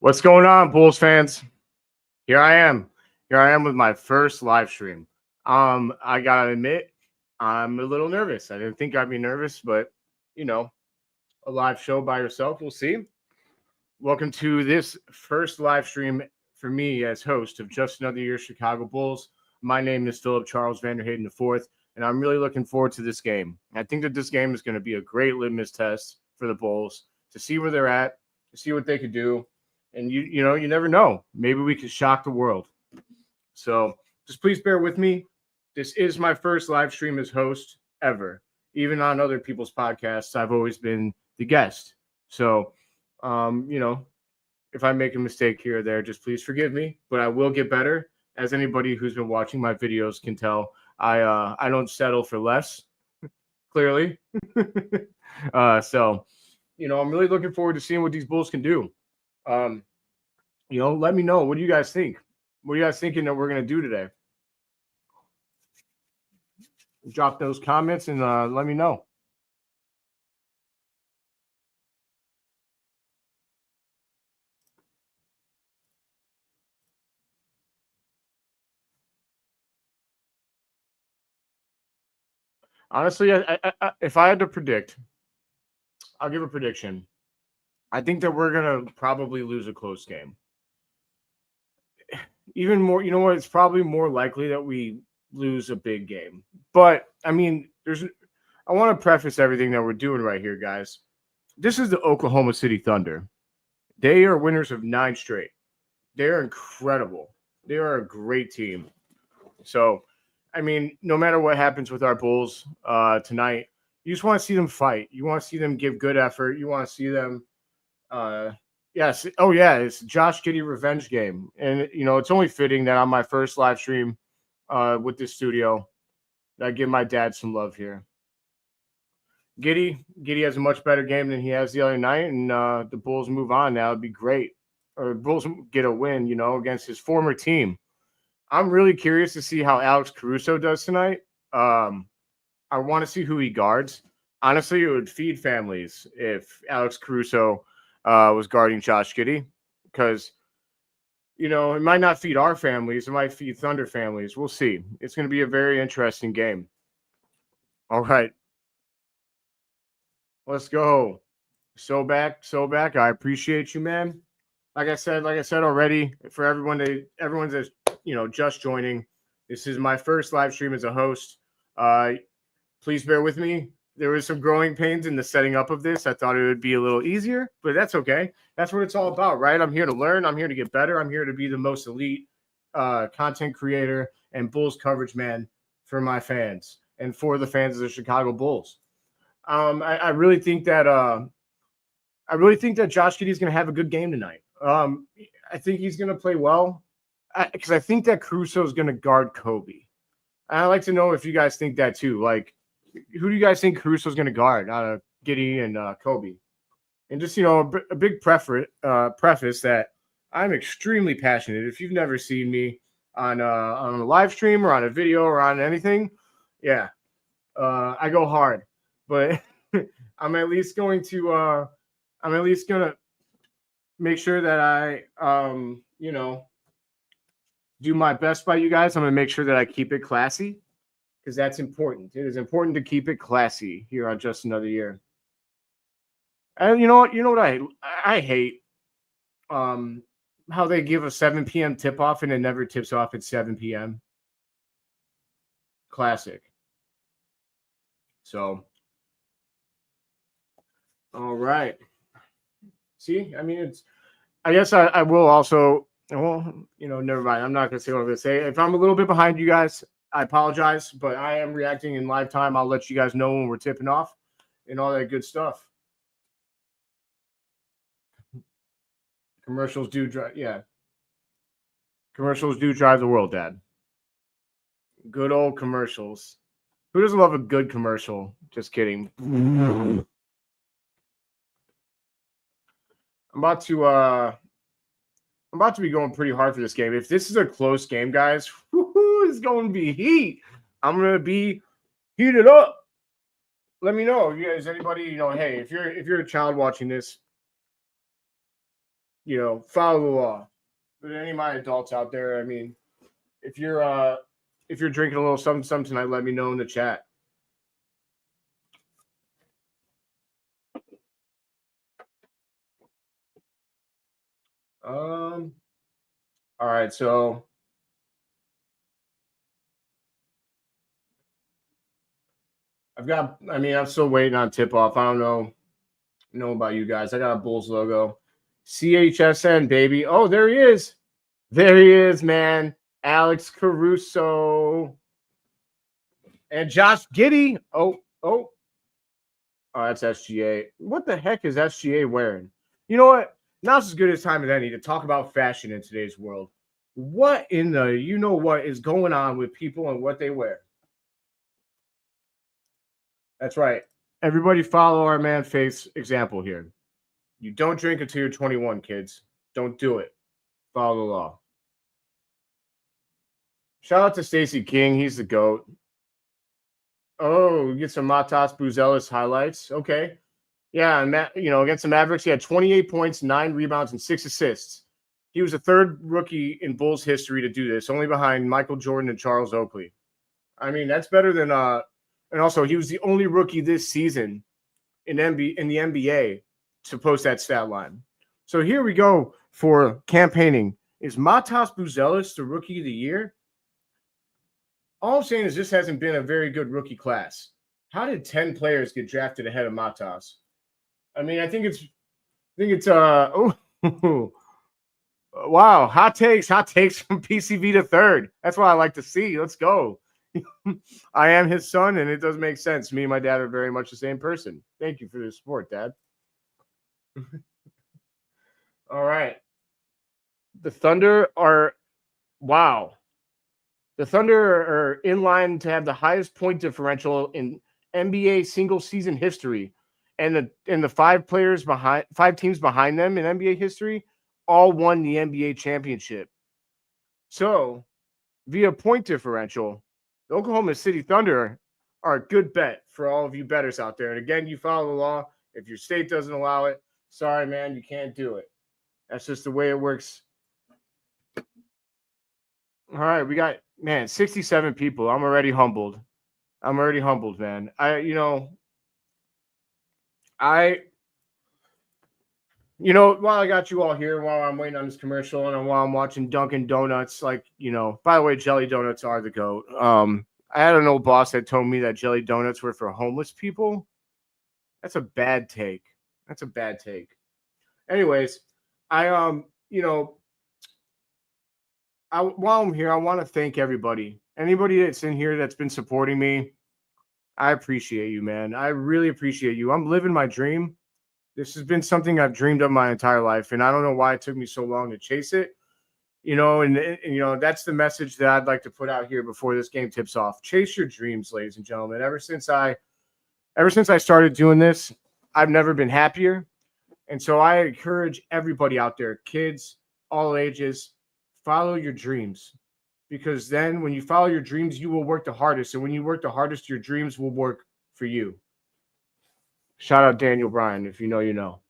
What's going on, Bulls fans? Here I am. Here I am with my first live stream. I gotta admit, I'm a little nervous. I didn't think I'd be nervous, but a live show by yourself, we'll see. Welcome to this first live stream for me as host of Just Another Year Chicago Bulls. My name is Philip Charles Vanderhayden IV, and I'm really looking forward to this game. I think that this game is going to be a great litmus test for the Bulls to see where they're at, to see what they could do. And you never know. Maybe we could shock the world. So just please bear with me. This is my first live stream as host ever. Even on other people's podcasts, I've always been the guest. So, if I make a mistake here or there, just please forgive me. But I will get better. As anybody who's been watching my videos can tell, I don't settle for less. Clearly. So, I'm really looking forward to seeing what these Bulls can do. Let me know. What do you guys think? What are you guys thinking that we're going to do today? Drop those comments and let me know. Honestly, if I had to predict, I'll give a prediction. I think that we're going to probably lose a close game. Even more, you know what? It's probably more likely that we lose a big game. But, I mean, I want to preface everything that we're doing right here, guys. This is the Oklahoma City Thunder. They are winners of 9 straight. They're incredible. They are a great team. So, I mean, no matter what happens with our Bulls tonight, you just want to see them fight. You want to see them give good effort. You want to see them yes. Oh, yeah. It's Josh Giddey revenge game. And, it's only fitting that on my first live stream with this studio, that I give my dad some love here. Giddey has a much better game than he has the other night, and the Bulls move on now. It'd be great. Or Bulls get a win, against his former team. I'm really curious to see how Alex Caruso does tonight. I want to see who he guards. Honestly, it would feed families if Alex Caruso was guarding Josh Giddey, because, it might not feed our families. It might feed Thunder families. We'll see. It's going to be a very interesting game. All right. Let's go. So back. I appreciate you, man. Like I said already, for everyone's that's, just joining, this is my first live stream as a host. Please bear with me. There was some growing pains in the setting up of this. I thought it would be a little easier, but that's okay. That's what it's all about, right? I'm here to learn. I'm here to get better. I'm here to be the most elite content creator and Bulls coverage man for my fans and for the fans of the Chicago Bulls. I really think that Josh Giddey is going to have a good game tonight. I think he's going to play well because I think that Caruso is going to guard Kobe. And I'd like to know if you guys think that too. Like, who do you guys think Caruso is going to guard out of Giddey and Kobe? And just, a big preface that I'm extremely passionate. If you've never seen me on a live stream or on a video or on anything, yeah, I go hard. But I'm at least going to make sure that I do my best by you guys. I'm going to make sure that I keep it classy, because that's important. It is important to keep it classy here on Just Another Year. And you know what I hate? How they give a 7 p.m. tip-off and it never tips off at 7 p.m. Classic. So, all right. See, I mean, I guess I will also, never mind. I'm not going to say what I'm going to say. If I'm a little bit behind you guys, I apologize, but I am reacting in live time. I'll let you guys know when we're tipping off and all that good stuff. Commercials do drive the world, Dad. Good old commercials. Who doesn't love a good commercial? Just kidding. I'm about to be going pretty hard for this game. If this is a close game, guys, it's going to be heat. I'm going to be heated up. Let me know. You guys, anybody, hey, if you're a child watching this, follow the law. But any of my adults out there, I mean, if you're drinking a little something tonight, let me know in the chat. All right, so I'm still waiting on Tipoff. I don't know about you guys. I got a Bulls logo. CHSN, baby. Oh, there he is. There he is, man. Alex Caruso. And Josh Giddey. Oh, that's SGA. What the heck is SGA wearing? You know what? Now's as good a time as any to talk about fashion in today's world. What in the what is going on with people and what they wear? That's right. Everybody follow our man Faith's example here. You don't drink until you're 21, kids. Don't do it. Follow the law. Shout out to Stacey King. He's the GOAT. Oh, we get some Matas Buzelis highlights. Okay. Yeah, and against the Mavericks, he had 28 points, 9 rebounds, and 6 assists. He was the third rookie in Bulls history to do this, only behind Michael Jordan and Charles Oakley. I mean, that's better than and also he was the only rookie this season in the NBA to post that stat line. So here we go for campaigning. Is Matas Buzelis the rookie of the year? All I'm saying is this hasn't been a very good rookie class. How did 10 players get drafted ahead of Matas? I mean, I think it's wow, hot takes from PCV to third. That's what I like to see. Let's go. I am his son, and it does make sense. Me and my dad are very much the same person. Thank you for the support, Dad. All right. The Thunder are in line to have the highest point differential in NBA single season history. And the 5 teams behind them in NBA history all won the NBA championship. So, via point differential, the Oklahoma City Thunder are a good bet for all of you bettors out there. And again, you follow the law. If your state doesn't allow it, sorry, man, you can't do it. That's just the way it works. All right, we got 67 people. I'm already humbled, man. While I got you all here, while I'm waiting on this commercial and while I'm watching Dunkin' Donuts, by the way, jelly donuts are the GOAT. I had an old boss that told me that jelly donuts were for homeless people. That's a bad take. Anyways, while I'm here, I want to thank everybody. Anybody that's in here that's been supporting me, I appreciate you, man. I really appreciate you. I'm living my dream. This has been something I've dreamed of my entire life, and I don't know why it took me so long to chase it. And that's the message that I'd like to put out here before this game tips off. Chase your dreams, ladies and gentlemen. Ever since I started doing this, I've never been happier. And so I encourage everybody out there, kids, all ages, follow your dreams. Because then when you follow your dreams, you will work the hardest. And when you work the hardest, your dreams will work for you. Shout out Daniel Bryan. If you know, you know.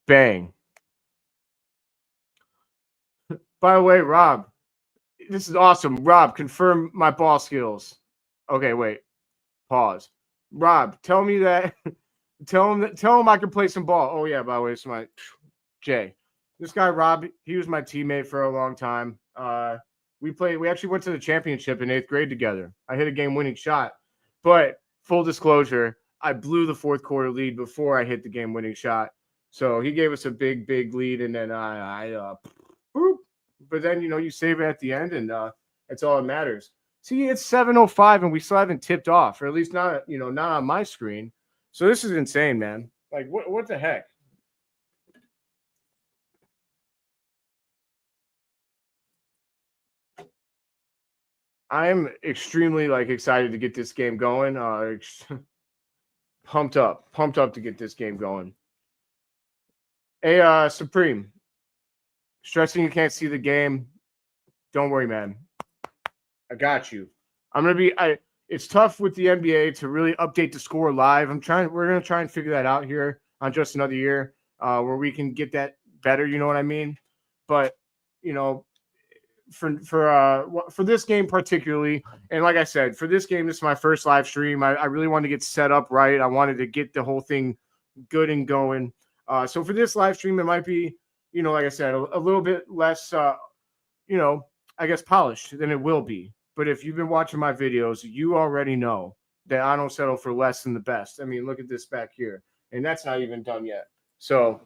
Bang. By the way, Rob, this is awesome. Rob, confirm my ball skills. Okay, wait. Pause. Rob, tell me that. Tell him I can play some ball. Oh yeah, by the way, it's my Jay. This guy Rob, he was my teammate for a long time. We actually went to the championship in 8th grade together. I hit a game-winning shot. But full disclosure, I blew the 4th quarter lead before I hit the game-winning shot. So he gave us a big, big lead, and then but then you save it at the end, and that's all that matters. See, it's 7:05, and we still haven't tipped off, or at least not on my screen. So this is insane, man. Like, what the heck? I am extremely excited to get this game going. Pumped up to get this game going. Hey, Supreme. Stressing you can't see the game. Don't worry, man. I got you. I'm gonna be. it's tough with the NBA to really update the score live. We're gonna try and figure that out here on Just Another Year, where we can get that better. You know what I mean? But you know, for this game particularly, and like I said, for this game, this is my first live stream. I really wanted to get set up right. I wanted to get the whole thing good and going. So for this live stream, it might be, like I said, a little bit less, I guess polished than it will be. But if you've been watching my videos, you already know that I don't settle for less than the best. I mean, look at this back here, and that's not even done yet. So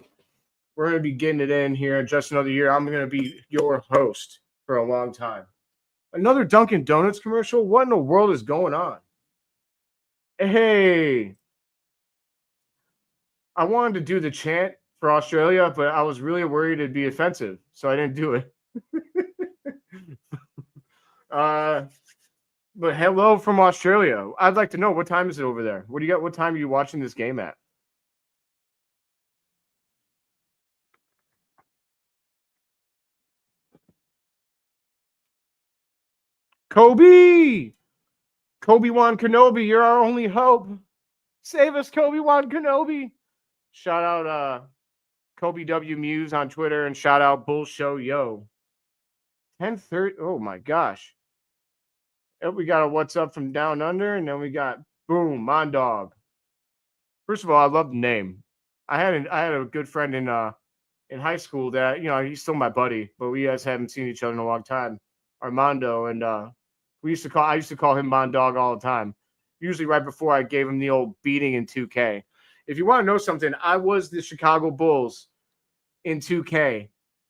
we're going to be getting it in here. Just Another Year. I'm going to be your host for a long time. Another Dunkin' Donuts commercial? What in the world is going on? Hey, I wanted to do the chant for Australia, but I was really worried it'd be offensive, so I didn't do it. But hello from Australia. I'd like to know, what time is it over there? What do you got? What time are you watching this game at? Kobe! Kobe-Wan Kenobi, you're our only hope. Save us, Kobe-Wan Kenobi. Shout out Kobe W Muse on Twitter, and shout out Bull Show Yo. 10:30. Oh my gosh. We got a What's Up from Down Under, and then we got boom, Mondog. First of all, I love the name. I had a good friend in high school that, he's still my buddy, but we guys haven't seen each other in a long time. Armando, and I used to call him Mondog all the time. Usually right before I gave him the old beating in 2K. If you want to know something, I was the Chicago Bulls in 2K.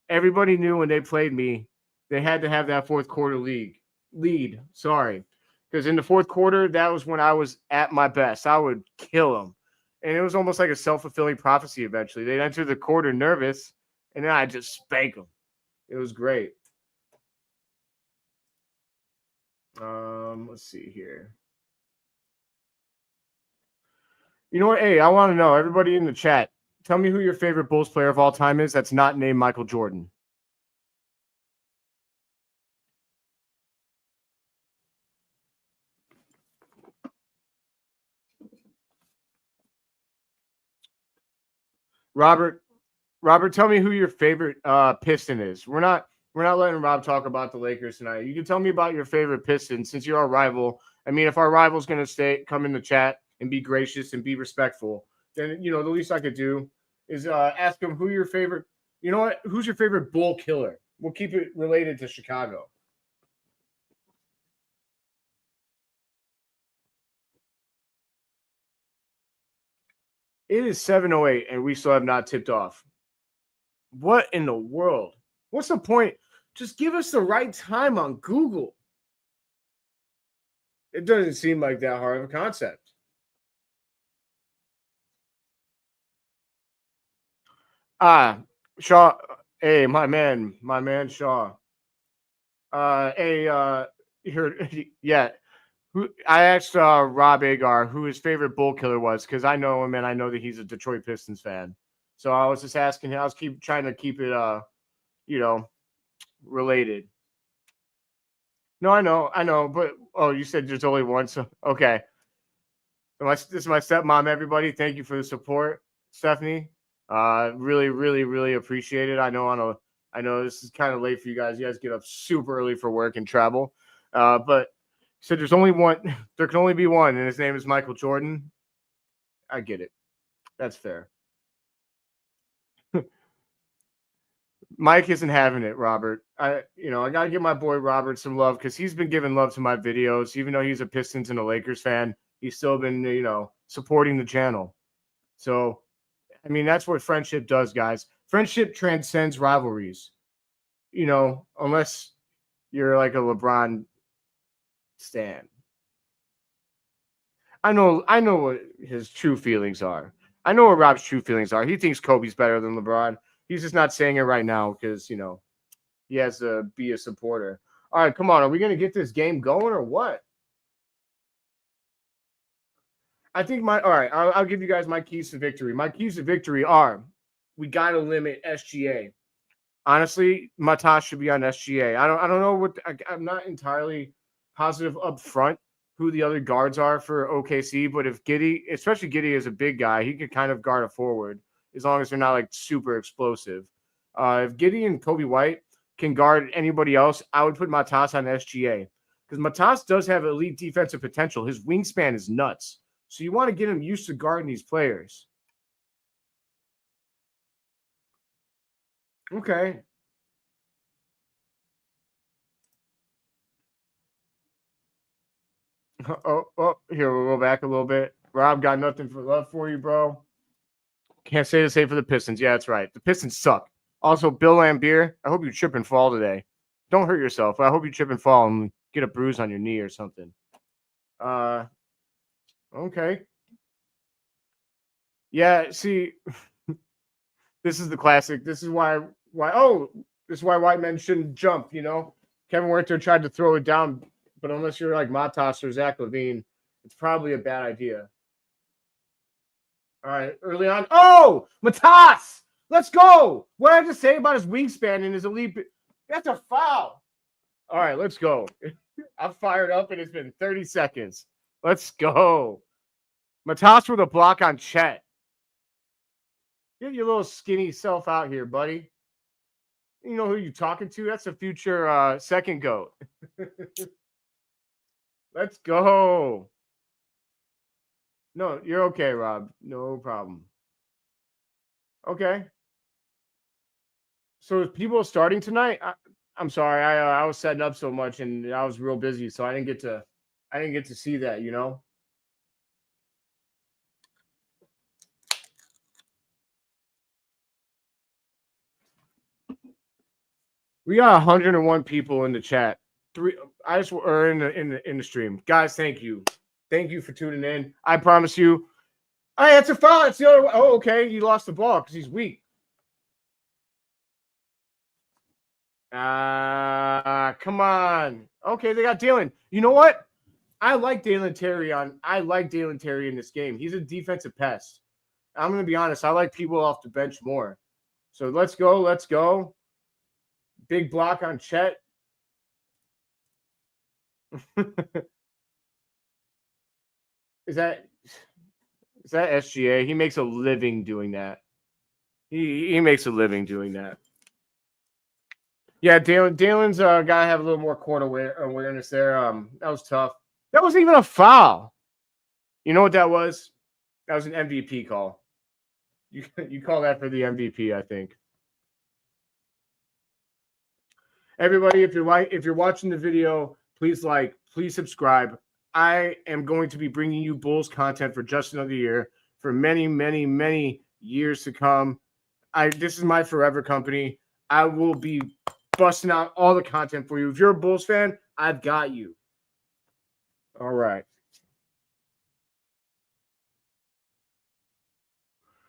Everybody knew when they played me, they had to have that fourth quarter lead. Sorry. Because in the fourth quarter, that was when I was at my best. I would kill them. And it was almost like a self-fulfilling prophecy eventually. They'd enter the quarter nervous, and then I'd just spank them. It was great. Let's see here. You know what? Hey, I want to know, everybody in the chat, tell me who your favorite Bulls player of all time is that's not named Michael Jordan. Robert, tell me who your favorite Piston is. We're not letting Rob talk about the Lakers tonight. You can tell me about your favorite Piston since you're our rival. I mean, if our rival's going to come in the chat and be gracious and be respectful, then, the least I could do is ask him who your favorite, who's your favorite Bull killer? We'll keep it related to Chicago. It is 7:08, and we still have not tipped off. What in the world? What's the point? Just give us the right time on Google. It doesn't seem like that hard of a concept. Shaw. Hey, my man Shaw. Yeah. I asked Rob Agar who his favorite Bull killer was, because I know him and I know that he's a Detroit Pistons fan. So I was just asking him. I was trying to keep it, related. No, I know, but you said there's only one, so okay. This is my stepmom. Everybody, thank you for the support, Stephanie. Really, really, really appreciate it. I know this is kind of late for you guys. You guys get up super early for work and travel, but said there's only one. There can only be one, and his name is Michael Jordan. I get it. That's fair. Mike isn't having it, Robert. I gotta give my boy Robert some love, because he's been giving love to my videos, even though he's a Pistons and a Lakers fan. He's still been, supporting the channel. So, I mean, that's what friendship does, guys. Friendship transcends rivalries. Unless you're like a LeBron stan. I know what his true feelings are. I know what Rob's true feelings are. He thinks Kobe's better than LeBron. He's just not saying it right now because, he has to be a supporter. All right, come on. Are we going to get this game going or what? I think all right, I'll give you guys my keys to victory. My keys to victory are, we got to limit SGA. Honestly, Matas should be on SGA. I don't know I'm not entirely positive up front who the other guards are for OKC, but if Giddey, especially Giddey is a big guy, he could kind of guard a forward as long as they're not like super explosive. If Giddey and Kobe White can guard anybody else, I would put Matas on SGA because Matas does have elite defensive potential. His wingspan is nuts. So you want to get him used to guarding these players. Okay. Oh, here, we'll go back a little bit. Rob got nothing for love for you, bro. Can't say the same for the Pistons. Yeah, that's right. The Pistons suck. Also, Bill Lambier, I hope you trip and fall today. Don't hurt yourself. I hope you trip and fall and get a bruise on your knee or something. Okay. Yeah, see, this is the classic. This is why white men shouldn't jump, you know? Kevin Werther tried to throw it down, but unless you're like Matas or Zach LaVine, it's probably a bad idea. All right, early on. Oh, Matas! Let's go! What I have to say about his wingspan and his elite. That's a foul. All right, let's go. I'm fired up, and it's been 30 seconds. Let's go. Matas with a block on Chet. Get your little skinny self out here, buddy. You know who you're talking to? That's a future second GOAT. Let's go. No, you're okay, Rob. No problem. Okay. So is people starting tonight? I'm sorry. I was setting up so much and I was real busy, so I didn't get to see that, you know. We got 101 people in the chat. In the stream. Guys, thank you. Thank you for tuning in. I promise you. Hey, it's a foul. It's the other way. Oh, okay. He lost the ball because he's weak. Come on. Okay, they got Dalen. You know what? I like Dalen Terry in this game. He's a defensive pest. I'm gonna be honest. I like people off the bench more. So let's go. Let's go. Big block on Chet. Is that SGA? He makes a living doing that. He makes a living doing that. Yeah, Dalen's got to have a little more court awareness there. That was tough. That wasn't even a foul. You know what that was? That was an MVP call. You call that for the MVP, I think. Everybody, if you're watching the video, please like, please subscribe. I am going to be bringing you Bulls content for just another year, for many, many, many years to come. This is my forever company. I will be busting out all the content for you. If you're a Bulls fan, I've got you. All right.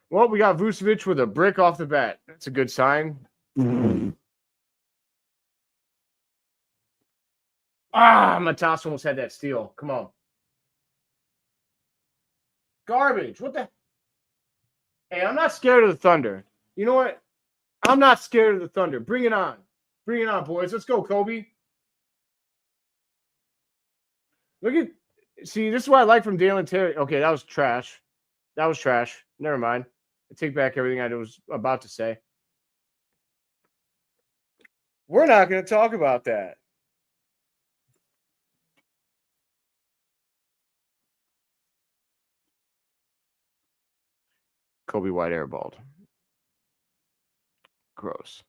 Well, we got Vucevic with a brick off the bat. That's a good sign. Matas almost had that steal. Come on. Garbage. What the? Hey, I'm not scared of the Thunder. You know what? I'm not scared of the Thunder. Bring it on. Bring it on, boys. Let's go, Kobe. See, this is what I like from Dalen Terry. Okay, that was trash. That was trash. Never mind. I take back everything I was about to say. We're not going to talk about that. Kobe White airballed. Gross.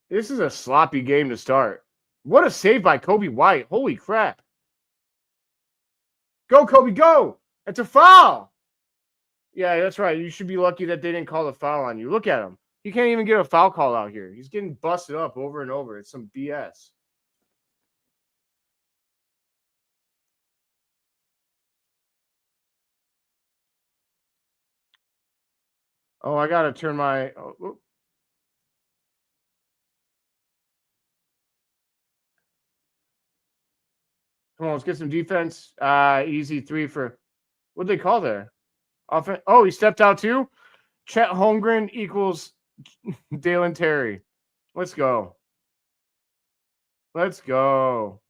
This is a sloppy game to start. What a save by Kobe White. Holy crap. Go, Kobe, go. It's a foul. Yeah, that's right. You should be lucky that they didn't call the foul on you. Look at him. He can't even get a foul call out here. He's getting busted up over and over. It's some BS. Oh, I got to turn my... Oh, come on, let's get some defense. Easy three for... What did they call there? Oh, he stepped out too? Chet Holmgren equals Dalen Terry. Let's go. Let's go.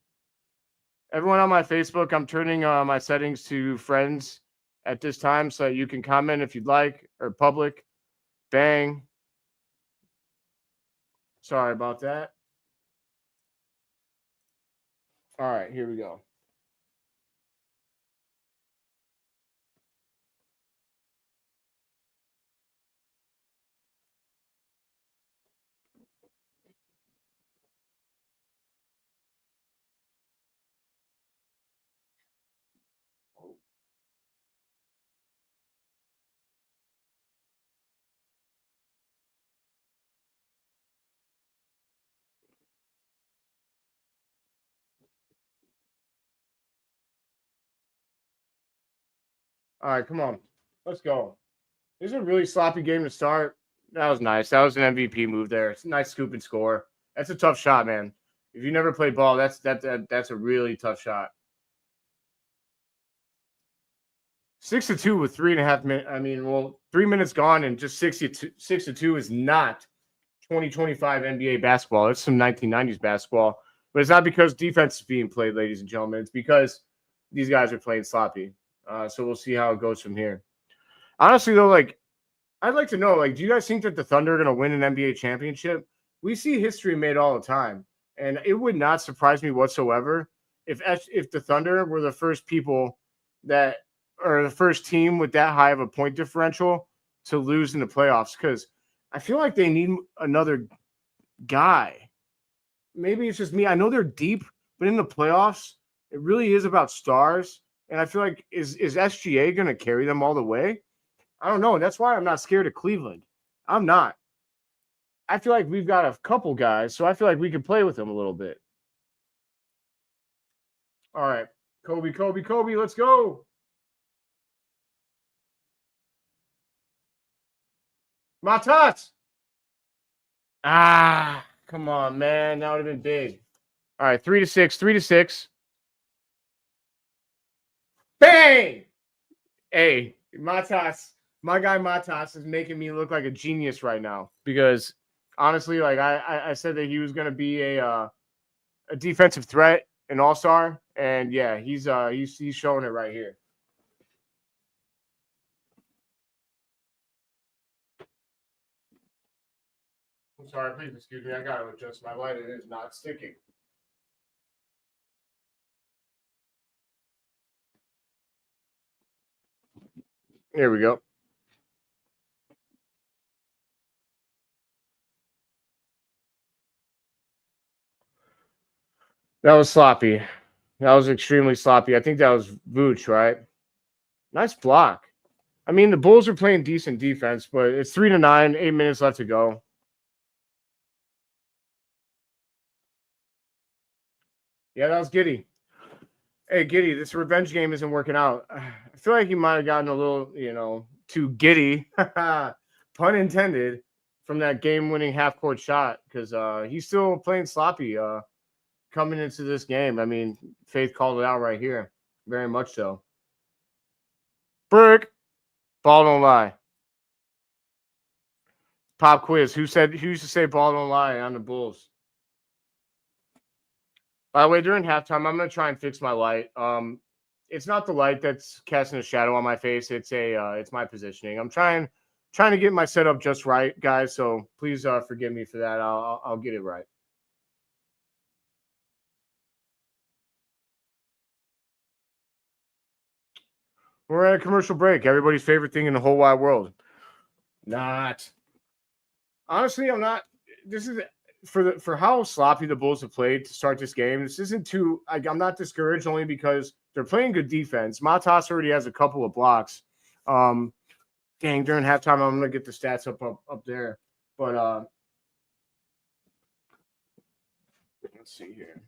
Everyone on my Facebook, I'm turning my settings to friends at this time so that you can comment if you'd like, or public. Bang. Sorry about that. All right, here we go. All right, come on. Let's go. This is a really sloppy game to start. That was nice. That was an MVP move there. It's a nice scoop and score. That's a tough shot, man. If you never played ball, that's a really tough shot. 6-2 with 3.5 minutes. I mean, well, 3 minutes gone and just 6-2 is not 2025 NBA basketball. It's some 1990s basketball. But it's not because defense is being played, ladies and gentlemen. It's because these guys are playing sloppy. So we'll see how it goes from here. Honestly, though, like, I'd like to know, like, do you guys think that the Thunder are going to win an NBA championship? We see history made all the time, and it would not surprise me whatsoever if the Thunder were the first people that or the first team with that high of a point differential to lose in the playoffs. Because I feel like they need another guy. Maybe it's just me. I know they're deep, but in the playoffs, it really is about stars. And I feel like is SGA going to carry them all the way? I don't know. That's why I'm not scared of Cleveland. I'm not. I feel like we've got a couple guys, so I feel like we can play with them a little bit. All right. Kobe, let's go. Matas. Ah, come on, man. That would have been big. All right, 3-6, 3-6. Bang! Hey, Matas, my guy Matas is making me look like a genius right now because honestly, like I said that he was going to be a defensive threat, an all-star, and yeah, he's showing it right here. I'm sorry, please excuse me. I got to adjust my light. It is not sticking. Here we go. That was sloppy. That was extremely sloppy. I think that was Vooch, right? Nice block. I mean, the Bulls are playing decent defense, but it's 3-9, 8 minutes left to go. Yeah, that was Giddy. Hey, Giddy, this revenge game isn't working out. I feel like he might have gotten a little, too giddy, pun intended, from that game-winning half-court shot because he's still playing sloppy coming into this game. I mean, Faith called it out right here, very much so. Burke, ball don't lie. Pop quiz. Who used to say ball don't lie on the Bulls? By the way, during halftime, I'm gonna try and fix my light. It's not the light that's casting a shadow on my face. It's my positioning. I'm trying to get my setup just right, guys. So please forgive me for that. I'll get it right. We're at a commercial break. Everybody's favorite thing in the whole wide world. Not. Honestly, I'm not. This is for how sloppy the Bulls have played to start this game. This isn't too. I'm not discouraged only because they're playing good defense. Matas already has a couple of blocks. Dang, during halftime, I'm gonna get the stats up there. But let's see here.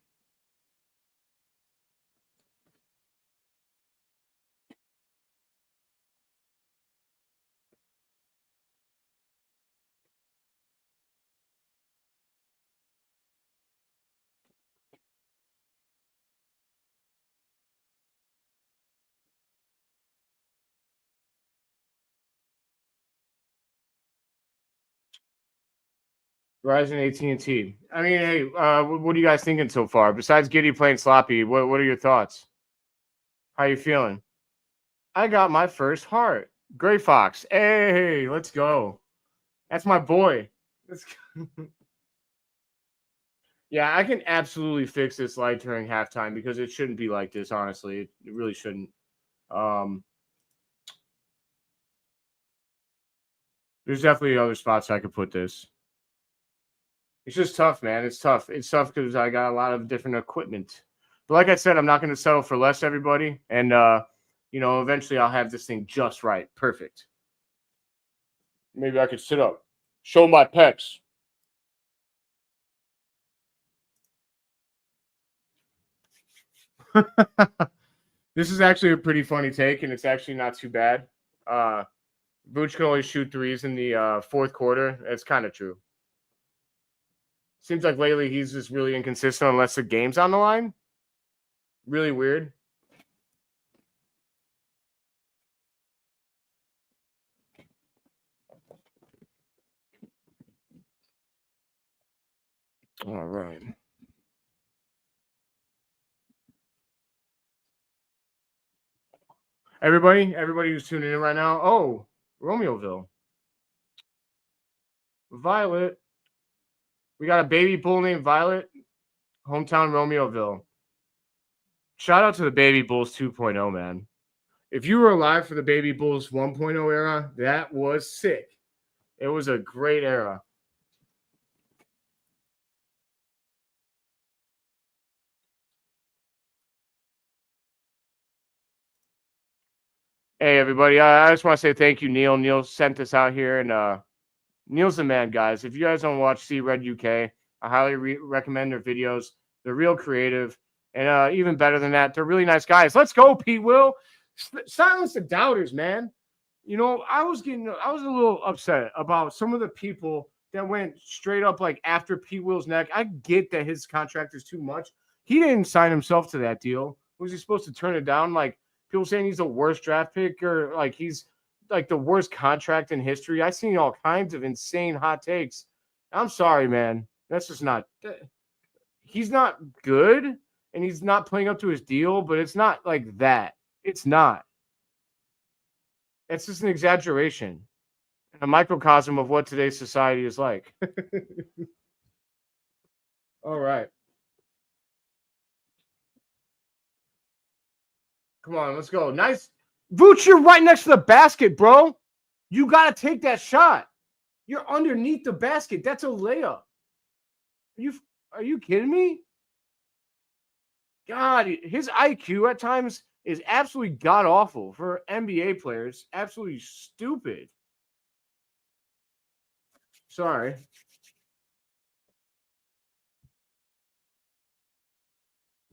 Verizon, AT&T. I mean, hey, what are you guys thinking so far? Besides Giddy playing sloppy, what are your thoughts? How you feeling? I got my first heart. Gray Fox. Hey, let's go. That's my boy. Let's go. Yeah, I can absolutely fix this light during halftime because it shouldn't be like this, honestly. It really shouldn't. There's definitely other spots I could put this. It's just tough, man. It's tough. It's tough because I got a lot of different equipment. But like I said, I'm not going to settle for less, everybody. And, eventually I'll have this thing just right. Perfect. Maybe I could sit up. Show my pecs. This is actually a pretty funny take, and it's actually not too bad. Vooch can only shoot threes in the fourth quarter. It's kind of true. Seems like lately he's just really inconsistent unless the game's on the line. Really weird. All right. Everybody who's tuning in right now. Oh, Romeoville. Violet. We got a baby bull named Violet. Hometown Romeoville. Shout out to the Baby Bulls 2.0, man. If you were alive for the Baby Bulls 1.0 era, that was sick. It was a great era. Hey, everybody. I just want to say thank you, Neil. Neil sent us out here, and Neil's the man, guys. If you guys don't watch See Red UK, I highly recommend their videos. They're real creative, and even better than that, they're really nice guys. Let's go, Pete Will. Silence the doubters, man. I was a little upset about some of the people that went straight up like after Pete Will's neck. I get that his contract is too much. He didn't sign himself to that deal. Was he supposed to turn it down? Like people saying he's the worst draft pick or like he's like the worst contract in history. I've seen all kinds of insane hot takes. I'm sorry, man. That's just not. He's not good, and he's not playing up to his deal. But it's not like that. It's not. It's just an exaggeration, a microcosm of what today's society is like. All right. Come on, let's go. Nice. Vooch, you're right next to the basket, bro. You got to take that shot. You're underneath the basket. That's a layup. Are you kidding me? God, his IQ at times is absolutely god-awful for NBA players. Absolutely stupid. Sorry.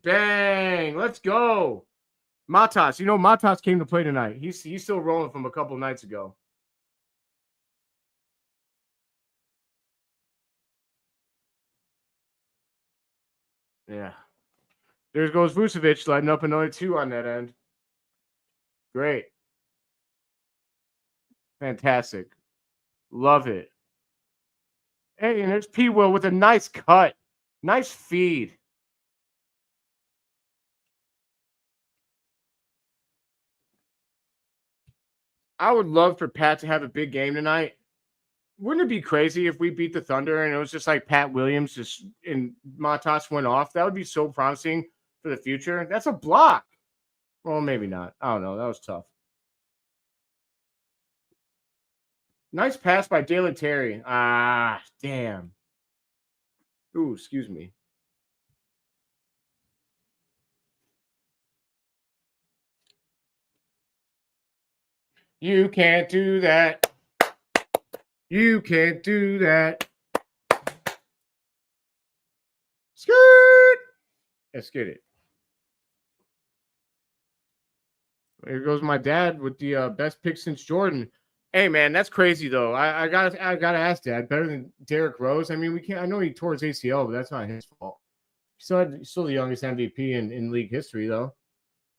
Bang. Let's go. Matas. Matas came to play tonight. He's still rolling from a couple nights ago. Yeah. There goes Vucevic lighting up another 2 on that end. Great. Fantastic. Love it. Hey, and there's P. Will with a nice cut. Nice feed. I would love for Pat to have a big game tonight. Wouldn't it be crazy if we beat the Thunder and it was just like Pat Williams and Matas went off? That would be so promising for the future. That's a block. Well, maybe not. I don't know. That was tough. Nice pass by Dalen Terry. Ah, damn. Ooh, excuse me. You can't do that. You can't do that. Skirt. Let's get it. Here goes my dad with the best pick since Jordan. Hey man, that's crazy though. I gotta ask Dad. Better than Derrick Rose. I mean, we can't. I know he tore his ACL, but that's not his fault. He's still the youngest MVP in league history though.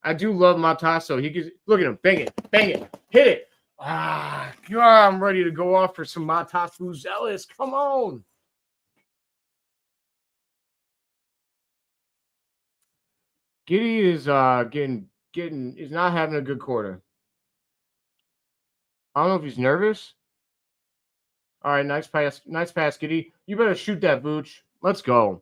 I do love Matasso. He gets look at him, bang it, hit it. Ah, God, I'm ready to go off for some Matas Buzelis. Come on. Giddy is is not having a good quarter. I don't know if he's nervous. All right, nice pass, Giddy. You better shoot that, Vooch. Let's go.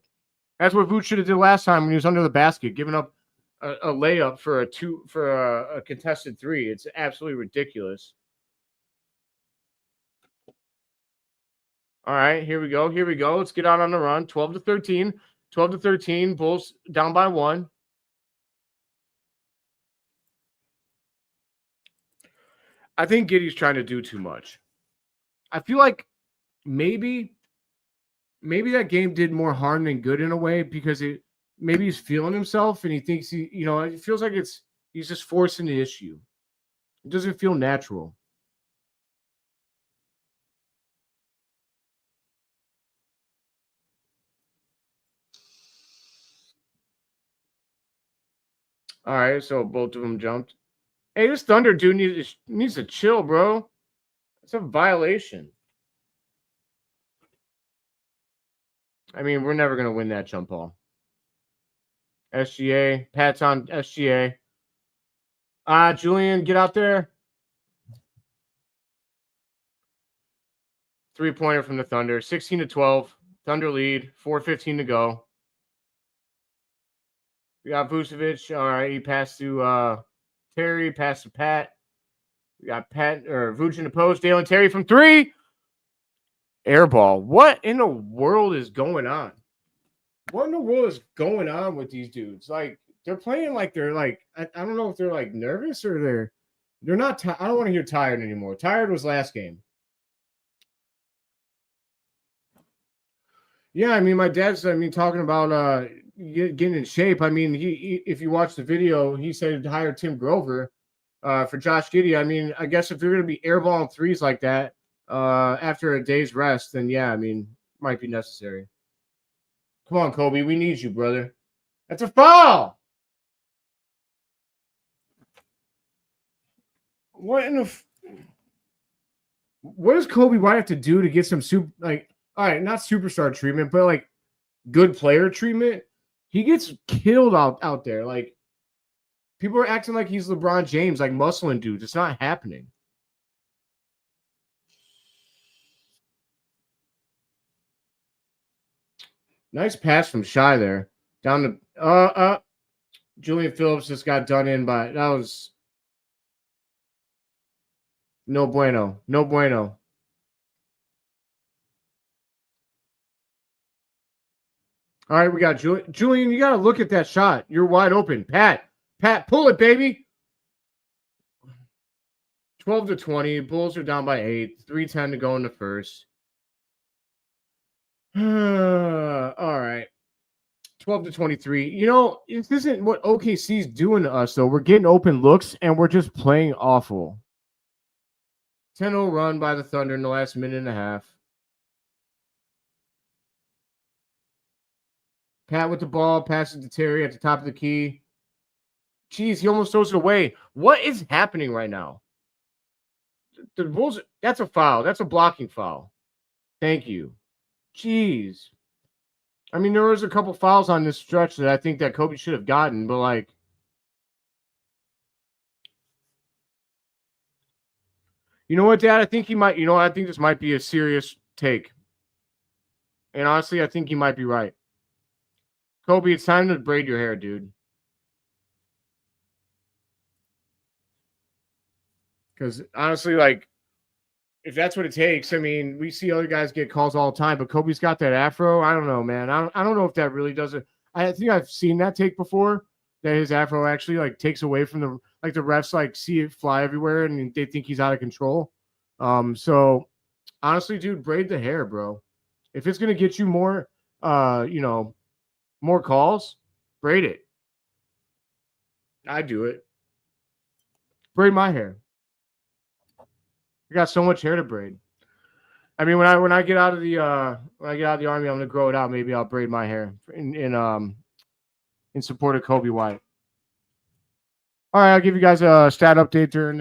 That's what Vooch should have did last time when he was under the basket, giving up a layup for a contested three. It's absolutely ridiculous. All right, here we go. Here we go. Let's get out on the run. 12-13. 12-13. Bulls down by 1. I think Giddy's trying to do too much. I feel like maybe that game did more harm than good in a way because maybe he's feeling himself and he thinks it feels like he's just forcing the issue. It doesn't feel natural. All right, so both of them jumped. Hey, this Thunder dude needs to chill, bro. It's a violation. I mean, we're never going to win that jump ball. SGA. Pat's on SGA. Julian, get out there. 3-pointer from the Thunder. 16-12. Thunder lead. 4:15 to go. We got Vucevic. All right, he passed to Terry. Passed to Pat. We got Vooch in the post. Dalen Terry from 3. Air ball. What in the world is going on? What in the world is going on with these dudes? Like, they're playing like they're like, I don't know if they're like nervous or they're not. I don't want to hear tired anymore. Tired was last game. Yeah, I mean, my dad's, talking about getting in shape. I mean, he if you watch the video, he said to hire Tim Grover for Josh Giddey. I mean, I guess if you're going to be airballing threes like that after a day's rest, then yeah, I mean, might be necessary. Come on, Kobe. We need you, brother. That's a foul. What does Kobe White have to do to get some all right, not superstar treatment, but like good player treatment? He gets killed out there. Like, people are acting like he's LeBron James, like muscling dudes. It's not happening. Nice pass from Shy there. Down to Julian Phillips just got done in by that was no bueno. No bueno. All right, we got Julian. Julian, you got to look at that shot. You're wide open. Pat, pull it, baby. 12-20. Bulls are down by 8. 3:10 to go in the first. All right. 12-23. You know, this isn't what OKC's doing to us, though. We're getting open looks, and we're just playing awful. 10-0 run by the Thunder in the last minute and a half. Pat with the ball, passes to Terry at the top of the key. Jeez, he almost throws it away. What is happening right now? The Bulls, that's a foul. That's a blocking foul. Thank you. Jeez. I mean, there was a couple fouls on this stretch that I think that Kobe should have gotten, but like, you know what, Dad? I think he might, I think this might be a serious take. And honestly, I think he might be right. Kobe, it's time to braid your hair, dude. Because honestly, like, if that's what it takes, I mean, we see other guys get calls all the time, but Kobe's got that afro. I don't know, man. I don't know if that really does it. I think I've seen that take before, that his afro actually like takes away from the refs like see it fly everywhere and they think he's out of control. So honestly, dude, braid the hair, bro. If it's gonna get you more, more calls, braid it. I do it. Braid my hair. I got so much hair to braid. I mean, when I get out of the army, I'm gonna grow it out. Maybe I'll braid my hair in support of Kobe White. All right, I'll give you guys a stat update during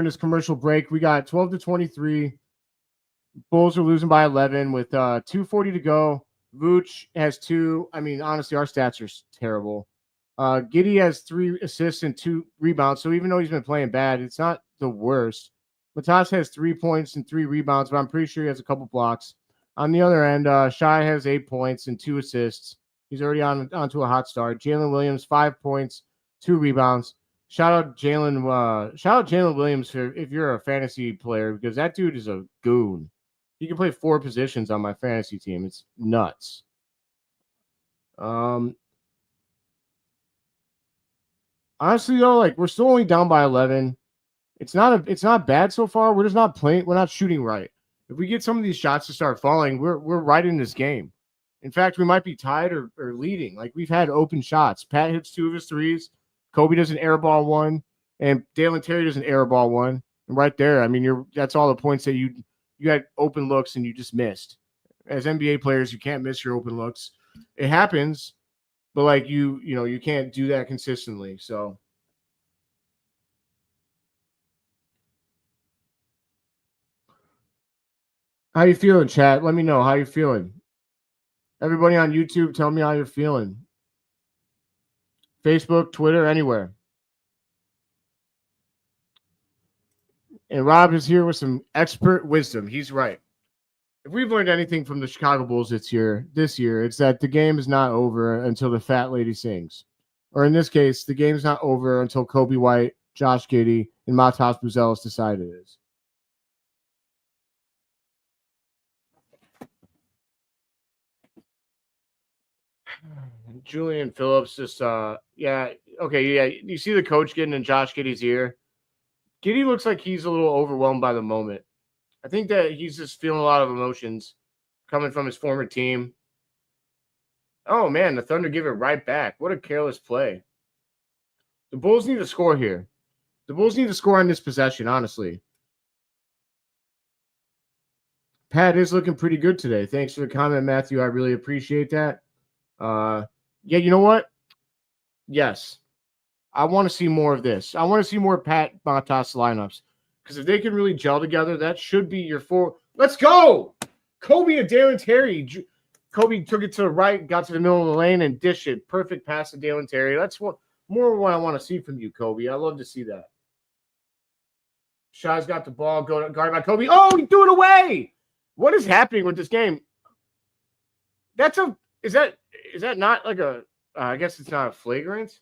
this commercial break. We got 12-23. Bulls are losing by 11 with 2:40 to go. Vooch has 2. I mean, honestly, our stats are terrible. Giddey has 3 assists and 2 rebounds. So even though he's been playing bad, it's not the worst. Matas has 3 points and 3 rebounds, but I'm pretty sure he has a couple blocks. On the other end, Shai has 8 points and 2 assists. He's already onto a hot start. Jalen Williams, 5 points, 2 rebounds. Shout out Jalen Williams if you're a fantasy player, because that dude is a goon. He can play 4 positions on my fantasy team. It's nuts. Honestly though, like we're still only down by 11. It's not bad so far. We're just not playing. We're not shooting right. If we get some of these shots to start falling, we're right in this game. In fact, we might be tied or leading. Like we've had open shots. Pat hits 2 of his threes. Kobe does an air ball 1, and Dalen Terry does an air ball 1. And right there, I mean, that's all the points that you had open looks and you just missed. As NBA players, you can't miss your open looks. It happens, but like you can't do that consistently. So how you feeling, chat? Let me know how you feeling. Everybody on YouTube, tell me how you're feeling. Facebook, Twitter, anywhere. And Rob is here with some expert wisdom. He's right. If we've learned anything from the Chicago Bulls this year, it's that the game is not over until the fat lady sings. Or in this case, the game's not over until Kobe White, Josh Giddey, and Matas Buzelis decide it is. Julian Phillips just you see the coach getting in Josh Giddey's ear. Giddey looks like he's a little overwhelmed by the moment. I think that he's just feeling a lot of emotions coming from his former team. Oh man, the Thunder give it right back. What a careless play. The Bulls need to score here. The Bulls need to score on this possession, honestly. Pat is looking pretty good today. Thanks for the comment, Matthew. I really appreciate that. Yeah, you know what? Yes. I want to see more of this. I want to see more Pat Matas lineups. Because if they can really gel together, that should be your 4. Let's go! Kobe and Dalen Terry. Kobe took it to the right, got to the middle of the lane, and dished it. Perfect pass to Dalen Terry. That's more of what I want to see from you, Kobe. I love to see that. Shai's got the ball, guarded by Kobe. Oh, he threw it away! What is happening with this game? Is that not like a? I guess it's not a flagrant.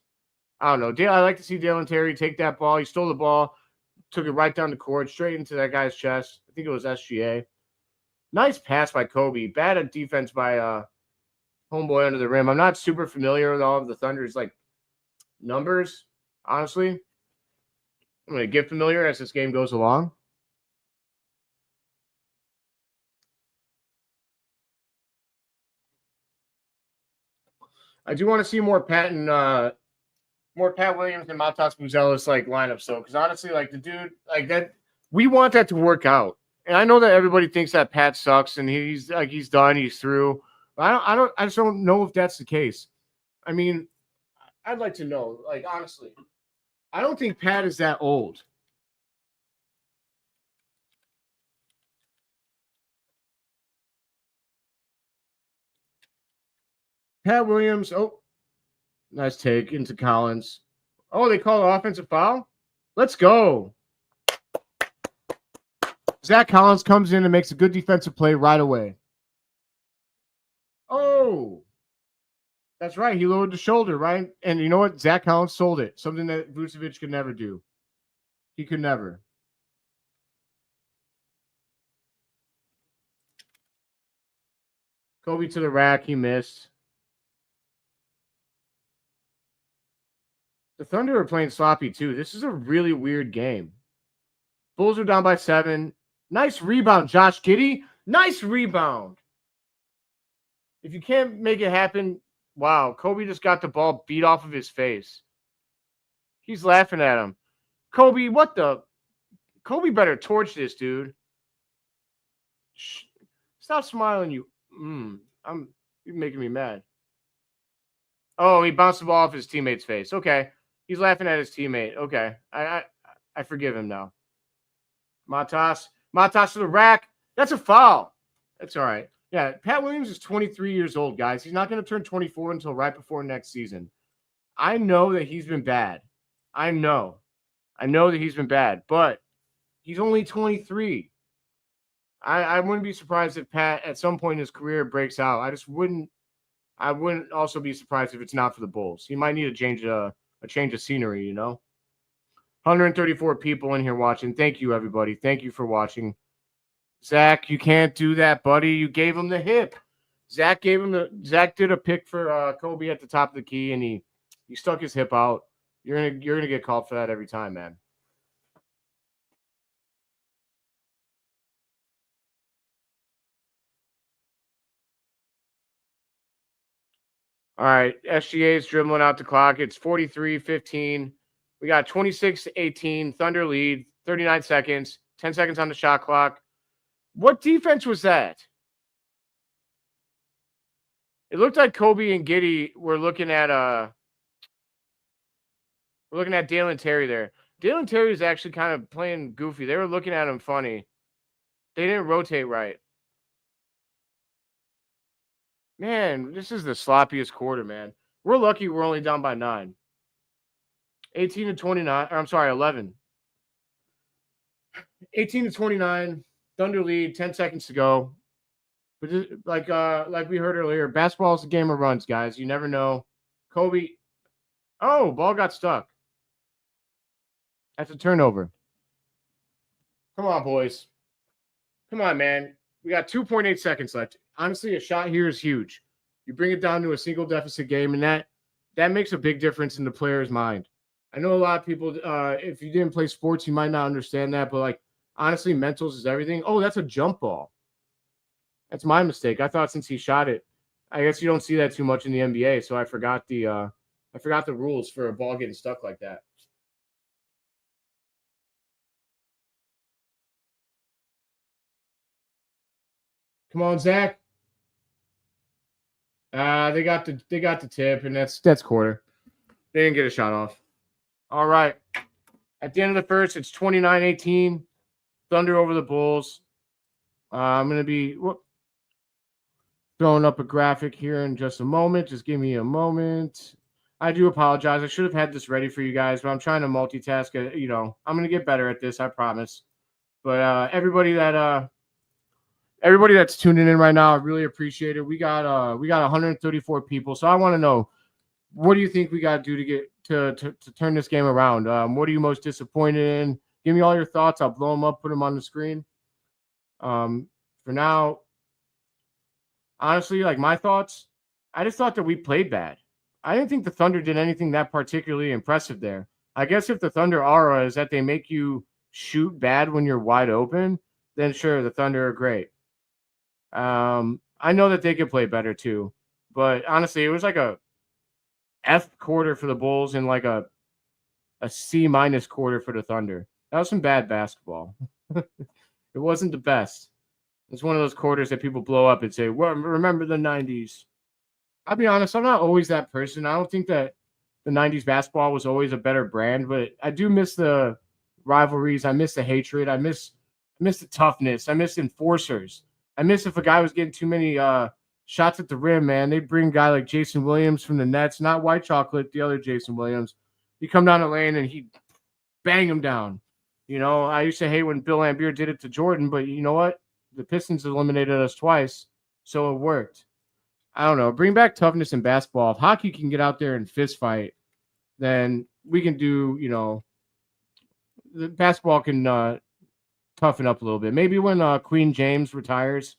I don't know. I like to see Dalen Terry take that ball. He stole the ball, took it right down the court, straight into that guy's chest. I think it was SGA. Nice pass by Kobe. Bad at defense by homeboy under the rim. I'm not super familiar with all of the Thunder's like numbers, honestly. I'm going to get familiar as this game goes along. I do want to see more Pat Williams and Matas Buzelis like lineups though, because honestly, like the dude like that, we want that to work out. And I know that everybody thinks that Pat sucks and he's done, he's through. But I just don't know if that's the case. I mean, I'd like to know, like honestly, I don't think Pat is that old. Pat Williams, nice take into Collins. Oh, they call an offensive foul? Let's go. Zach Collins comes in and makes a good defensive play right away. Oh, that's right. He lowered the shoulder, right? And you know what? Zach Collins sold it. Something that Vucevic could never do. He could never. Kobe to the rack. He missed. The Thunder are playing sloppy, too. This is a really weird game. Bulls are down by 7. Nice rebound, Josh Giddey. Nice rebound. If you can't make it happen, wow. Kobe just got the ball beat off of his face. He's laughing at him. Kobe, what the? Kobe better torch this, dude. Stop smiling, you. You're making me mad. Oh, he bounced the ball off his teammate's face. Okay. He's laughing at his teammate. Okay. I forgive him now. Matas to the rack. That's a foul. That's all right. Yeah, Pat Williams is 23 years old, guys. He's not going to turn 24 until right before next season. I know that he's been bad. I know that he's been bad, but he's only 23. I wouldn't be surprised if Pat at some point in his career breaks out. I wouldn't also be surprised if it's not for the Bulls. He might need a change of scenery, you know. 134 people in here watching. Thank you, everybody. Thank you for watching. Zach, you can't do that, buddy. You gave him the hip. Zach did a pick for Kobe at the top of the key, and he stuck his hip out. You're gonna get called for that every time, man. All right, SGA is dribbling out the clock. It's 43-15. We got 26-18. Thunder lead. 39 seconds. 10 seconds on the shot clock. What defense was that? It looked like Kobe and Giddey were looking at Dalen Terry there. Dalen Terry is actually kind of playing goofy. They were looking at him funny. They didn't rotate right. Man, this is the sloppiest quarter, man. We're lucky we're only down by 9. 18-29. I'm sorry, 11. 18-29. Thunder lead. 10 seconds to go. But like we heard earlier, basketball is a game of runs, guys. You never know. Kobe. Oh, ball got stuck. That's a turnover. Come on, boys. Come on, man. We got 2.8 seconds left. Honestly, a shot here is huge. You bring it down to a single deficit game, and that makes a big difference in the player's mind. I know a lot of people, if you didn't play sports, you might not understand that, but like honestly, mentals is everything. Oh, that's a jump ball. That's my mistake. I thought since he shot it, I guess you don't see that too much in the NBA, so I forgot the rules for a ball getting stuck like that. Come on, Zach. They got the tip, and that's quarter. They didn't get a shot off. All right. At the end of the first, it's 29-18. Thunder over the Bulls. I'm going to be throwing up a graphic here in just a moment. Just give me a moment. I do apologize. I should have had this ready for you guys, but I'm trying to multitask. I'm going to get better at this, I promise. But everybody that's tuning in right now, I really appreciate it. We got 134 people, so I want to know, what do you think we got to do to get to turn this game around? What are you most disappointed in? Give me all your thoughts. I'll blow them up, put them on the screen. For now, honestly, like my thoughts, I just thought that we played bad. I didn't think the Thunder did anything that particularly impressive there. I guess if the Thunder aura is that they make you shoot bad when you're wide open, then sure, the Thunder are great. I know that they could play better too, but honestly, it was like a F quarter for the Bulls and like a C- quarter for the Thunder. That was some bad basketball. It wasn't the best. It's one of those quarters that people blow up and say, well, remember the 90s. I'll be honest, I'm not always that person. I don't think that the 90s basketball was always a better brand, but I do miss the rivalries. I miss the hatred. I miss the toughness. I miss enforcers. I miss if a guy was getting too many shots at the rim, man. They'd bring a guy like Jason Williams from the Nets, not White Chocolate, the other Jason Williams. He'd come down the lane and he'd bang him down. I used to hate when Bill Laimbeer did it to Jordan, but you know what? The Pistons eliminated us twice, so it worked. I don't know. Bring back toughness in basketball. If hockey can get out there and fist fight, then we can do, the basketball can toughen up a little bit. Maybe when Queen James retires,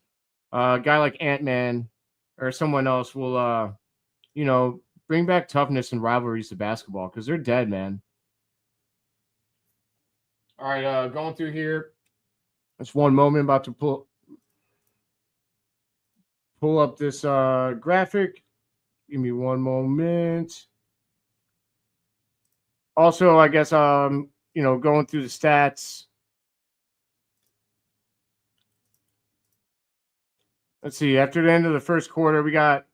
a guy like Ant-Man or someone else will, bring back toughness and rivalries to basketball because they're dead, man. All right, going through here. Just one moment, about to pull up this graphic. Give me one moment. Also, I guess, going through the stats. Let's see. After the end of the first quarter, we got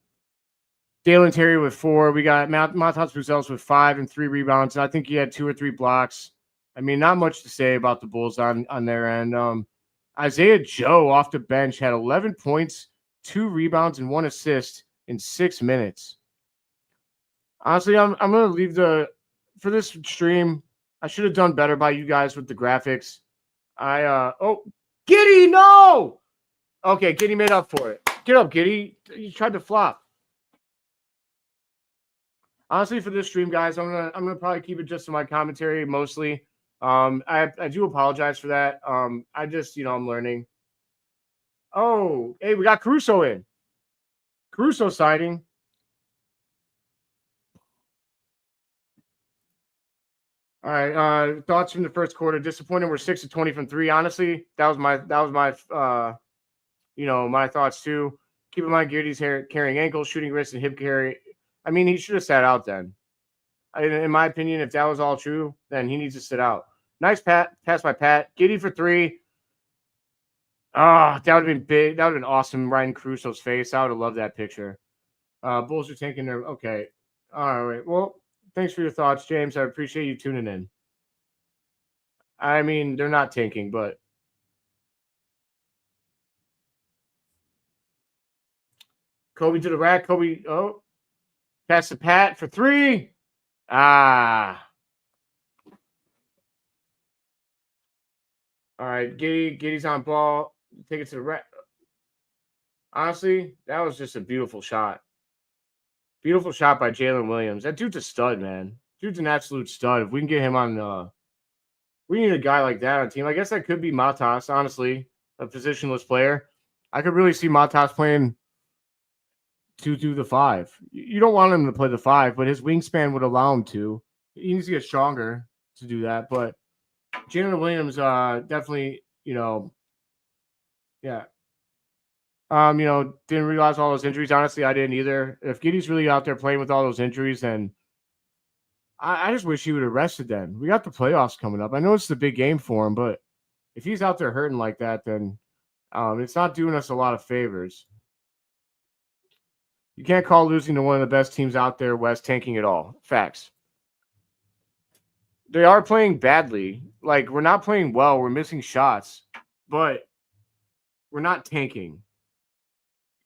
Dalen Terry with 4. We got Matas Buzelis with 5 and 3 rebounds. And I think he had 2 or 3 blocks. I mean, not much to say about the Bulls on their end. Isaiah Joe off the bench had 11 points, 2 rebounds, and 1 assist in 6 minutes. Honestly, I'm going to leave for this stream. I should have done better by you guys with the graphics. Giddy, no! Okay, Giddy made up for it. Get up, Giddy. You tried to flop. Honestly, for this stream, guys, I'm gonna probably keep it just to my commentary mostly. I do apologize for that. I just, I'm learning. Oh, hey, we got Caruso in. Caruso signing. All right. Thoughts from the first quarter. Disappointed. We're 6 of 20 from 3. Honestly, that was my my thoughts too. Keep in mind, Giddy's carrying ankles, shooting wrist, and hip carry. I mean, he should have sat out then. In my opinion, if that was all true, then he needs to sit out. Nice pass by Pat. Giddy for 3. That would have been big. That would have been awesome right in Caruso's face. I would have loved that picture. Bulls are taking their – okay. All right. Well, thanks for your thoughts, James. I appreciate you tuning in. I mean, they're not tanking, but – Kobe to the rack. Kobe, pass to Pat for 3. All right, Giddy's on ball. Take it to the rack. Honestly, that was just a beautiful shot. Beautiful shot by Jalen Williams. That dude's a stud, man. Dude's an absolute stud. If we can get him on we need a guy like that on team. I guess that could be Matas, honestly, a positionless player. I could really see Matas playing 2 through the 5. You don't want him to play the 5, but his wingspan would allow him to. He needs to get stronger to do that. But Jalen Williams, definitely, yeah. Didn't realize all those injuries. Honestly, I didn't either. If Giddy's really out there playing with all those injuries, then I just wish he would have rested then. We got the playoffs coming up. I know it's the big game for him, but if he's out there hurting like that, then it's not doing us a lot of favors. You can't call losing to one of the best teams out there, West, tanking at all. Facts. They are playing badly. Like, we're not playing well. We're missing shots, but we're not tanking.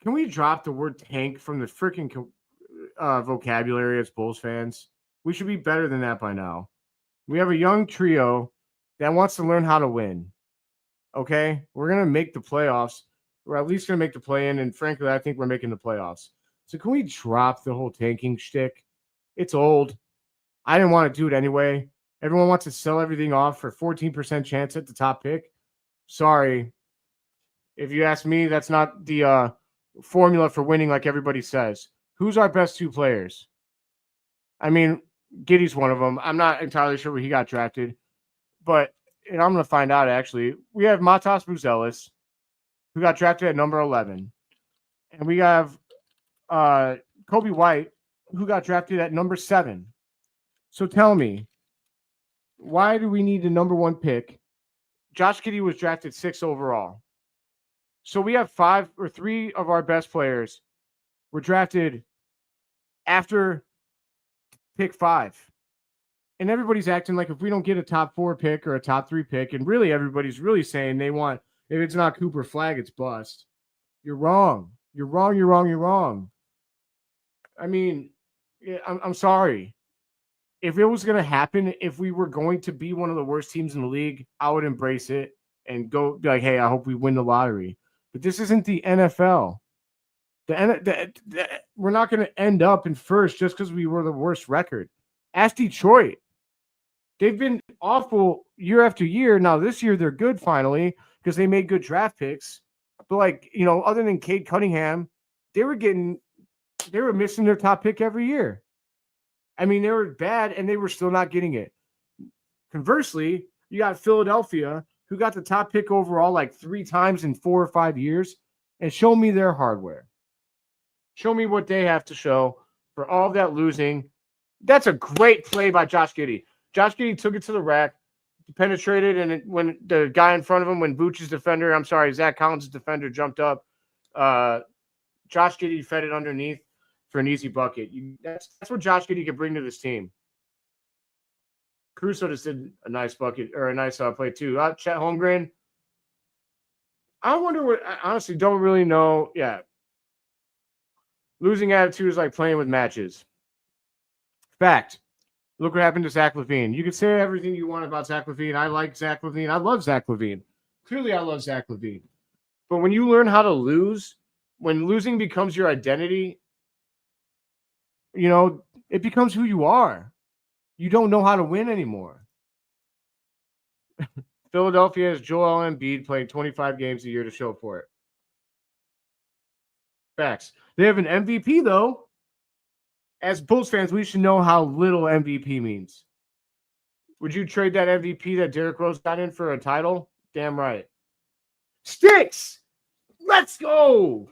Can we drop the word tank from the freaking vocabulary as Bulls fans? We should be better than that by now. We have a young trio that wants to learn how to win. Okay? We're going to make the playoffs. We're at least going to make the play-in, and frankly, I think we're making the playoffs. So can we drop the whole tanking shtick? It's old. I didn't want to do it anyway. Everyone wants to sell everything off for 14% chance at the top pick. Sorry. If you ask me, that's not the formula for winning like everybody says. Who's our best 2 players? I mean, Giddy's one of them. I'm not entirely sure where he got drafted. But, and I'm going to find out, actually. We have Matas Buzelis, who got drafted at number 11. And we have Kobe White, who got drafted at number 7. So tell me, why do we need the number 1 pick? Josh Giddey was drafted 6th overall. So we have 3 of our best players were drafted after pick 5. And everybody's acting like if we don't get a top 4 pick or a top 3 pick, and really everybody's really saying they want, if it's not Cooper Flag, it's bust. You're wrong. You're wrong. You're wrong. You're wrong. I mean, I'm sorry. If it was going to happen, if we were going to be one of the worst teams in the league, I would embrace it and go be like, hey, I hope we win the lottery. But this isn't the NFL. We're not going to end up in first just because we were the worst record. Ask Detroit. They've been awful year after year. Now, this year, they're good finally because they made good draft picks. But, other than Cade Cunningham, they were missing their top pick every year. I mean, they were bad, and they were still not getting it. Conversely, you got Philadelphia, who got the top pick overall like 3 times in 4 or 5 years, and show me their hardware. Show me what they have to show for all of that losing. That's a great play by Josh Giddey. Josh Giddey took it to the rack, penetrated, and when the guy in front of him, when Zach Collins' defender jumped up, Josh Giddey fed it underneath for an easy bucket. That's what Josh Giddey can bring to this team. Caruso just did a nice bucket or a nice play too. Chet Holmgren. I wonder what. I honestly don't really know. Yeah, Losing attitude is like playing with matches. Fact. Look what happened to Zach LaVine. You can say everything you want about Zach LaVine. I like Zach LaVine. I love Zach LaVine. Clearly, I love Zach LaVine. But when you learn how to lose, when losing becomes your identity, you know, it becomes who you are. You don't know how to win anymore. Philadelphia has Joel Embiid playing 25 games a year to show for it. Facts. They have an MVP, though. As Bulls fans, we should know how little MVP means. Would you trade that MVP that Derrick Rose got in for a title? Damn right. Sticks! Let's go!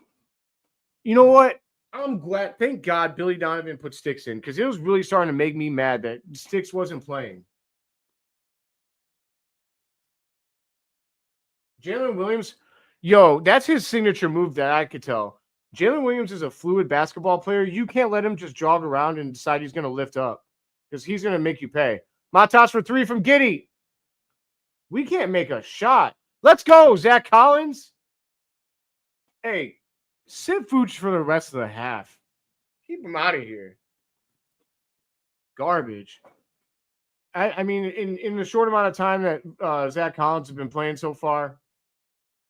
You know what? I'm glad. Thank God Billy Donovan put Sticks in because it was really starting to make me mad that Sticks wasn't playing. Jalen Williams, yo, that's his signature move that I could tell. Jalen Williams is a fluid basketball player. You can't let him just jog around and decide he's going to lift up because he's going to make you pay. Matas for 3 from Giddey. We can't make a shot. Let's go, Zach Collins. Hey, sit Vooch for the rest of the half. Keep him out of here. Garbage. I mean, in the short amount of time that Zach Collins has been playing so far,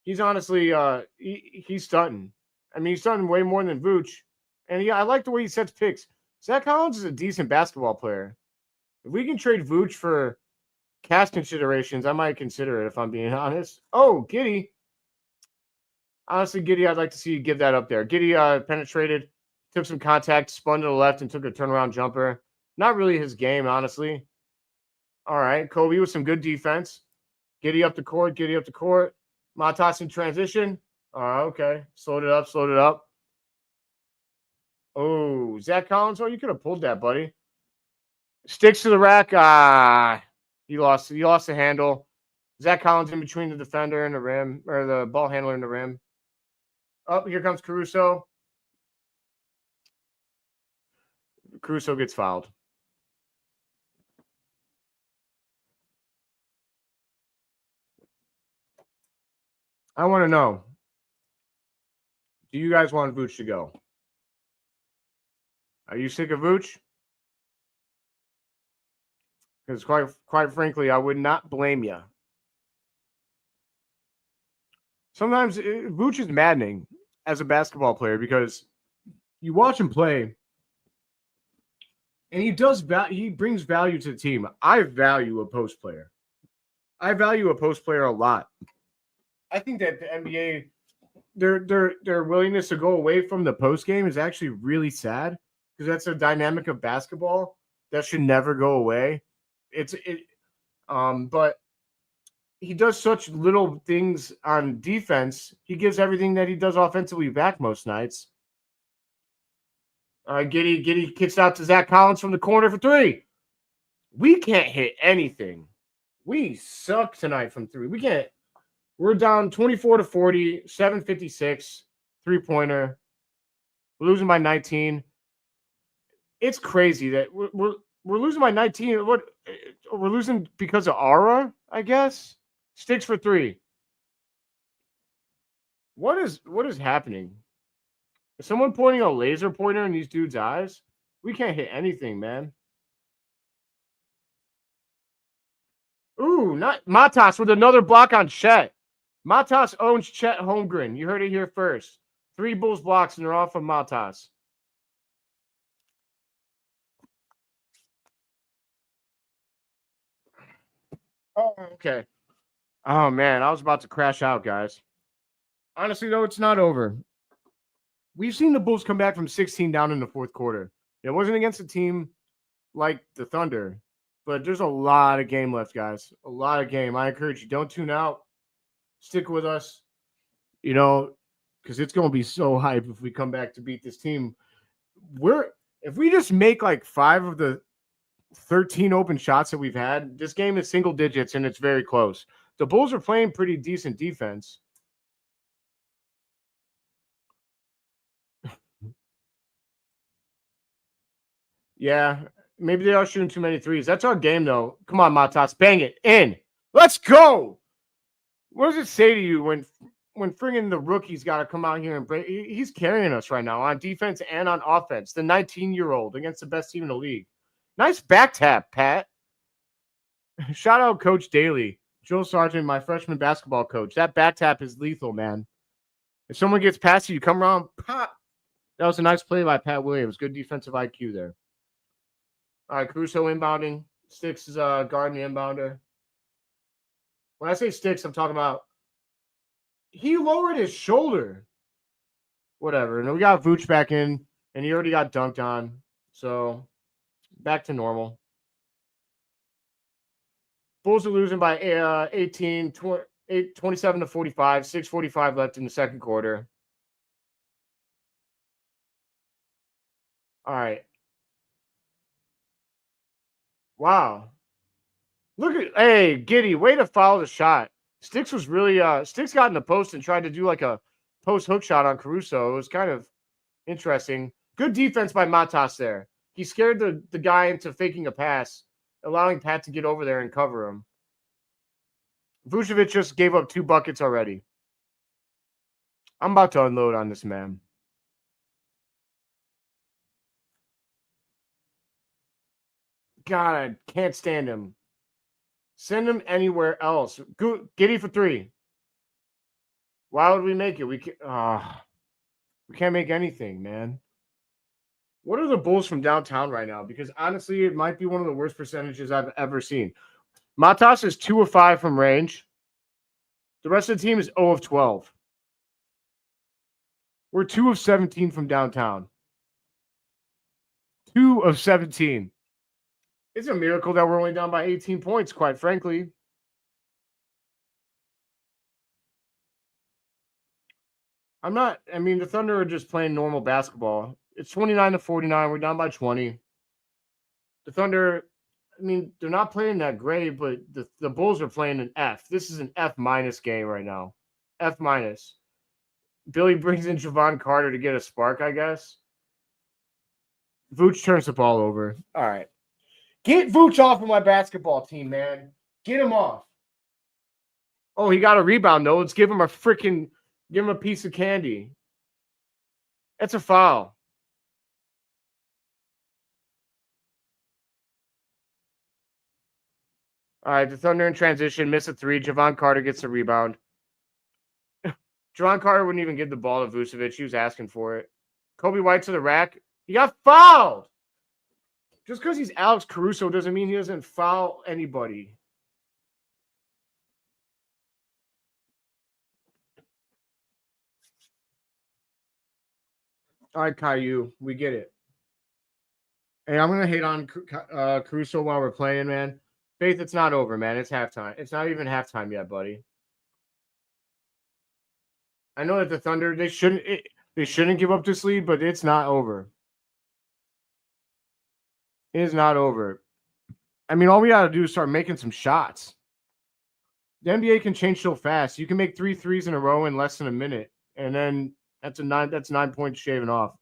he's honestly he's stunting. I mean, he's stunting way more than Vooch. And yeah, I like the way he sets picks. Zach Collins is a decent basketball player. If we can trade Vooch for cash considerations, I might consider it if I'm being honest. Oh, Giddey. Honestly, Giddey, I'd like to see you give that up there. Giddey penetrated, took some contact, spun to the left, and took a turnaround jumper. Not really his game, honestly. All right, Kobe with some good defense. Giddey up the court, Giddey up the court. Matas in transition. Okay. Slowed it up. Oh, Zach Collins. Oh, you could have pulled that, buddy. Sticks to the rack. He lost the handle. Zach Collins in between the defender and the rim, or the ball handler and the rim. Oh, here comes Caruso. Caruso gets fouled. I want to know, do you guys want Vooch to go? Are you sick of Vooch? Because quite frankly, I would not blame you. Sometimes Vooch is maddening as a basketball player because you watch him play, and he brings value to the team. I value a post player. I value a post player a lot. I think that the NBA, their willingness to go away from the post game is actually really sad because that's a dynamic of basketball that should never go away. But he does such little things on defense. He gives everything that he does offensively back most nights. Giddey kicks out to Zach Collins from the corner for 3. We can't hit anything. We suck tonight from 3. We can't. We're down 24-40, 7:56, 3-pointer. We're losing by 19. It's crazy that we're losing by 19. What? We're losing because of aura, I guess. Sticks for 3. What is happening? Is someone pointing a laser pointer in these dudes' eyes? We can't hit anything, man. Ooh, not Matas with another block on Chet. Matas owns Chet Holmgren. You heard it here first. 3 Bulls blocks, and they're off of Matas. Oh, okay. Oh, man. I was about to crash out, guys. Honestly, though, it's not over. We've seen the Bulls come back from 16 down in the fourth quarter. It wasn't against a team like the Thunder, but there's a lot of game left, guys. A lot of game. I encourage you, don't tune out. Stick with us, because it's going to be so hype if we come back to beat this team. If we just make like 5 of the 13 open shots that we've had, this game is single digits and it's very close. The Bulls are playing pretty decent defense. Yeah, maybe they are shooting too many threes. That's our game, though. Come on, Matas, bang it in. Let's go. What does it say to you when when friggin' the rookie's got to come out here and break. He's carrying us right now on defense and on offense. The 19-year-old against the best team in the league. Nice back tap, Pat. Shout out Coach Daly, Joel Sargent, my freshman basketball coach. That back tap is lethal, man. If someone gets past you, come around, pop. That was a nice play by Pat Williams. Good defensive IQ there. All right, Caruso inbounding. Sticks is guarding the inbounder. When I say Sticks, I'm talking about he lowered his shoulder. Whatever. And we got Vooch back in, and he already got dunked on. So back to normal. Bulls are losing by 27 to 45, 6:45 left in the second quarter. All right. Wow. Look at, hey, Giddy, way to foul the shot. Sticks was really, Sticks got in the post and tried to do like a post hook shot on Caruso. It was kind of interesting. Good defense by Matas there. He scared the guy into faking a pass, allowing Pat to get over there and cover him. Vucevic just gave up 2 buckets already. I'm about to unload on this man. God, I can't stand him. Send him anywhere else. Giddy for 3. Why would we make it? We can't make anything, man. What are the Bulls from downtown right now? Because honestly, it might be one of the worst percentages I've ever seen. Matas is 2 of 5 from range. The rest of the team is 0 of 12. We're 2 of 17 from downtown. 2 of 17. It's a miracle that we're only down by 18 points, quite frankly. The Thunder are just playing normal basketball. It's 29 to 49. We're down by 20. The Thunder, they're not playing that great, but the Bulls are playing an F. This is an F- game right now. F-. Billy brings in Javon Carter to get a spark, I guess. Vooch turns the ball over. All right. Get Vooch off of my basketball team, man. Get him off. Oh, he got a rebound, though. Let's give him a piece of candy. That's a foul. All right, the Thunder in transition, miss a 3. Javon Carter gets the rebound. Javon Carter wouldn't even give the ball to Vucevic. He was asking for it. Kobe White to the rack. He got fouled. Just because he's Alex Caruso doesn't mean he doesn't foul anybody. All right, Caillou, we get it. Hey, I'm going to hate on Caruso while we're playing, man. Faith, it's not over, man. It's halftime. It's not even halftime yet, buddy. I know that the Thunder, they shouldn't give up this lead, but it's not over. It is not over. All we got to do is start making some shots. The NBA can change so fast. You can make 3 threes in a row in less than a minute, and then that's 9 points shaving off.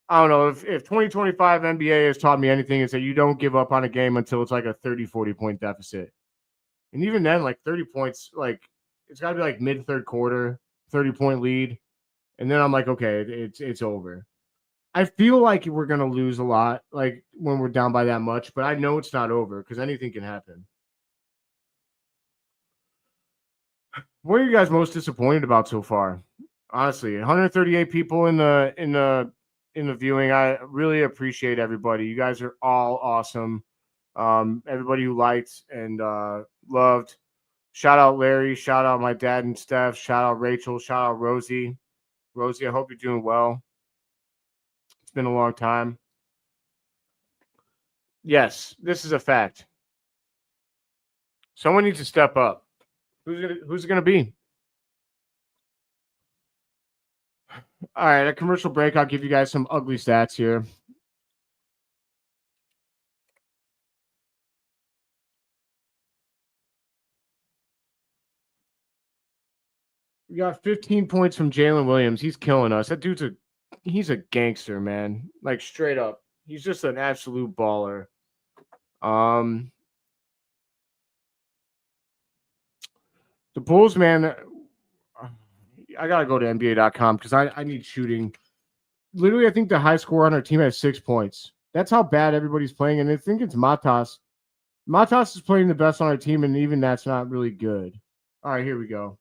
I don't know. If 2025 NBA has taught me anything, is that you don't give up on a game until it's like a 30, 40-point deficit. And even then, like 30 points, like it's got to be like mid-third quarter, 30-point lead. And then I'm like, okay, it's over. I feel like we're going to lose a lot, like when we're down by that much, but I know it's not over because anything can happen. What are you guys most disappointed about so far? Honestly, 138 people in the viewing. I really appreciate everybody. You guys are all awesome. Everybody who liked and loved. Shout out Larry. Shout out my dad and Steph. Shout out Rachel. Shout out Rosie. Rosie, I hope you're doing well. It's been a long time. Yes, this is a fact. Someone needs to step up. Who's it gonna be? All right, a commercial break. I'll give you guys some ugly stats here. We got 15 points from Jalen Williams. He's killing us. That dude's he's a gangster, man. Like straight up. He's just an absolute baller. The Bulls, man, I gotta go to NBA.com because I need shooting. Literally, I think the high score on our team has 6 points. That's how bad everybody's playing, and I think it's Matas. Matas is playing the best on our team, and even that's not really good. All right, here we go.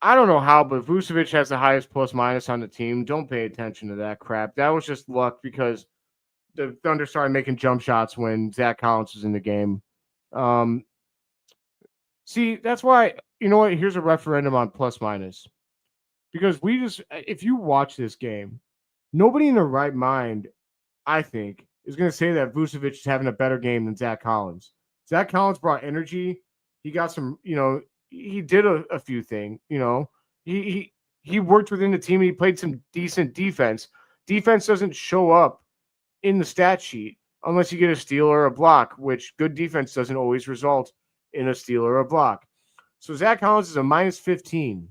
I don't know how, but Vucevic has the highest plus minus on the team. Don't pay attention to that crap. That was just luck because the Thunder started making jump shots when Zach Collins was in the game. See, that's why, you know what? Here's a referendum on plus minus. Because if you watch this game, nobody in their right mind, I think, is going to say that Vucevic is having a better game than Zach Collins. Zach Collins brought energy. He got some, he did a few things, He worked within the team. He played some decent defense. Defense doesn't show up in the stat sheet unless you get a steal or a block, which good defense doesn't always result in a steal or a block. So Zach Collins is a minus 15.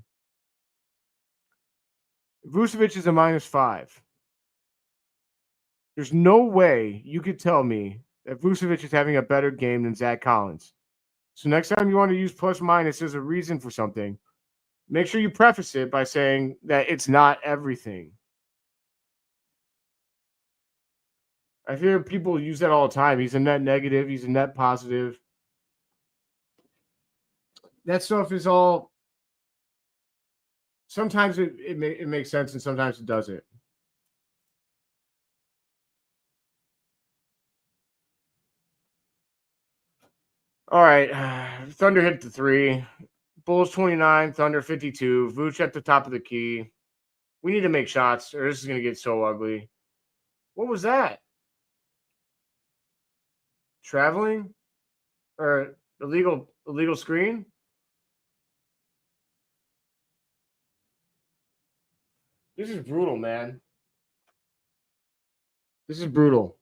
Vucevic is a minus 5. There's no way you could tell me that Vucevic is having a better game than Zach Collins. So next time you want to use plus minus as a reason for something, make sure you preface it by saying that it's not everything. I hear people use that all the time. He's a net negative. He's a net positive. That stuff is all. Sometimes it makes sense and sometimes it doesn't. All right. Thunder hit the 3. Bulls 29, Thunder 52. Vooch at the top of the key. We need to make shots or this is going to get so ugly. What was that? Traveling? Or illegal screen? This is brutal, man. This is brutal.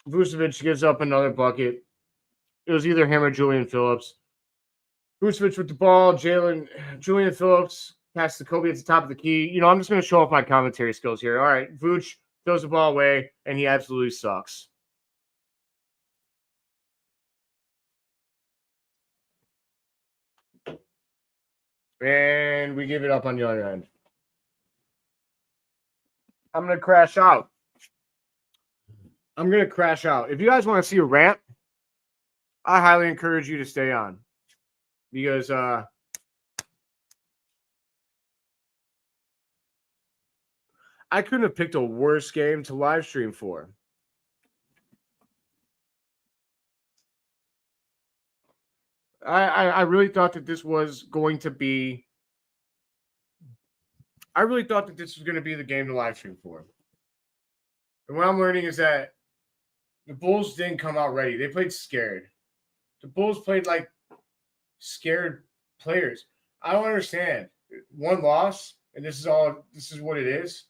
Vucevic gives up another bucket. It was either him or Julian Phillips. Vucevic with the ball. Julian Phillips passed to Kobe at the top of the key. I'm just going to show off my commentary skills here. All right, Vooch throws the ball away, and he absolutely sucks. And we give it up on the other end. I'm going to crash out. If you guys want to see a rant, I highly encourage you to stay on. Because I couldn't have picked a worse game to live stream for. I really thought that this was going to be. I really thought that this was going to be the game to live stream for. And what I'm learning is that the Bulls didn't come out ready. They played scared. The Bulls played like scared players. I don't understand. One loss, and this is what it is.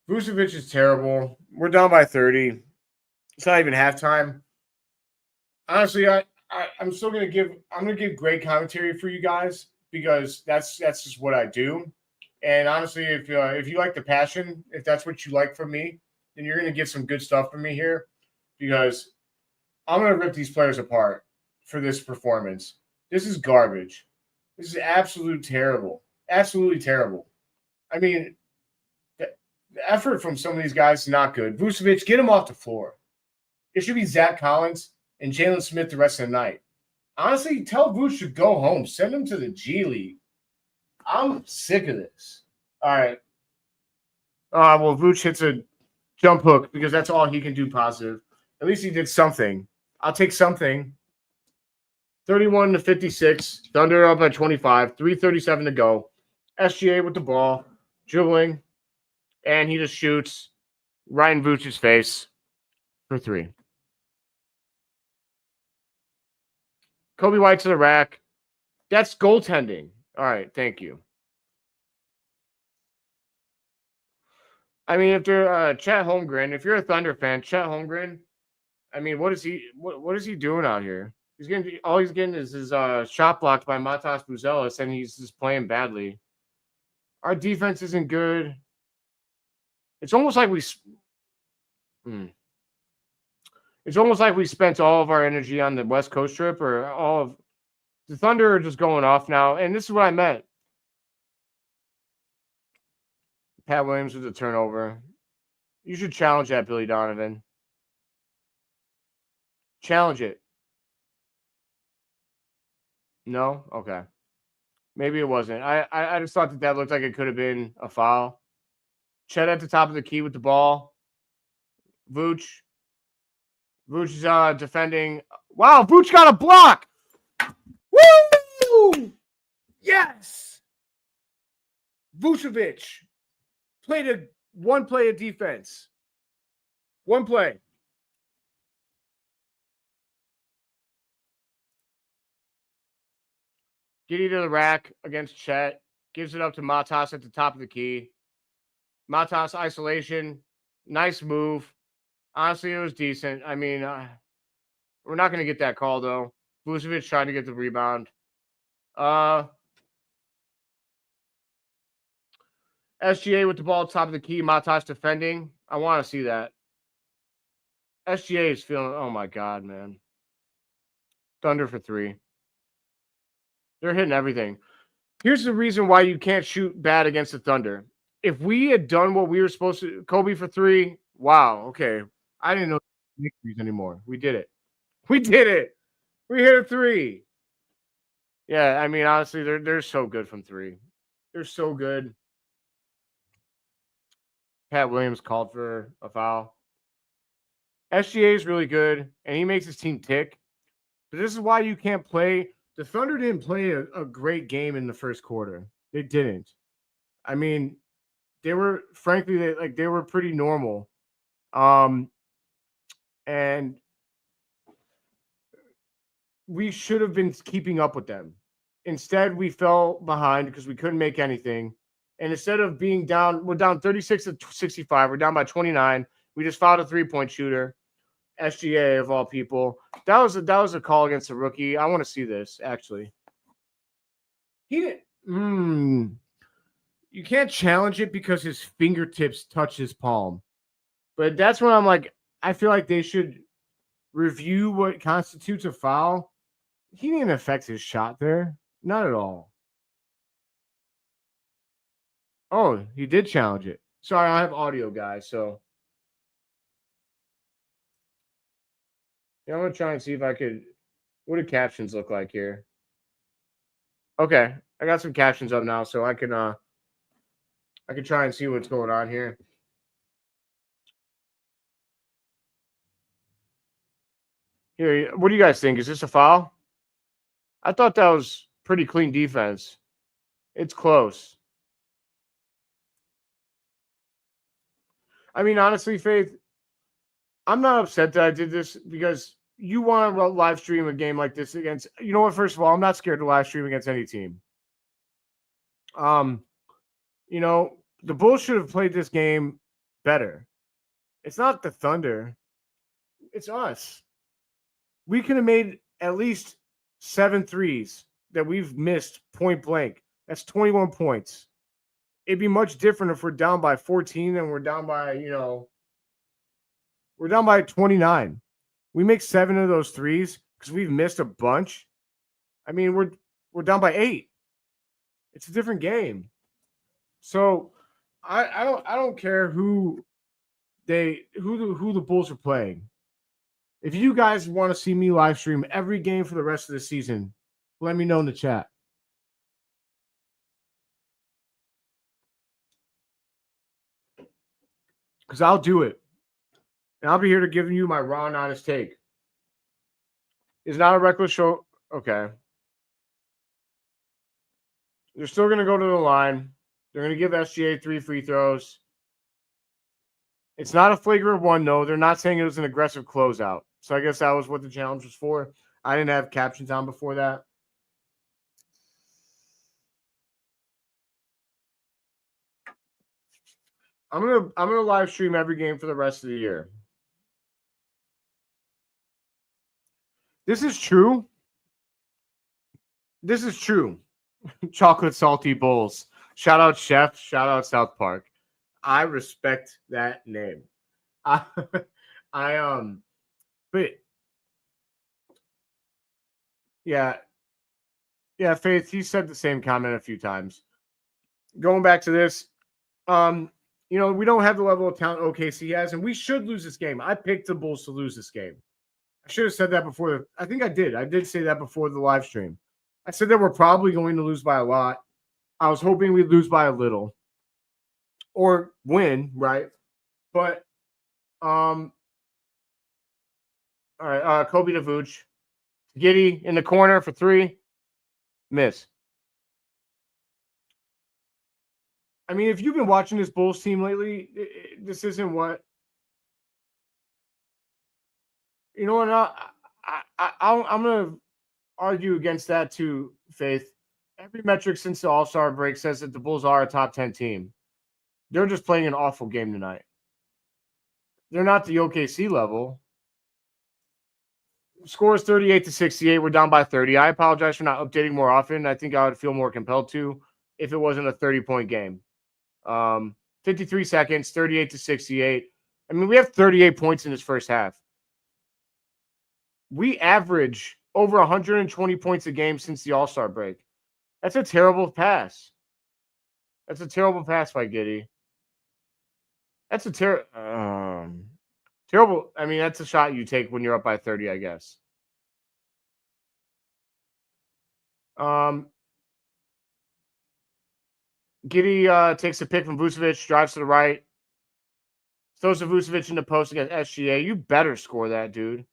Vucevic is terrible. We're down by 30. It's not even halftime. Honestly, I'm still gonna give great commentary for you guys because that's just what I do. And honestly, if you like the passion, if that's what you like from me, then you're gonna get some good stuff from me here because I'm gonna rip these players apart for this performance. This is garbage. This is absolutely terrible. Absolutely terrible. I mean, the effort from some of these guys is not good. Vucevic, get him off the floor. It should be Zach Collins and Jalen Smith the rest of the night. Honestly, tell Vooch to go home. Send him to the G League. I'm sick of this. All right. Well, Vooch hits a jump hook because that's all he can do positive. At least he did something. I'll take something. 31-56. Thunder up at 25. 3:37 to go. SGA with the ball. Dribbling. And he just shoots right in Vooch's face for 3. Kobe White to the rack. That's goaltending. All right, thank you. I mean, if they're Chet Holmgren, if you're a Thunder fan, Chet Holmgren, I mean, what is he doing out here? He's getting is his shot blocked by Matas Buzelis, and he's just playing badly. Our defense isn't good. It's almost like It's almost like we spent all of our energy on the West Coast trip, or all of the Thunder are just going off now. And this is what I meant. Pat Williams with the turnover. You should challenge that, Billy Donovan. Challenge it. No? Okay. Maybe it wasn't. I just thought that looked like it could have been a foul. Chet at the top of the key with the ball. Vooch is defending. Wow, Vooch got a block. Woo! Yes! Vucevic played one play of defense. One play. Giddy to the rack against Chet. Gives it up to Matas at the top of the key. Matas isolation. Nice move. Honestly, it was decent. I mean, we're not going to get that call, though. Vucevic trying to get the rebound. SGA with the ball at the top of the key. Matas defending. I want to see that. SGA is feeling, oh my God, man. Thunder for 3. They're hitting everything. Here's the reason why you can't shoot bad against the Thunder. If we had done what we were supposed to, Kobe for 3, wow, okay. I didn't know threes anymore. We did it. We did it. We hit a 3. Yeah, I mean, honestly, they're so good from 3. They're so good. Pat Williams called for a foul. SGA is really good, and he makes his team tick. But this is why you can't play. The Thunder didn't play a great game in the first quarter. They didn't. I mean, they were, frankly, they were pretty normal. And we should have been keeping up with them. Instead, we fell behind because we couldn't make anything. And instead of being down, we're down 36-65. We're down by 29. We just fouled a 3-point shooter. SGA of all people. That was a call against a rookie. I want to see this, actually. He didn't. You can't challenge it because his fingertips touch his palm. But that's when I'm like, I feel like they should review what constitutes a foul. He didn't affect his shot there. Not at all. Oh, he did challenge it. Sorry, I have audio, guys, so. Yeah, I'm going to try and see if I could. What do captions look like here? Okay, I got some captions up now, so I can try and see what's going on here. Here, what do you guys think? Is this a foul? I thought that was pretty clean defense. It's close. I mean, honestly, Faith, I'm not upset that I did this because you want to live stream a game like this against, you know what, first of all, I'm not scared to live stream against any team. You know, the Bulls should have played this game better. It's not the Thunder. It's us. We could have made at least 7 threes that we've missed point blank. That's 21 points. It'd be much different if we're down by 14 and we're down by, we're down by 29. We make 7 of those threes because we've missed a bunch. I mean, we're down by 8. It's a different game. So I don't care who the Bulls are playing. If you guys want to see me live stream every game for the rest of the season, let me know in the chat. Because I'll do it. And I'll be here to give you my raw and honest take. It's not a reckless show. Okay. They're still going to go to the line. They're going to give SGA 3 free throws. It's not a flagrant 1, though. They're not saying it was an aggressive closeout. So I guess that was what the challenge was for. I didn't have captions on before that. I'm gonna live stream every game for the rest of the year. This is true. Chocolate salty bowls. Shout out Chef. Shout out South Park. I respect that name. I, but yeah, Faith. He said the same comment a few times. Going back to this, we don't have the level of talent OKC has, and we should lose this game. I picked the Bulls to lose this game. I should have said that before. I think I did. I did say that before the live stream. I said that we're probably going to lose by a lot. I was hoping we'd lose by a little or win, right? But, all right, Kobe to Vooch. Giddey in the corner for 3. Miss. I mean, if you've been watching this Bulls team lately, this isn't what. You know what? I'm going to argue against that too, Faith. Every metric since the All-Star break says that the Bulls are a top 10 team. They're just playing an awful game tonight. They're not the OKC level. Score is 38-68. We're down by 30. I apologize for not updating more often. I think I would feel more compelled to if it wasn't a 30-point game. 53 seconds, 38-68. I mean, we have 38 points in this first half. We average over 120 points a game since the All-Star break. That's a terrible pass. That's a terrible pass by Giddey. That's a terrible. I mean, that's a shot you take when you're up by 30, I guess. Giddey takes a pick from Vucevic, drives to the right, throws to Vucevic in the post against SGA. You better score that, dude.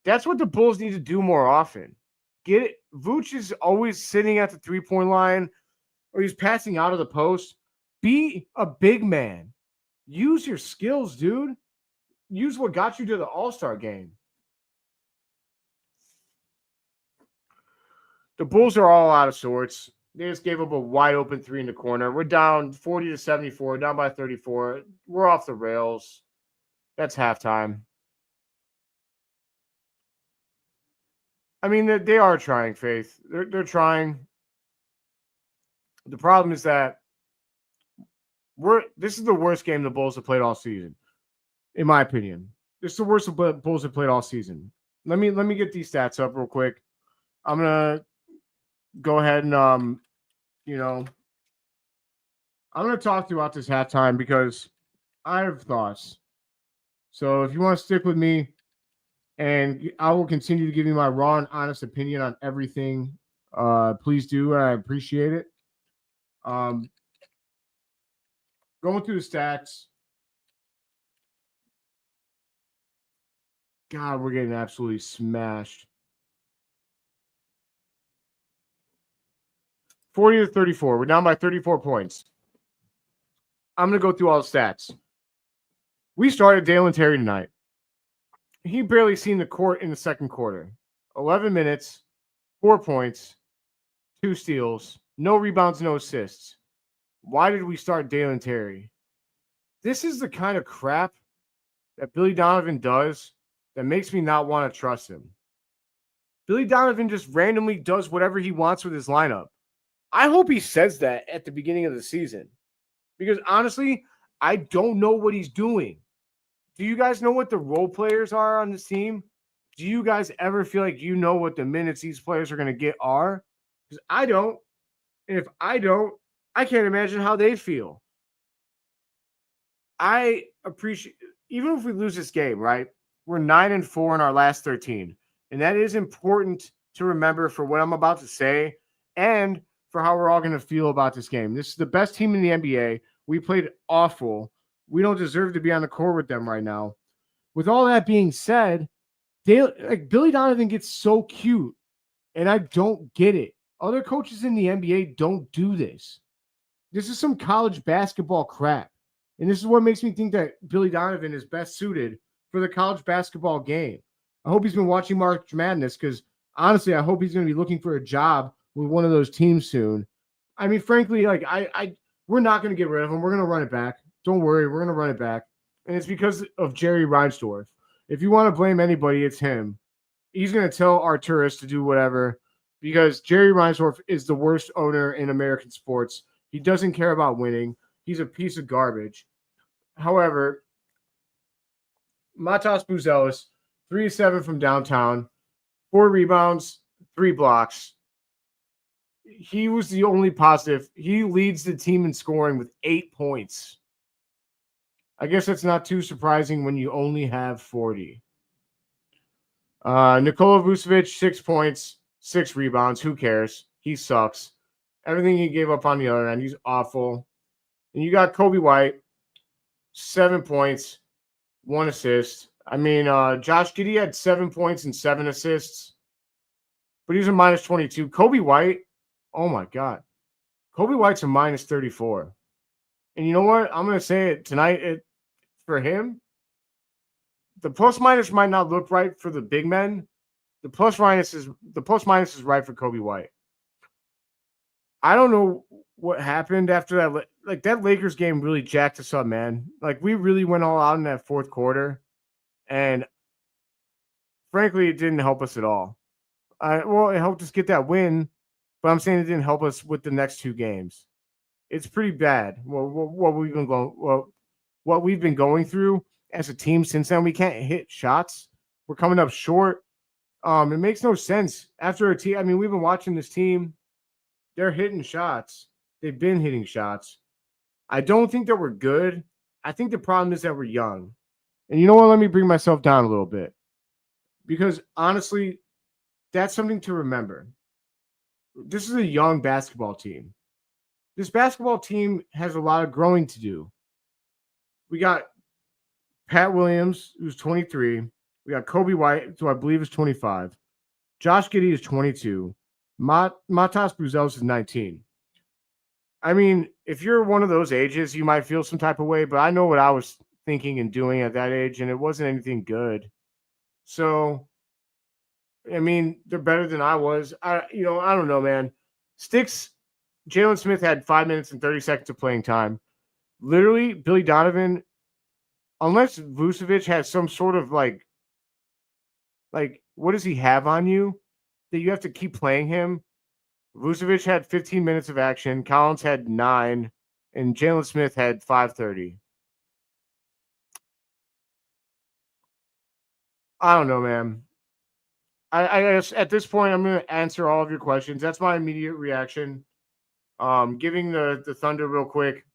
That's what the Bulls need to do more often. Get it. Vooch is always sitting at the 3-point line, or he's passing out of the post. Be a big man. Use your skills, dude. Use what got you to the All-Star game. The Bulls are all out of sorts. They just gave up a wide open 3 in the corner. We're down 40-74, down by 34. We're off the rails. That's halftime. I mean, they are trying, Faith. They're trying. The problem is that this is the worst game the Bulls have played all season, in my opinion. This is the worst the Bulls have played all season. Let me get these stats up real quick. I'm gonna go ahead and I'm gonna talk throughout this halftime because I have thoughts. So if you want to stick with me, and I will continue to give you my raw and honest opinion on everything, please do, and I appreciate it. Going through the stats. God, we're getting absolutely smashed. 40-34. We're down by 34 points. I'm going to go through all the stats. We started Dalen Terry tonight. He barely seen the court in the second quarter. 11 minutes, 4 points, 2 steals, no rebounds, no assists. Why did we start Dalen Terry? This is the kind of crap that Billy Donovan does that makes me not want to trust him. Billy Donovan just randomly does whatever he wants with his lineup. I hope he says that at the beginning of the season. Because honestly, I don't know what he's doing. Do you guys know what the role players are on this team? Do you guys ever feel like you know what the minutes these players are going to get are? Because I don't. And if I don't, I can't imagine how they feel. I appreciate, even if we lose this game, right? We're 9-4 in our last 13. And that is important to remember for what I'm about to say and for how we're all going to feel about this game. This is the best team in the NBA. We played awful. We don't deserve to be on the court with them right now. With all that being said, Billy Donovan gets so cute, and I don't get it. Other coaches in the NBA don't do this. This is some college basketball crap. And this is what makes me think that Billy Donovan is best suited for the college basketball game. I hope he's been watching March Madness because, honestly, I hope he's going to be looking for a job with one of those teams soon. I mean, frankly, we're not going to get rid of him. We're going to run it back. Don't worry, we're going to run it back. And it's because of Jerry Reinsdorf. If you want to blame anybody, it's him. He's going to tell Arturis to do whatever because Jerry Reinsdorf is the worst owner in American sports. He doesn't care about winning. He's a piece of garbage. However, Matas Buzelis, 3-7 from downtown, 4 rebounds, 3 blocks. He was the only positive. He leads the team in scoring with 8 points. I guess that's not too surprising when you only have 40. Nikola Vucevic, 6 points, 6 rebounds. Who cares? He sucks. Everything he gave up on the other end, he's awful. And you got Kobe White, 7 points, 1 assist. I mean, Josh Giddey had 7 points and 7 assists, but he's a minus 22. Kobe White, oh my God. Kobe White's a minus 34. And you know what? I'm going to say it tonight. For him, the plus minus might not look right for the big men. The plus minus is right for Kobe White. I don't know what happened after that. Like, that Lakers game really jacked us up, man. Like, we really went all out in that fourth quarter. And frankly, it didn't help us at all. Well, it helped us get that win, but I'm saying it didn't help us with the next 2 games. It's pretty bad. What we've been going through as a team since then. We can't hit shots. We're coming up short. It makes no sense after a team. I mean, we've been watching this team. They're hitting shots. They've been hitting shots. I don't think that we're good. I think the problem is that we're young. And you know what? Let me bring myself down a little bit. Because honestly, that's something to remember. This is a young basketball team. This basketball team has a lot of growing to do. We got Pat Williams, who's 23. We got Kobe White, who I believe is 25. Josh Giddey is 22. Matas Buzelis is 19. I mean, if you're one of those ages, you might feel some type of way, but I know what I was thinking and doing at that age, and it wasn't anything good. So, I mean, they're better than I was. I don't know, man. Jalen Smith had 5 minutes and 30 seconds of playing time. Literally, Billy Donovan, unless Vucevic has some sort of like, what does he have on you that you have to keep playing him? Vucevic had 15 minutes of action. Collins had 9, and Jalen Smith had 5:30. I don't know, man. I guess at this point, I'm going to answer all of your questions. That's my immediate reaction. Giving the Thunder real quick.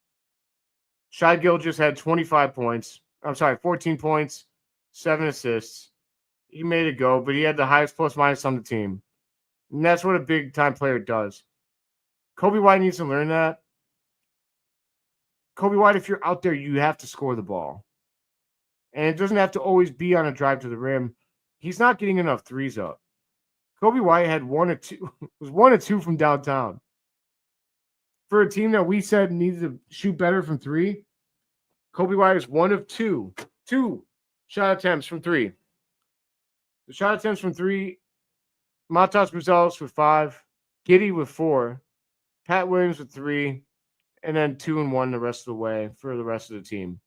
Shai Gilgeous had 25 points. I'm sorry, 14 points, 7 assists. He made it go, but he had the highest plus minus on the team. And that's what a big time player does. Kobe White needs to learn that. Kobe White, if you're out there, you have to score the ball. And it doesn't have to always be on a drive to the rim. He's not getting enough threes up. Kobe White had 1 or 2, was 1 or 2 from downtown. For a team that we said needed to shoot better from 3, Kobe White is 1 of 2 shot attempts from 3. The shot attempts from 3, Matas Buzelis with 5, Giddey with 4, Pat Williams with 3, and then 2 and 1 the rest of the way for the rest of the team.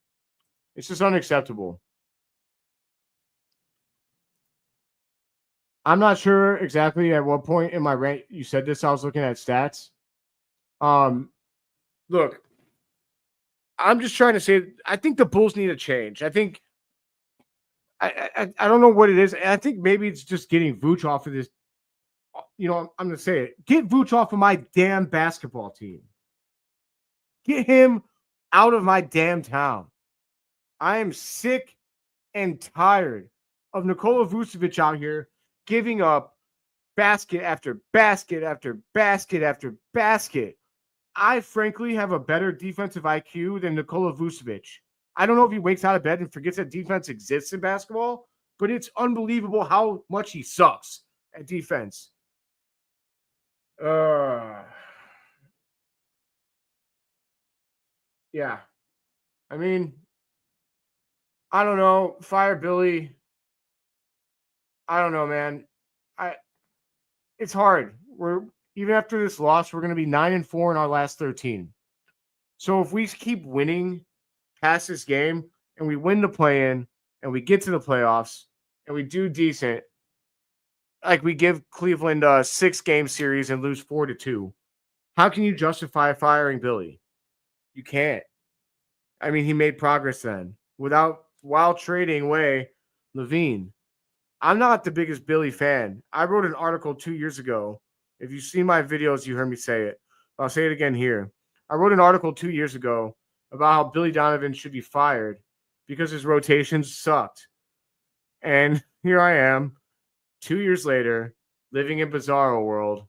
It's just unacceptable. I'm not sure exactly at what point in my rant you said this. I was looking at stats. Look, I'm just trying to say, I think the Bulls need a change. I think I don't know what it is. I think maybe it's just getting Vooch off of this. I'm going to say it. Get Vooch off of my damn basketball team. Get him out of my damn town. I am sick and tired of Nikola Vucevic out here giving up basket after basket after basket after basket. I frankly have a better defensive IQ than Nikola Vucevic. I don't know if he wakes out of bed and forgets that defense exists in basketball, but it's unbelievable how much he sucks at defense. Yeah. I mean, I don't know. Fire Billy. I don't know, man. It's hard. Even after this loss, we're going to be 9-4 in our last 13. So if we keep winning past this game and we win the play-in and we get to the playoffs and we do decent, like we give Cleveland a 6-game series and lose 4-2, How can you justify firing Billy? You can't. I mean, he made progress then while trading away Levine. I'm not the biggest Billy fan. I wrote an article 2 years ago. If you see my videos, you heard me say it. I'll say it again here. I wrote an article 2 years ago about how Billy Donovan should be fired because his rotations sucked. And here I am, 2 years later, living in Bizarro World,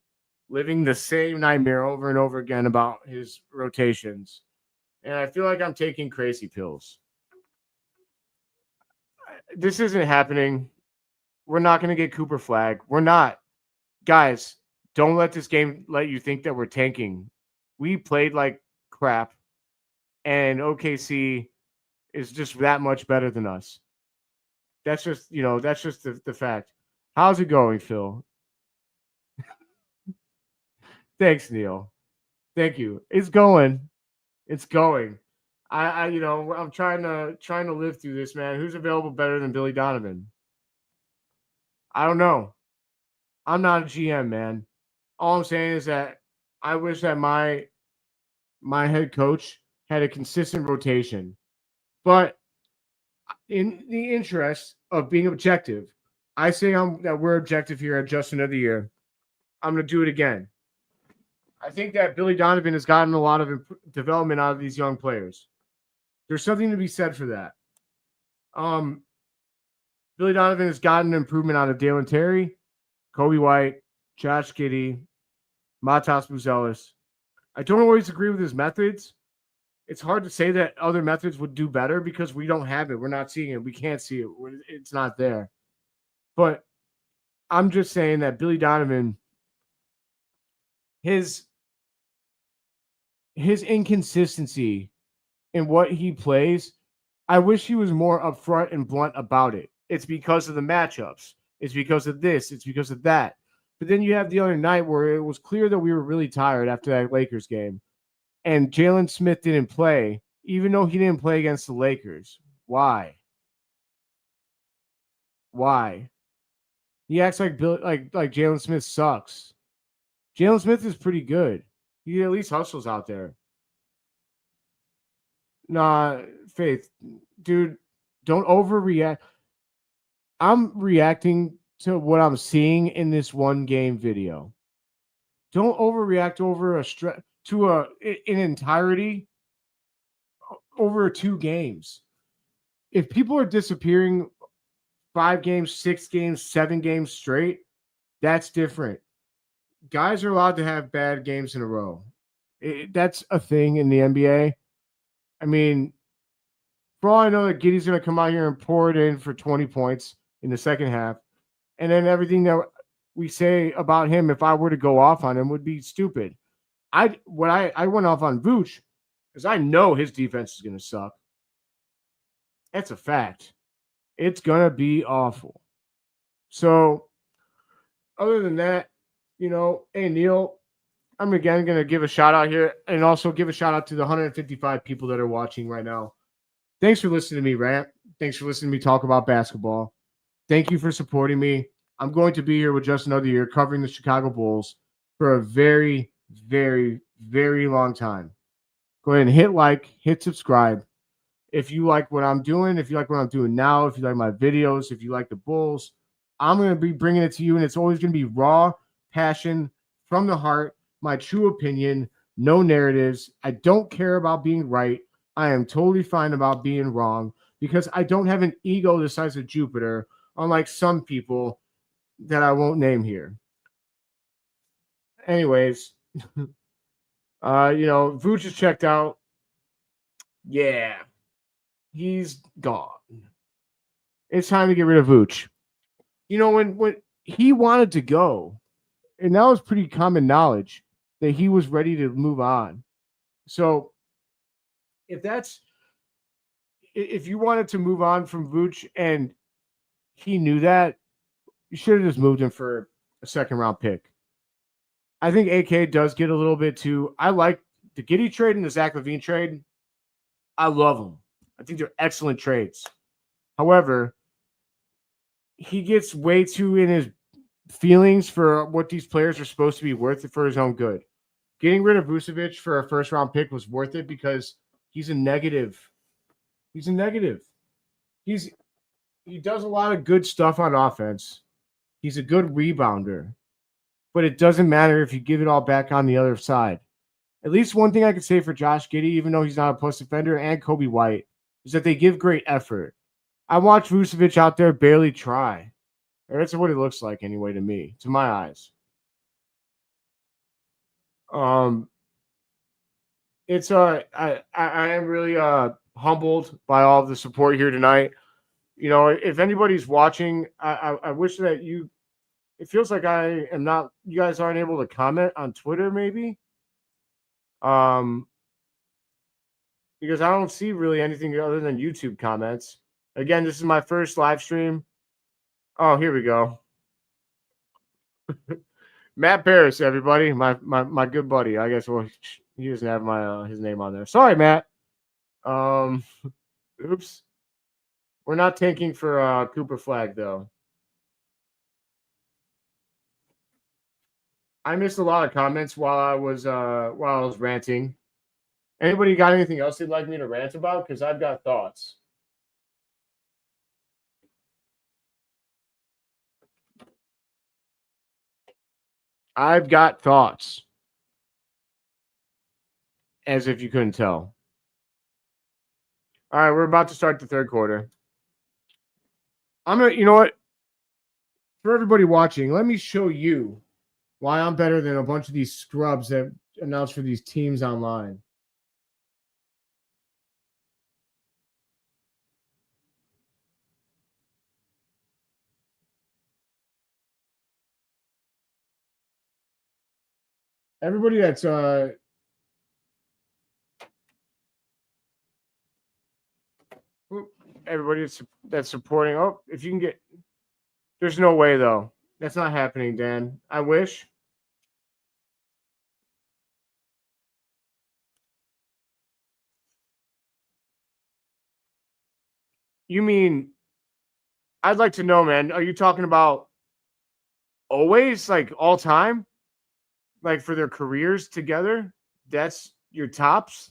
living the same nightmare over and over again about his rotations. And I feel like I'm taking crazy pills. This isn't happening. We're not going to get Cooper Flag. We're not. Guys, don't let this game let you think that we're tanking. We played like crap, and OKC is just that much better than us. That's just, the fact. How's it going, Phil? Thanks, Neil. Thank you. It's going. It's going. I'm trying to live through this, man. Who's available better than Billy Donovan? I don't know. I'm not a GM, man. All I'm saying is that I wish that my head coach had a consistent rotation. But in the interest of being objective, I say that we're objective here at Just Another Year. I'm going to do it again. I think that Billy Donovan has gotten a lot of development out of these young players. There's something to be said for that. Billy Donovan has gotten improvement out of Dalen Terry, Kobe White, Josh Giddey, Matas Buzelis. I don't always agree with his methods. It's hard to say that other methods would do better because we don't have it. We're not seeing it. We can't see it. It's not there. But I'm just saying that Billy Donovan, his inconsistency in what he plays, I wish he was more upfront and blunt about it. It's because of the matchups. It's because of this. It's because of that. But then you have the other night where it was clear that we were really tired after that Lakers game. And Jalen Smith didn't play, even though he didn't play against the Lakers. Why? Why? He acts like Jalen Smith sucks. Jalen Smith is pretty good. He at least hustles out there. Nah, Faith, dude, don't overreact. I'm reacting to what I'm seeing in this one game video. Don't overreact over an entirety over 2 games. If people are disappearing 5 games, 6 games, 7 games straight, that's different. Guys are allowed to have bad games in a row. That's a thing in the NBA. I mean, for all I know, that Giddey's going to come out here and pour it in for 20 points in the second half. And then everything that we say about him, if I were to go off on him, would be stupid. I went off on Vooch because I know his defense is going to suck. That's a fact. It's going to be awful. So, other than that, hey, Neil, I'm again going to give a shout out here and also give a shout out to the 155 people that are watching right now. Thanks for listening to me rant. Thanks for listening to me talk about basketball. Thank you for supporting me. I'm going to be here with Just Another Year covering the Chicago Bulls for a very, very, very long time. Go ahead and hit like, hit subscribe. If you like what I'm doing, if you like what I'm doing now, if you like my videos, if you like the Bulls, I'm going to be bringing it to you, and it's always going to be raw, passion, from the heart, my true opinion, no narratives. I don't care about being right. I am totally fine about being wrong because I don't have an ego the size of Jupiter, unlike some people that I won't name here. Anyways, Vooch is checked out. Yeah, he's gone. It's time to get rid of Vooch. When he wanted to go, and that was pretty common knowledge that he was ready to move on. So if you wanted to move on from Vooch and he knew that, you should have just moved him for a second round pick. I think AK does get a little bit too. I like the Giddey trade and the Zach LaVine trade. I love them. I think they're excellent trades. However, he gets way too in his feelings for what these players are supposed to be worth for his own good. Getting rid of Vucevic for a first-round pick was worth it because he's a negative. He's a negative. He does a lot of good stuff on offense. He's a good rebounder. But it doesn't matter if you give it all back on the other side. At least one thing I could say for Josh Giddey, even though he's not a post defender, and Kobe White, is that they give great effort. I watched Vucevic out there barely try. Or that's what it looks like anyway to me, to my eyes. It's I am really humbled by all of the support here tonight. You know, if anybody's watching, I wish that you. It feels like I am not. You guys aren't able to comment on Twitter, maybe. Because I don't see really anything other than YouTube comments. Again, this is my first live stream. Oh, here we go. Matt Paris, everybody, my good buddy. I guess he doesn't have my his name on there. Sorry, Matt. Oops. We're not tanking for Cooper Flag though. I missed a lot of comments while I was ranting. Anybody got anything else they'd like me to rant about? Because I've got thoughts. I've got thoughts. As if you couldn't tell. All right, we're about to start the third quarter. You know what? For everybody watching, let me show you why I'm better than a bunch of these scrubs that announce for these teams online. Everybody that's supporting. Oh, if you can get, there's no way though. That's not happening, Dan. I wish. You mean? I'd like to know, man. Are you talking about always, like all time, like for their careers together? That's your tops,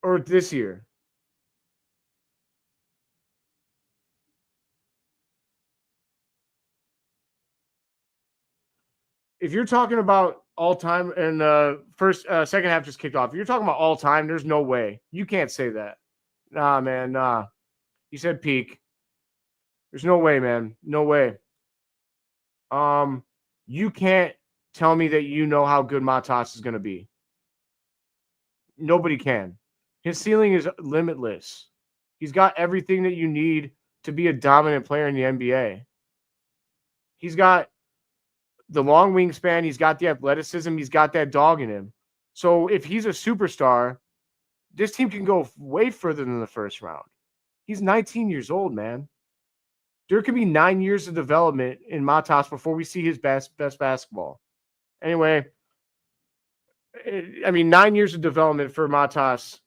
or this year? If you're talking about all time and second half just kicked off, if you're talking about all time, there's no way. You can't say that. Nah, man, nah. You said peak. There's no way, man. No way. You can't tell me that you know how good Matas is going to be. Nobody can. His ceiling is limitless. He's got everything that you need to be a dominant player in the NBA. He's got the long wingspan. He's got the athleticism. He's got that dog in him. So if he's a superstar, this team can go way further than the first round. He's 19 years old, man. There could be 9 years of development in Matas before we see his best basketball. Anyway, I mean, 9 years of development for Matas,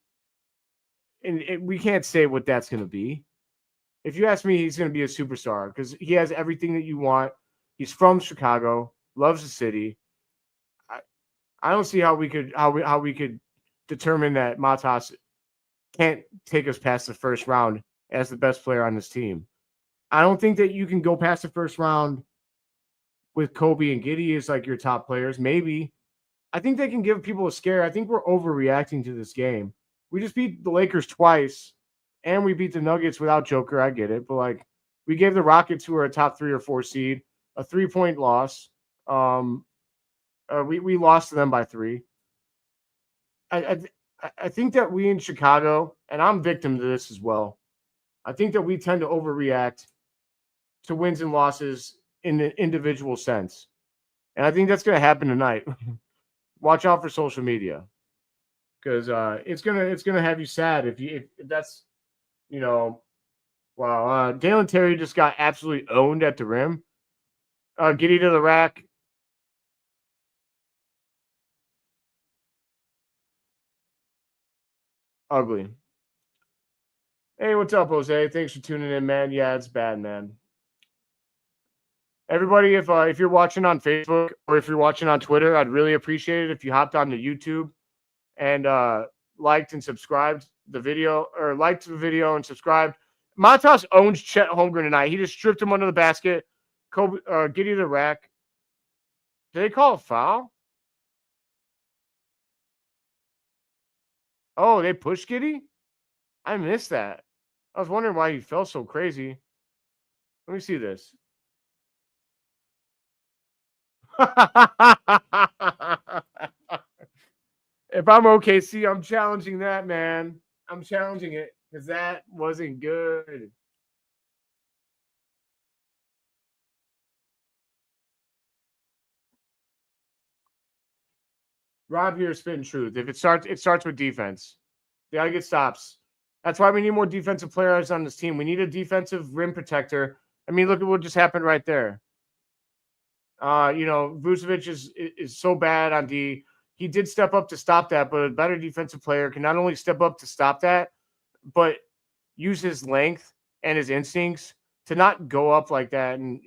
and we can't say what that's going to be. If you ask me, he's going to be a superstar because he has everything that you want. He's from Chicago, loves the city. I don't see how we could determine that Matas can't take us past the first round as the best player on this team. I don't think that you can go past the first round with Kobe and Giddey as like your top players. Maybe. I think they can give people a scare. I think we're overreacting to this game. We just beat the Lakers twice, and we beat the Nuggets without Joker. I get it. But, like, we gave the Rockets, who are a top 3 or 4 seed, a 3-point loss. We lost to them by 3. I think that we in Chicago, and I'm victim to this as well, I think that we tend to overreact to wins and losses in the individual sense. And I think that's going to happen tonight. Watch out for social media, because it's gonna have you sad if that's, you know. Wow, Dalen Terry just got absolutely owned at the rim. Giddey to the rack. Ugly. Hey, what's up, Jose? Thanks for tuning in, man. Yeah, it's bad, man. Everybody, if you're watching on Facebook or if you're watching on Twitter, I'd really appreciate it if you hopped on to YouTube and liked and subscribed the video, or liked the video and subscribed. Matas owns Chet Holmgren tonight. He just stripped him under the basket. Giddy to the rack. Did they call a foul? Oh, they pushed Giddy? I missed that. I was wondering why he fell so crazy. Let me see this. If I'm OKC, I'm challenging that, man. I'm challenging it because that wasn't good. Rob here, spitting truth. If it starts with defense. They gotta get stops. That's why we need more defensive players on this team. We need a defensive rim protector. I mean, look at what just happened right there. Vucevic is so bad on D. He did step up to stop that, but a better defensive player can not only step up to stop that, but use his length and his instincts to not go up like that and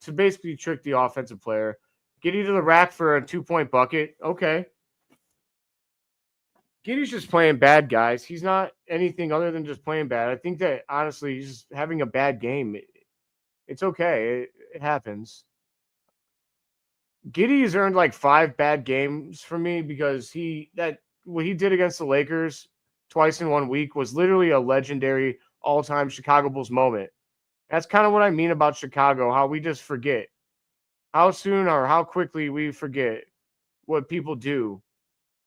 to basically trick the offensive player. Get you to the rack for a 2-point bucket. Okay. Giddy's just playing bad, guys. He's not anything other than just playing bad. I think that, honestly, he's just having a bad game. It's okay. It happens. Giddy has earned like 5 bad games for me because what he did against the Lakers twice in 1 week was literally a legendary all-time Chicago Bulls moment. That's kind of what I mean about Chicago, how we just forget. How soon or how quickly we forget what people do.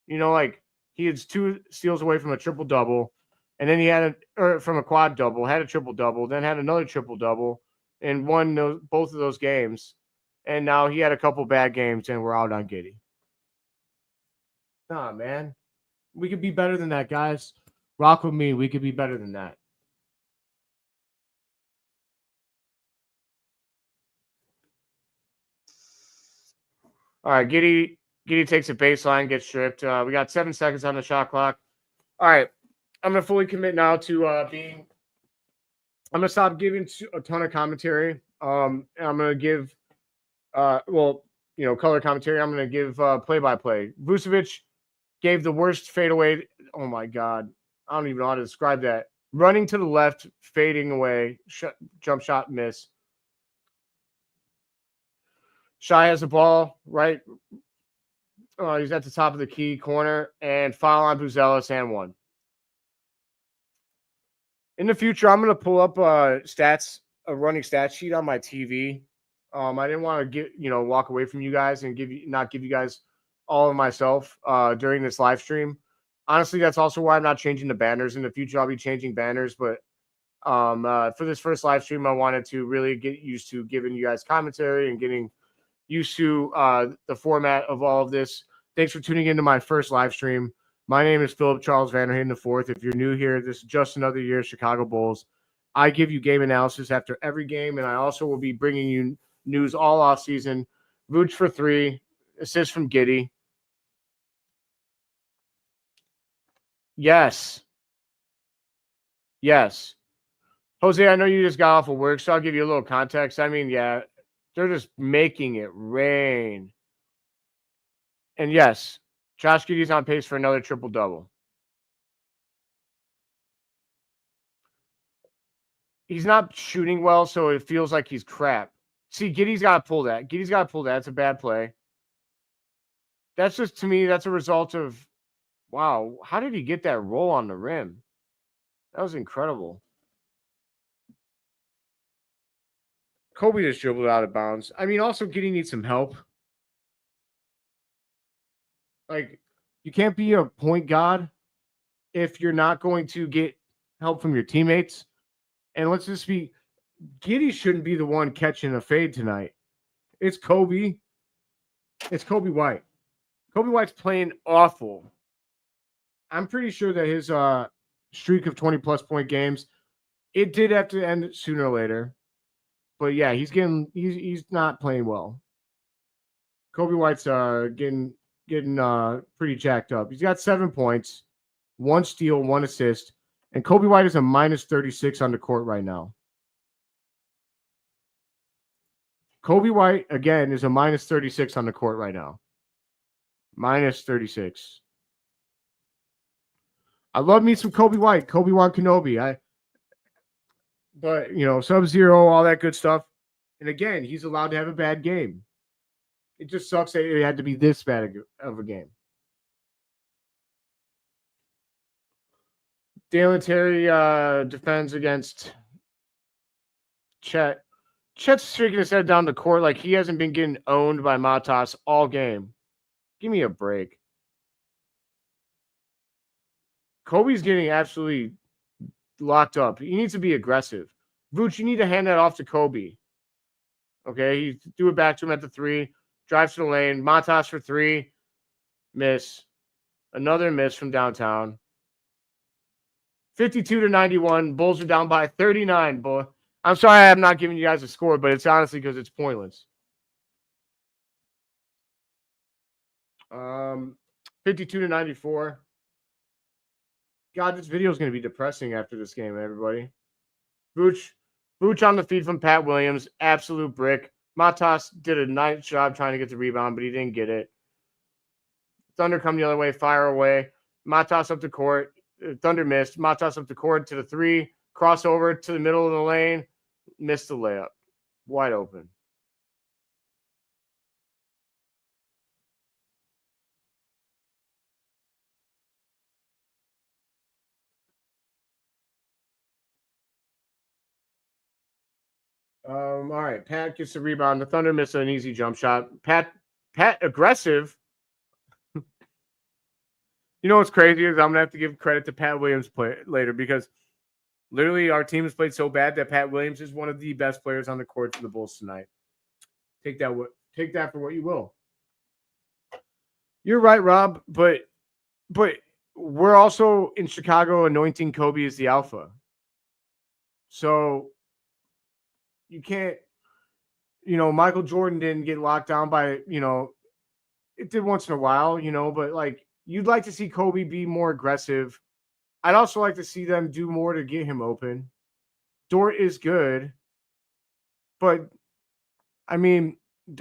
Like he had 2 steals away from a triple-double, and then he had from a quad-double, had a triple-double, then had another triple-double, and won both of those games. And now he had a couple bad games, and we're out on Giddy. Nah, man. We could be better than that, guys. Rock with me. We could be better than that. All right, Giddy takes a baseline, gets stripped. We got 7 seconds on the shot clock. All right, I'm going to fully commit now to I'm going to stop giving a ton of commentary. I'm going to give color commentary. I'm going to give play-by-play. Vucevic gave the worst fadeaway. Oh, my God. I don't even know how to describe that. Running to the left, fading away, jump shot, miss. Shai has the ball, right? He's at the top of the key corner, and foul on Buzelis and 1. In the future, I'm going to pull up a running stat sheet on my TV. I didn't want to walk away from you guys and not give you guys all of myself during this live stream. Honestly, that's also why I'm not changing the banners. In the future, I'll be changing banners, but for this first live stream, I wanted to really get used to giving you guys commentary and getting used to the format of all of this. Thanks for tuning into my first live stream. My name is Philip Charles Vanderheen IV. If you're new here, this is just another year of Chicago Bulls. I give you game analysis after every game, and I also will be bringing you news all off season. Vooch for 3, assist from Giddy. Yes. Jose, I know you just got off of work, so I'll give you a little context. I mean, yeah, they're just making it rain. And yes, Josh Giddey's on pace for another triple-double. He's not shooting well, so it feels like he's crap. See, Giddey's got to pull that. It's a bad play. That's just, to me, that's a result of, wow, how did he get that roll on the rim? That was incredible. Kobe just dribbled out of bounds. I mean, also, Giddey needs some help. Like, you can't be a point guard if you're not going to get help from your teammates. And let's just be, Giddey shouldn't be the one catching a fade tonight. It's Kobe. It's Kobe White. Kobe White's playing awful. I'm pretty sure that his streak of 20-plus point games, it did have to end sooner or later. But yeah, he's not playing well. Kobe White's getting pretty jacked up. He's got 7 points, 1 steal, 1 assist, and Kobe White is a minus 36 on the court right now. Kobe White, again, is a minus 36 on the court right now. Minus 36. I love me some Kobe White, Kobe-Wan Kenobi. But, Sub-Zero, all that good stuff. And again, he's allowed to have a bad game. It just sucks that it had to be this bad of a game. Dalen Terry defends against Chet. Chet's streaking his head down the court like he hasn't been getting owned by Matas all game. Give me a break. Kobe's getting absolutely locked up. He needs to be aggressive. Vooch, you need to hand that off to Kobe. Okay, you do it back to him at the 3. Drives to the lane. Matas for 3. Miss. Another miss from downtown. 52-91. Bulls are down by 39, boy. I'm sorry I'm not giving you guys a score, but it's honestly because it's pointless. 52-94. God, this video is going to be depressing after this game, everybody. Vooch on the feed from Pat Williams. Absolute brick. Matas did a nice job trying to get the rebound, but he didn't get it. Thunder come the other way, fire away. Matas up the court. Thunder missed. Matas up the court to the 3. Crossover to the middle of the lane. Missed the layup. Wide open. All right. Pat gets the rebound. The Thunder missed an easy jump shot. Pat aggressive. You know what's crazy is I'm going to have to give credit to Pat Williams later because literally our team has played so bad that Pat Williams is one of the best players on the court for the Bulls tonight. Take that for what you will. You're right, Rob, but we're also in Chicago anointing Kobe as the alpha. So you can't, Michael Jordan didn't get locked down by, it did once in a while, but like you'd like to see Kobe be more aggressive. I'd also like to see them do more to get him open. Dort is good, but I mean,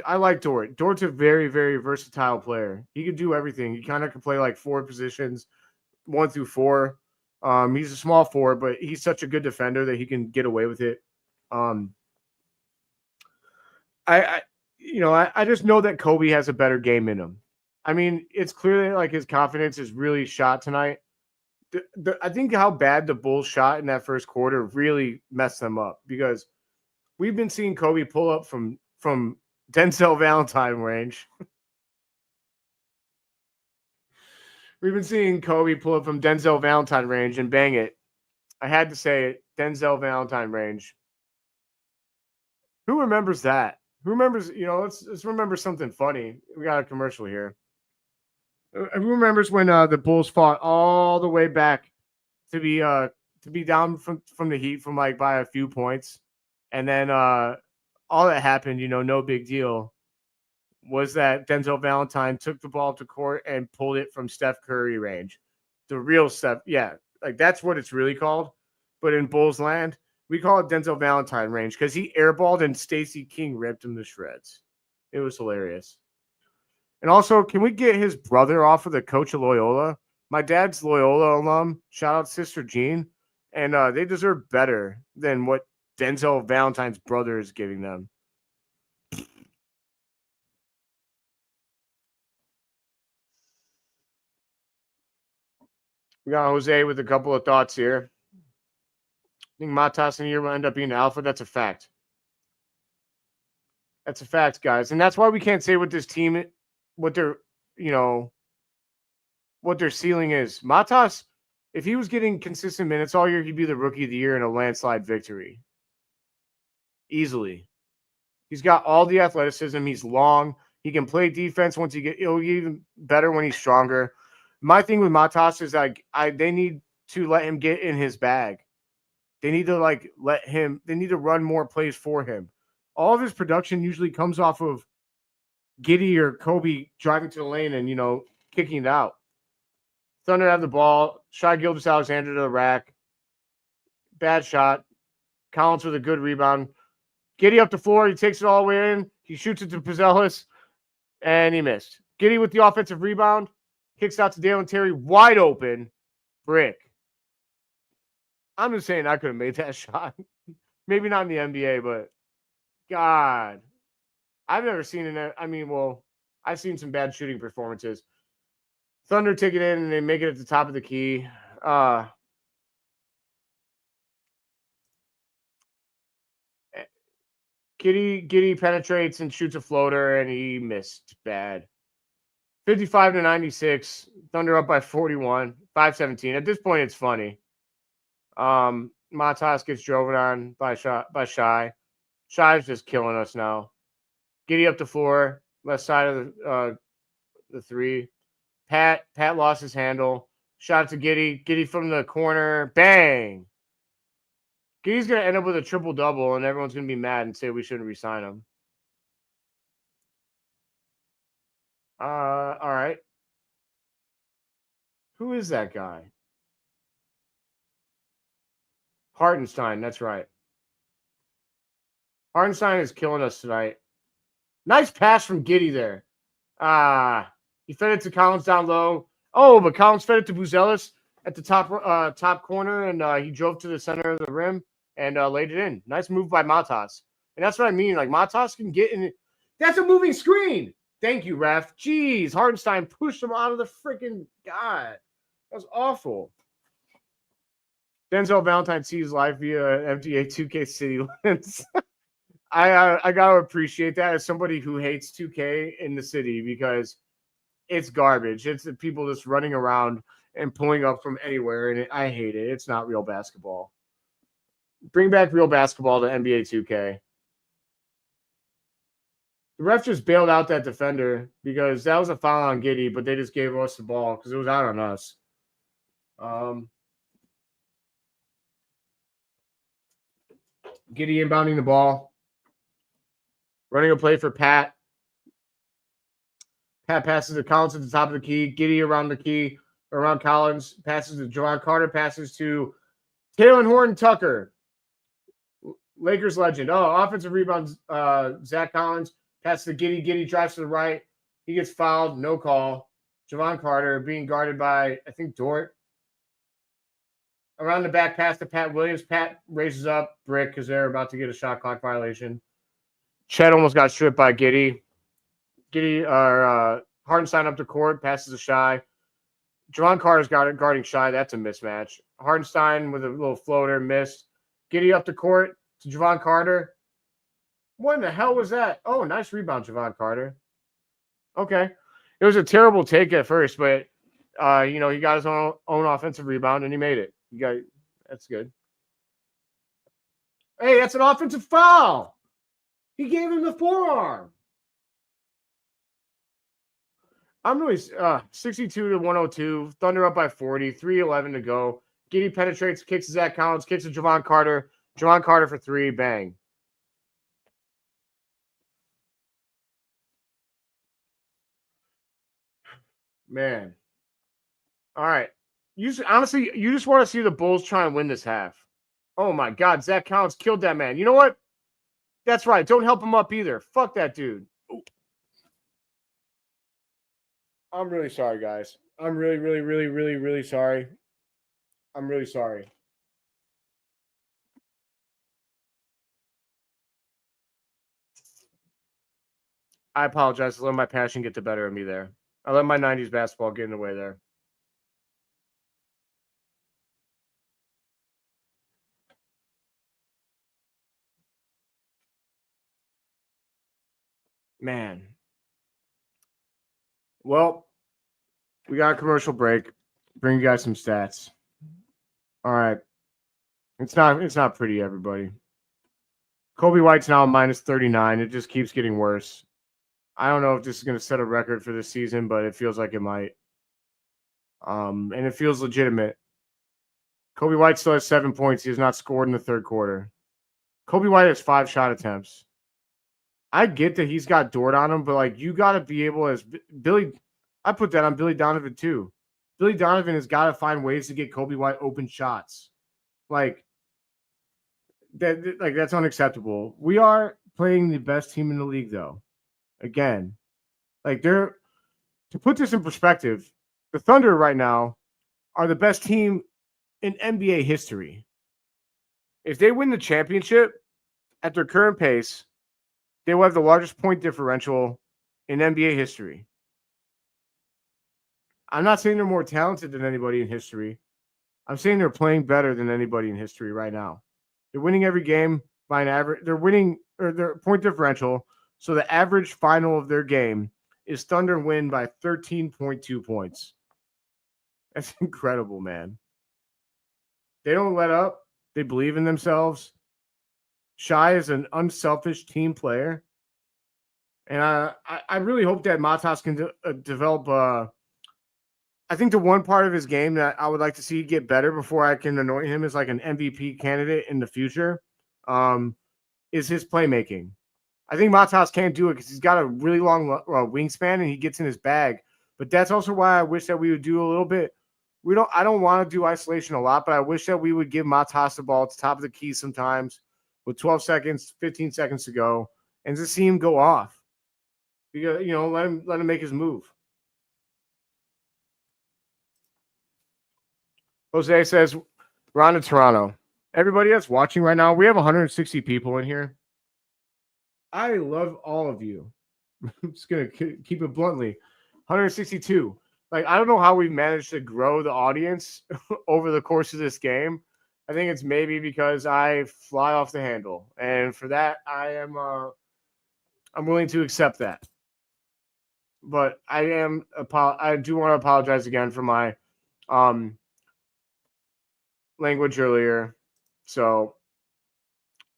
I like Dort. Dort's a very, very versatile player. He could do everything. He kind of can play like 4 positions, 1 through 4. He's a small forward, but he's such a good defender that he can get away with it. I just know that Kobe has a better game in him. I mean, it's clear that like his confidence is really shot tonight. I think how bad the Bulls shot in that first quarter really messed them up because we've been seeing Kobe pull up from Denzel Valentine range. We've been seeing Kobe pull up from Denzel Valentine range and bang it. I had to say it, Denzel Valentine range. Who remembers that? Who remembers, let's remember something funny. We got a commercial here. Who remembers when the Bulls fought all the way back to be down from the Heat from like by a few points, and then all that happened, no big deal, was that Denzel Valentine took the ball to court and pulled it from Steph Curry range, the real Steph. Yeah, like that's what it's really called, but in Bulls land, we call it Denzel Valentine range because he airballed and Stacey King ripped him to shreds. It was hilarious. And also, can we get his brother off of the coach of Loyola? My dad's Loyola alum. Shout out Sister Jean. And they deserve better than what Denzel Valentine's brother is giving them. We got Jose with a couple of thoughts here. I think Matas and Year will end up being alpha. That's a fact. That's a fact, guys. And that's why we can't say what this team, what their ceiling is. Matas, if he was getting consistent minutes all year, he'd be the rookie of the year in a landslide victory. Easily. He's got all the athleticism. He's long. He can play defense he'll get even better when he's stronger. My thing with Matas is they need to let him get in his bag. They need to they need to run more plays for him. All of his production usually comes off of Giddey or Kobe driving to the lane and, kicking it out. Thunder have the ball. Shai Gilgeous-Alexander to the rack. Bad shot. Collins with a good rebound. Giddy up the floor. He takes it all the way in. He shoots it to Pizzellis, and he missed. Giddy with the offensive rebound. Kicks out to Dalen Terry. Wide open. Brick. I'm just saying I could have made that shot. Maybe not in the NBA, but God. I've never seen it. I mean, well, I've seen some bad shooting performances. Thunder take it in, and they make it at the top of the key. Giddy penetrates and shoots a floater, and he missed bad. 55-96. Thunder up by 41. 5-17. At this point, it's funny. Matas gets driven on by Shy. Shy's just killing us now. Giddy up the floor, left side of the three. Pat lost his handle. Shot to Giddy. Giddy from the corner. Bang. Giddy's going to end up with a triple-double, and everyone's going to be mad and say we shouldn't re-sign him. All right. Who is that guy? Hartenstein, that's right. Hartenstein is killing us tonight. Nice pass from Giddy there. He fed it to Collins down low. Oh, but Collins fed it to Buzelis at the top corner, and he drove to the center of the rim and laid it in. Nice move by Matas. And that's what I mean. Like, Matas can get in. That's a moving screen. Thank you, ref. Jeez, Hartenstein pushed him out of the freaking God. That was awful. Denzel Valentine sees live via MTA 2K City Lens. I got to appreciate that as somebody who hates 2K in the city because it's garbage. It's the people just running around and pulling up from anywhere, and I hate it. It's not real basketball. Bring back real basketball to NBA 2K. The ref just bailed out that defender because that was a foul on Giddy, but they just gave us the ball because it was out on us. Giddy inbounding the ball. Running a play for Pat. Pat passes to Collins at the top of the key. Giddy around the key, around Collins. Passes to Javon Carter. Passes to Taylor Horton Tucker. Lakers legend. Oh, offensive rebound, Zach Collins. Passes to Giddy. Giddy drives to the right. He gets fouled. No call. Javon Carter being guarded by, I think, Dort. Around the back pass to Pat Williams. Pat raises up. Brick because they're about to get a shot clock violation. Chet almost got stripped by Giddy. Hartenstein up the court. Passes to Shy. Javon Carter's got it guarding Shy. That's a mismatch. Hartenstein with a little floater. Missed. Giddy up the court to Javon Carter. What in the hell was that? Oh, nice rebound, Javon Carter. Okay. It was a terrible take at first, but, he got his own offensive rebound, and he made it. That's good. Hey, that's an offensive foul. He gave him the forearm. I'm really 62-102. Thunder up by 40. 3:11 to go. Giddy penetrates, kicks to Zach Collins, kicks to Javon Carter. Javon Carter for three. Bang. Man. All right. You just want to see the Bulls try and win this half. Oh, my God. Zach Collins killed that man. You know what? That's right. Don't help him up either. Fuck that dude. Ooh. I'm really sorry, guys. I'm really, really, really, really, really sorry. I'm really sorry. I apologize. I let my passion get the better of me there. I let my 90s basketball get in the way there. Man. Well, we got a commercial break. Bring you guys some stats. All right. It's not pretty, everybody. Kobe White's now minus 39. It just keeps getting worse. I don't know if this is going to set a record for this season, but it feels like it might. And it feels legitimate. Kobe White still has 7 points. He has not scored in the third quarter. Kobe White has 5 shot attempts. I get that he's got Dort on him, but you got to be able as Billy. I put that on Billy Donovan too. Billy Donovan has got to find ways to get Kobe White open shots. That's unacceptable. We are playing the best team in the league, though. Again, to put this in perspective, the Thunder right now are the best team in NBA history. If they win the championship at their current pace, they will have the largest point differential in NBA history. I'm not saying they're more talented than anybody in history. I'm saying they're playing better than anybody in history right now. They're winning every game by an average. They're winning or their point differential. So the average final of their game is Thunder win by 13.2 points. That's incredible, man. They don't let up. They believe in themselves. Shai is an unselfish team player. And I really hope that Matas can develop. I think the one part of his game that I would like to see get better before I can anoint him as like an MVP candidate in the future is his playmaking. I think Matas can't do it because he's got a really long wingspan and he gets in his bag. But that's also why I wish that we would do a little bit. I don't want to do isolation a lot, but I wish that we would give Matas the ball at the top of the key sometimes with 12 seconds, 15 seconds to go, and just see him go off. Because let him make his move. Jose says, we're on to Toronto. Everybody that's watching right now, we have 160 people in here. I love all of you. I'm just going to keep it bluntly. 162. I don't know how we've managed to grow the audience over the course of this game. I think it's maybe because I fly off the handle. And for that, I'm willing to accept that. But I do want to apologize again for my language earlier. So,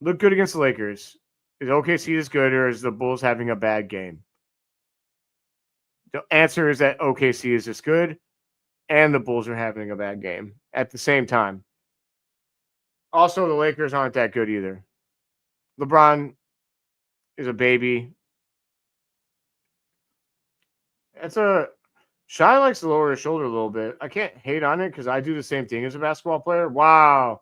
look good against the Lakers. Is OKC as good, or is the Bulls having a bad game? The answer is that OKC is as good, and the Bulls are having a bad game at the same time. Also, the Lakers aren't that good either. LeBron is a baby. Shai likes to lower his shoulder a little bit. I can't hate on it because I do the same thing as a basketball player. Wow.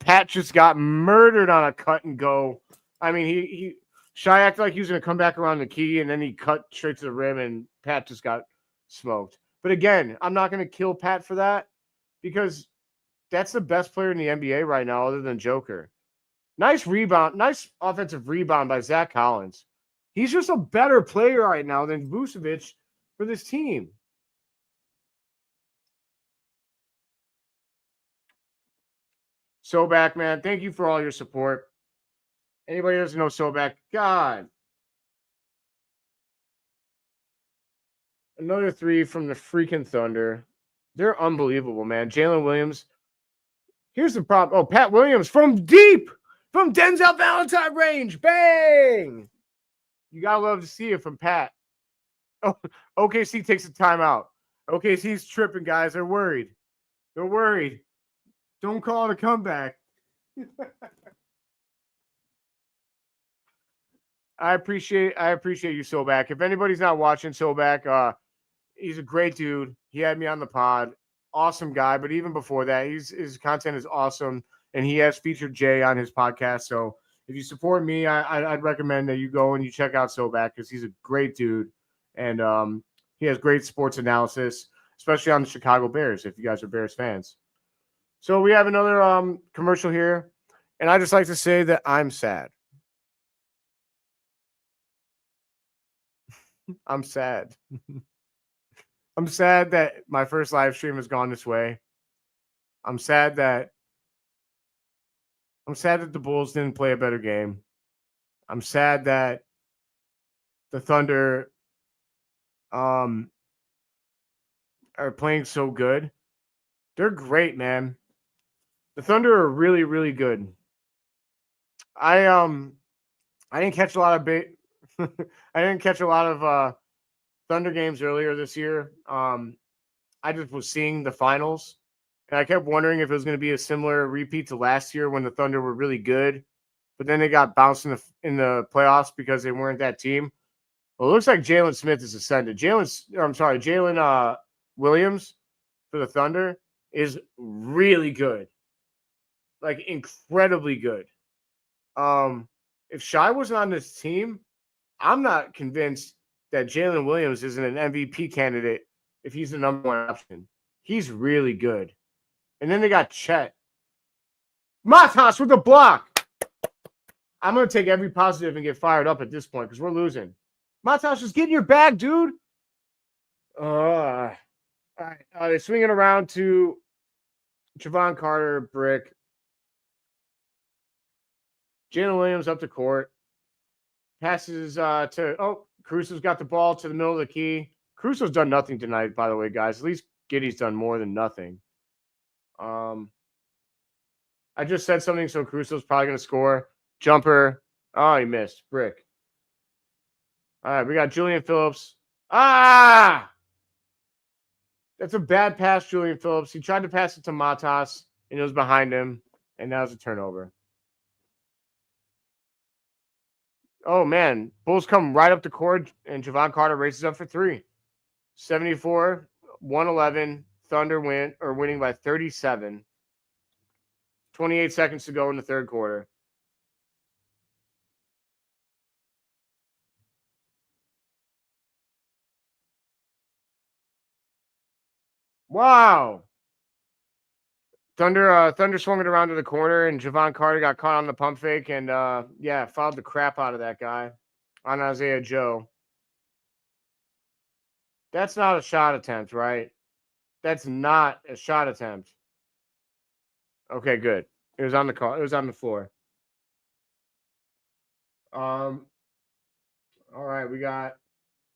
Pat just got murdered on a cut and go. I mean, Shai acted like he was going to come back around the key, and then he cut straight to the rim, and Pat just got smoked. But again, I'm not going to kill Pat for that because that's the best player in the NBA right now other than Joker. Nice rebound. Nice offensive rebound by Zach Collins. He's just a better player right now than Vucevic for this team. Sobak, man, thank you for all your support. Anybody who doesn't know Sobak, God. Another 3 from the freaking Thunder. They're unbelievable, man. Jalen Williams. Here's the problem. Oh, Pat Williams from deep, from Denzel Valentine range. Bang! You got to love to see it from Pat. Oh, OKC takes a timeout. OKC's tripping, guys. They're worried. They're worried. Don't call it a comeback. I appreciate you, Sobak. If anybody's not watching Sobak, he's a great dude. He had me on the pod. Awesome guy. But even before that, his content is awesome. And he has featured Jay on his podcast. So if you support me, I'd recommend that you go and you check out Sobak because he's a great dude. And he has great sports analysis, especially on the Chicago Bears, if you guys are Bears fans. So we have another commercial here. And I just like to say that I'm sad. I'm sad. I'm sad that my first live stream has gone this way. I'm sad that the Bulls didn't play a better game. I'm sad that the Thunder are playing so good. They're great, man. The Thunder are really, really good. I didn't catch a lot of I didn't catch a lot of Thunder games earlier this year. I just was seeing the finals, and I kept wondering if it was going to be a similar repeat to last year when the Thunder were really good, but then they got bounced in the playoffs because they weren't that team. Well, it looks like Jalen Smith is ascended. Jalen Williams for the Thunder is really good, like incredibly good. If Shai wasn't on this team, I'm not convinced that Jalen Williams isn't an MVP candidate if he's the number one option. He's really good. And then they got Chet. Matas with the block. I'm going to take every positive and get fired up at this point because we're losing. Matas, just get in your bag, dude. All right. They swing it around to Javon Carter, brick. Jalen Williams up the court. Passes to Caruso's got the ball to the middle of the key. Caruso's done nothing tonight, by the way, guys. At least Giddey's done more than nothing. I just said something, so Caruso's probably going to score. Jumper. Oh, he missed. Brick. All right, we got Julian Phillips. Ah! That's a bad pass, Julian Phillips. He tried to pass it to Matas, and it was behind him, and now it's a turnover. Oh, man. Bulls come right up the court, and Javon Carter races up for three. 74-111. Thunder winning by 37. 28 seconds to go in the third quarter. Wow. Thunder swung it around to the corner, and Javon Carter got caught on the pump fake and, fouled the crap out of that guy on Isaiah Joe. That's not a shot attempt, right? That's not a shot attempt. Okay, good. It was on the call. It was on the floor. All right, we got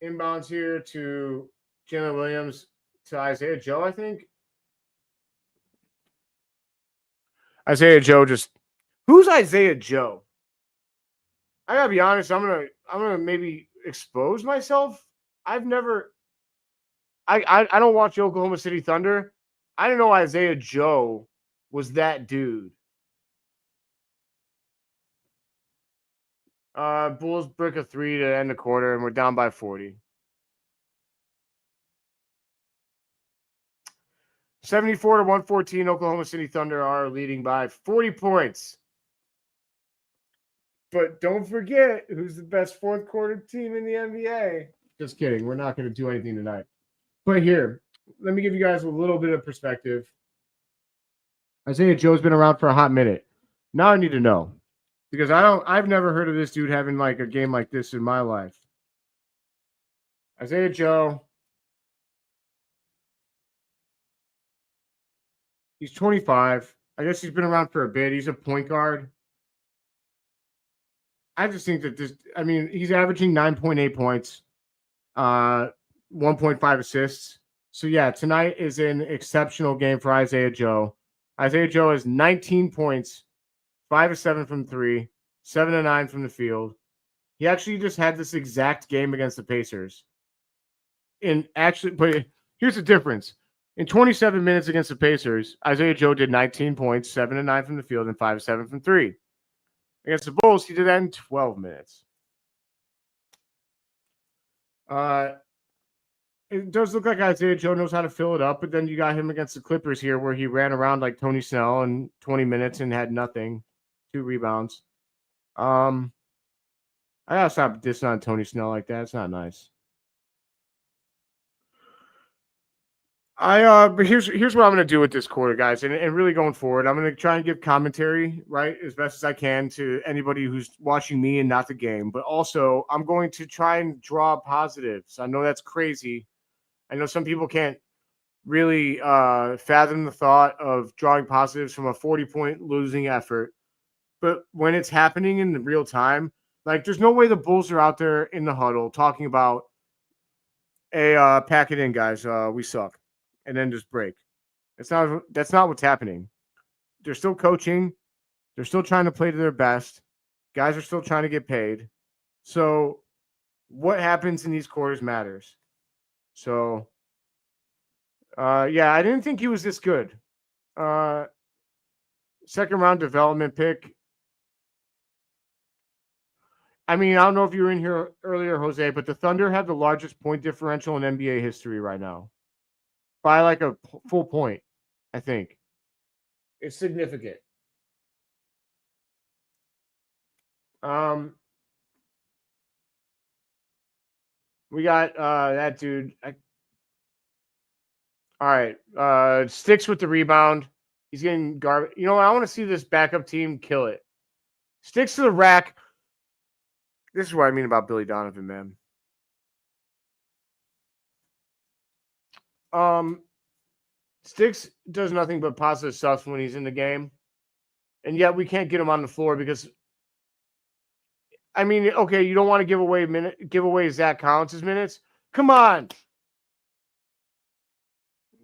inbounds here to Jalen Williams to Isaiah Joe, I think. Isaiah Joe who's Isaiah Joe? I gotta be honest, I'm gonna maybe expose myself. I don't watch the Oklahoma City Thunder. I didn't know Isaiah Joe was that dude. Bulls brick a three to end the quarter, and we're down by 40. 74-114, Oklahoma City Thunder are leading by 40 points. But don't forget who's the best fourth quarter team in the NBA. Just kidding. We're not going to do anything tonight. But here, let me give you guys a little bit of perspective. Isaiah Joe's been around for a hot minute. Now I need to know. Because I've never heard of this dude having like a game like this in my life. Isaiah Joe. He's 25. I guess he's been around for a bit. He's a point guard. I just think that he's averaging 9.8 points, 1.5 assists. So, yeah, tonight is an exceptional game for Isaiah Joe. Isaiah Joe has 19 points, 5 of 7 from 3, 7 of 9 from the field. He actually just had this exact game against the Pacers. But here's the difference. In 27 minutes against the Pacers, Isaiah Joe did 19 points, 7 of 9 from the field, and 5 of 7 from 3. Against the Bulls, he did that in 12 minutes. It does look like Isaiah Joe knows how to fill it up, but then you got him against the Clippers here where he ran around like Tony Snell in 20 minutes and had nothing. 2 rebounds. I gotta stop dissing on Tony Snell like that. It's not nice. But here's what I'm gonna do with this quarter, guys, and really going forward, I'm gonna try and give commentary right as best as I can to anybody who's watching me and not the game. But also, I'm going to try and draw positives. I know that's crazy. I know some people can't really fathom the thought of drawing positives from a 40-point losing effort. But when it's happening in the real time, like there's no way the Bulls are out there in the huddle talking about, "Hey, pack it in, guys. We suck." And then just break. That's not what's happening. They're still coaching. They're still trying to play to their best. Guys are still trying to get paid. So what happens in these quarters matters. So, I didn't think he was this good. Second round development pick. I don't know if you were in here earlier, Jose, but the Thunder have the largest point differential in NBA history right now. By like a full point, I think. It's significant. We got that dude. All right. Sticks with the rebound. He's getting garbage. You know what? I want to see this backup team kill it. Sticks to the rack. This is what I mean about Billy Donovan, man. Sticks does nothing but positive stuff when he's in the game. And yet we can't get him on the floor because I mean, okay, you don't want to give away Zach Collins' minutes. Come on.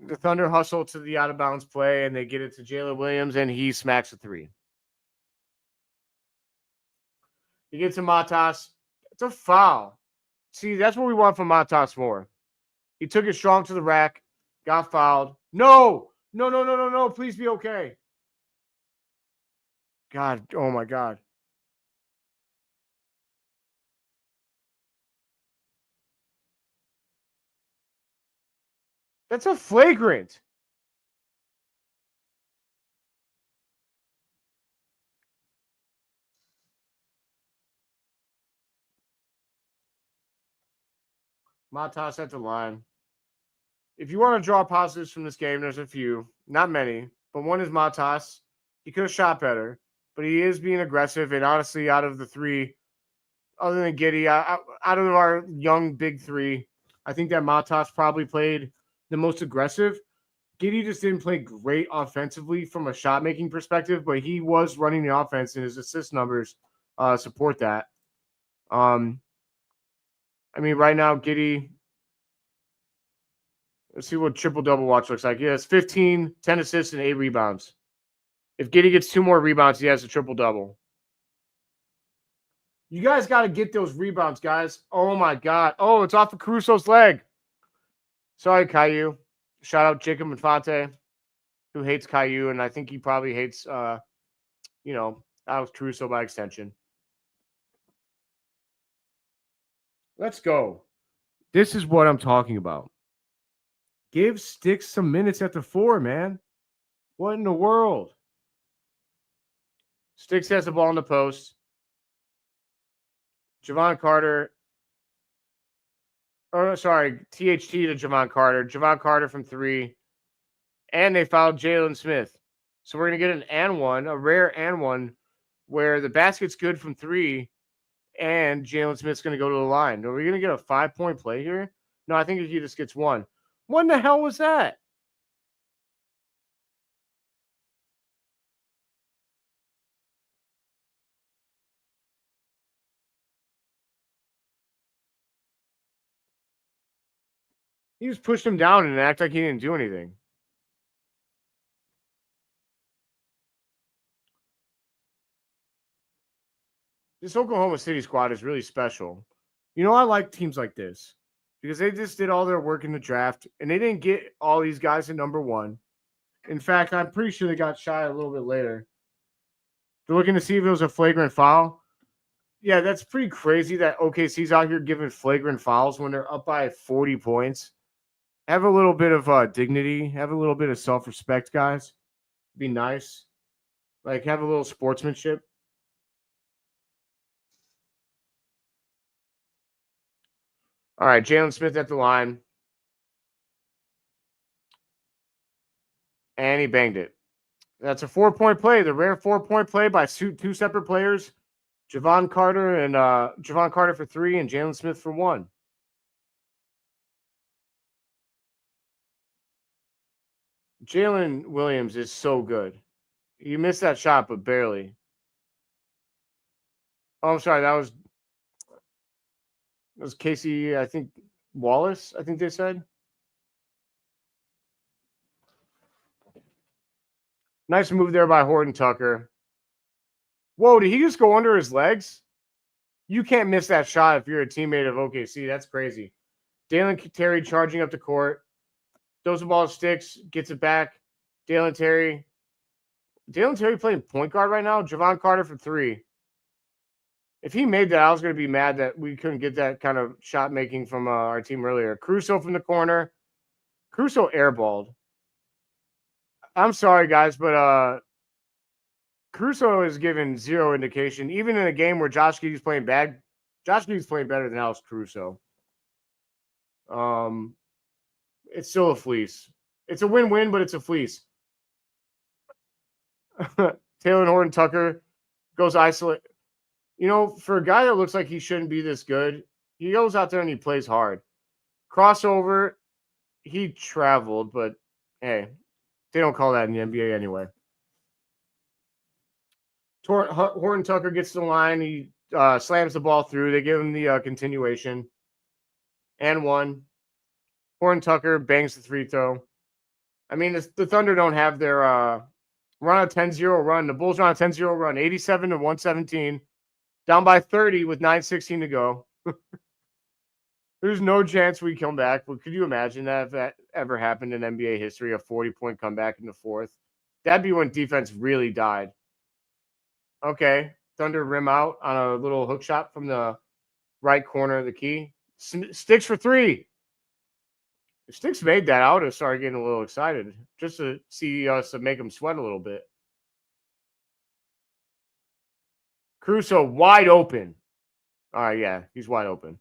The Thunder hustle to the out of bounds play and they get it to Jalen Williams and he smacks a three. He gets to Matas. It's a foul. See, that's what we want from Matas more. He took it strong to the rack, got fouled. No. Please be okay. God, oh my God. That's a flagrant. Matas at the line. If you want to draw positives from this game, there's a few. Not many, but one is Matas. He could have shot better, but he is being aggressive. And honestly, out of the three, other than Giddey, out of our young big three, I think that Matas probably played the most aggressive. Giddey just didn't play great offensively from a shot-making perspective, but he was running the offense, and his assist numbers support that. I mean, right now, Giddey, let's see what triple-double watch looks like. He has 15, 10 assists, and 8 rebounds. If Giddey gets 2 more rebounds, he has a triple-double. You guys got to get those rebounds, guys. Oh, my God. Oh, it's off of Caruso's leg. Sorry, Caillou. Shout out Jacob Infante, who hates Caillou, and I think he probably hates, Alex Caruso by extension. Let's go. This is what I'm talking about. Give Sticks some minutes at the 4, man. What in the world? Sticks has the ball in the post. Javon Carter. Oh, sorry. THT to Javon Carter. Javon Carter from 3. And they fouled Jalen Smith. So we're going to get an and one, a rare and one, where the basket's good from 3, and Jalen Smith's going to go to the line. Are we going to get a 5-point play here? No, I think he just gets 1. What in the hell was that? He just pushed him down and act like he didn't do anything. This Oklahoma City squad is really special. You know, I like teams like this because they just did all their work in the draft and they didn't get all these guys at number 1. In fact, I'm pretty sure they got shy a little bit later. They're looking to see if it was a flagrant foul. Yeah, that's pretty crazy that OKC's out here giving flagrant fouls when they're up by 40 points. Have a little bit of dignity. Have a little bit of self-respect, guys. Be nice. Like, have a little sportsmanship. All right, Jalen Smith at the line. And he banged it. That's a 4-point play. The rare 4-point play by 2 separate players. Javon Carter for 3 and Jalen Smith for 1. Jalen Williams is so good. You missed that shot, but barely. Oh, I'm sorry. That was Casey, I think, Wallace, I think they said. Nice move there by Horton Tucker. Whoa, did he just go under his legs? You can't miss that shot if you're a teammate of OKC. That's crazy. Dalen Terry charging up the court. Throws the ball to Sticks, gets it back. Dalen Terry playing point guard right now. Javon Carter for 3. If he made that, I was going to be mad that we couldn't get that kind of shot making from our team earlier. Caruso from the corner. Caruso airballed. I'm sorry, guys, but Caruso is given zero indication, even in a game where Josh Giddey's playing bad. Josh Giddey's playing better than Alex Caruso. It's still a fleece. It's a win-win, but it's a fleece. Taylor Horton Tucker goes isolate. You know, for a guy that looks like he shouldn't be this good, he goes out there and he plays hard. Crossover, he traveled, but hey, they don't call that in the NBA anyway. Horton Tucker gets to the line. He slams the ball through. They give him the continuation. And one. Horton Tucker bangs the free throw. I mean, the Thunder don't have their run a 10-0 run. The Bulls are on a 10-0 run, 87-117. Down by 30 with 9:16 to go. There's no chance we come back. But could you imagine that if that ever happened in NBA history, a 40-point comeback in the fourth? That'd be when defense really died. Okay, Thunder rim out on a little hook shot from the right corner of the key. Sticks for three. If Sticks made that, I would have started getting a little excited just to see us to make them sweat a little bit. Caruso wide open. All right, yeah, he's wide open.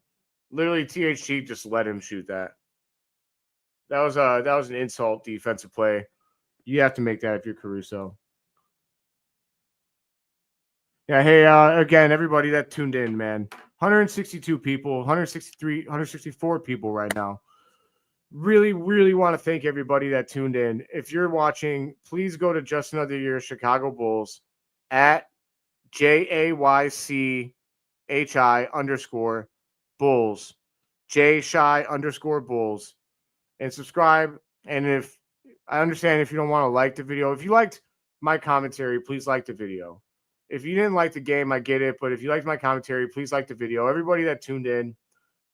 Literally, THT just let him shoot that. That was an insult defensive play. You have to make that if you're Caruso. Yeah, hey, again, everybody that tuned in, man. 162 people, 163, 164 people right now. Really, really want to thank everybody that tuned in. If you're watching, please go to Just Another Year Chicago Bulls at JAYCHI_Bulls, JShy_Bulls, and subscribe. And if I understand if you don't want to like the video, if you liked my commentary, please like the video. If you didn't like the game, I get it. But if you liked my commentary, please like the video. Everybody that tuned in,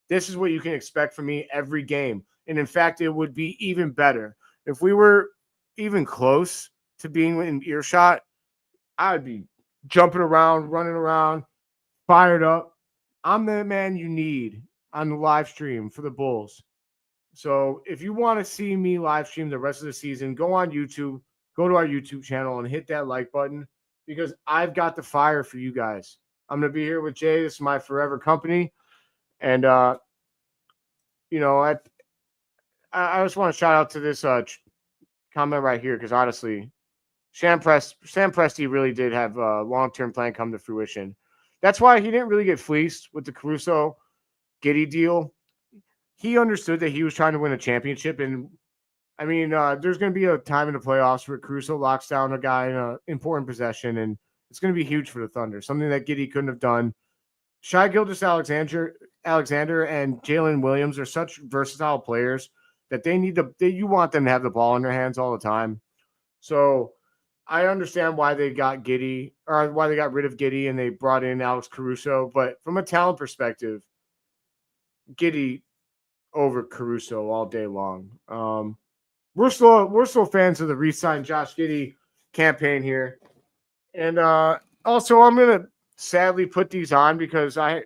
this is what you can expect from me every game. And in fact, it would be even better. If we were even close to being in earshot, I'd be jumping around, running around, fired up. I'm the man you need on the live stream for the Bulls. So if you want to see me live stream the rest of the season, go on YouTube, go to our YouTube channel and hit that like button because I've got the fire for you guys. I'm going to be here with Jay. This is my forever company. And, you know, I just want to shout out to this comment right here because honestly, Sam Presti really did have a long-term plan come to fruition. That's why he didn't really get fleeced with the Caruso Giddey deal. He understood that he was trying to win a championship. And, I mean, there's going to be a time in the playoffs where Caruso locks down a guy in an important possession, and it's going to be huge for the Thunder, something that Giddey couldn't have done. Shai Gilgeous-Alexander and Jalen Williams are such versatile players that you want them to have the ball in their hands all the time. So I understand why they got Giddey or why they got rid of Giddey and they brought in Alex Caruso. But from a talent perspective, Giddey over Caruso all day long. We're still fans of the re-sign Josh Giddey campaign here. And also I'm gonna sadly put these on because I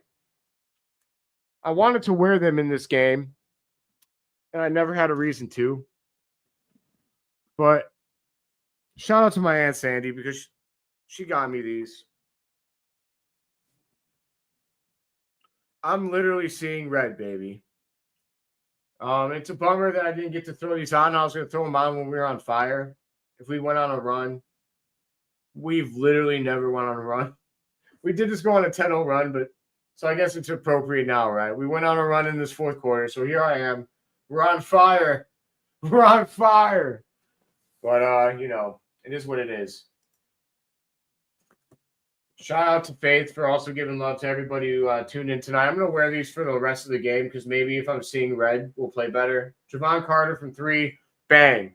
wanted to wear them in this game, and I never had a reason to. But shout out to my Aunt Sandy because she got me these. I'm literally seeing red, baby. It's a bummer that I didn't get to throw these on. I was going to throw them on when we were on fire. If we went on a run. We've literally never went on a run. We did just go on a 10-0 run, but so I guess it's appropriate now, right? We went on a run in this fourth quarter, so here I am. We're on fire. We're on fire. But, you know, it is what it is. Shout out to Faith for also giving love to everybody who tuned in tonight. I'm going to wear these for the rest of the game because maybe if I'm seeing red, we'll play better. Javon Carter from 3, bang.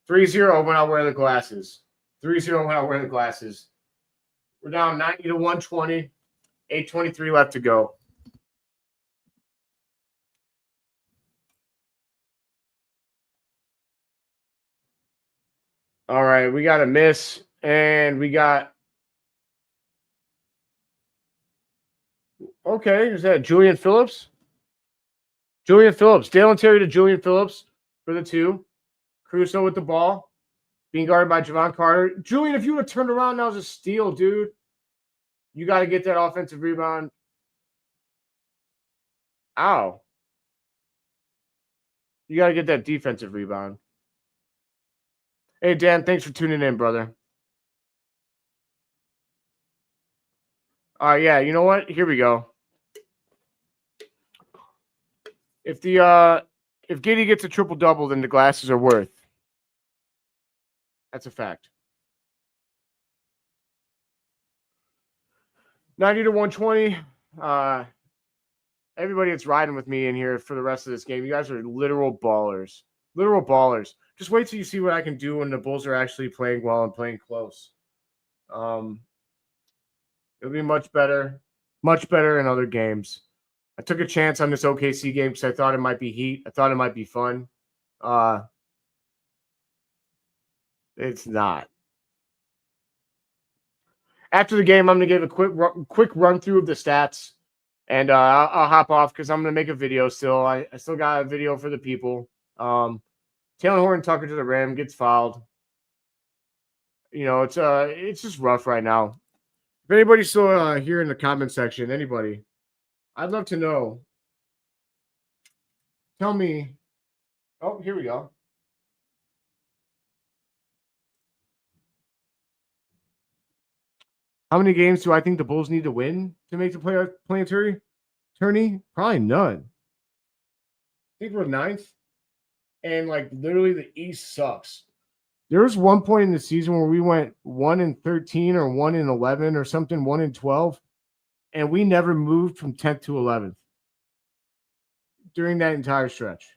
3-0 when I wear the glasses. 3-0 when I wear the glasses. We're down 90-120. 8:23 left to go. All right, we got a miss, and we got. Okay, is that Julian Phillips? Julian Phillips. Dalen Terry to Julian Phillips for the 2. Caruso with the ball. Being guarded by Javon Carter. Julian, if you would have turned around, that was a steal, dude. You got to get that offensive rebound. Ow. You got to get that defensive rebound. Hey, Dan, thanks for tuning in, brother. All right, yeah, you know what? Here we go. If Giddey gets a triple-double, then the glasses are worth. That's a fact. 90 to 120. Everybody that's riding with me in here for the rest of this game, you guys are literal ballers. Literal ballers. Just wait till you see what I can do when the Bulls are actually playing well and playing close. It'll be much better in other games. I took a chance on this OKC game because I thought it might be heat. I thought it might be fun. It's not. After the game, I'm going to give a quick run through of the stats, and I'll hop off because I'm going to make a video still. I still got a video for the people. Taylor Horton Tucker to the rim, gets fouled. You know, it's just rough right now. If anybody's still here in the comment section, anybody, I'd love to know. Tell me. Oh, here we go. How many games do I think the Bulls need to win to make the planetary tourney? Probably none. I think we're 9th. And, like, literally the East sucks. There was one point in the season where we went 1-13 or 1-11 or something, 1-12, and we never moved from 10th to 11th during that entire stretch.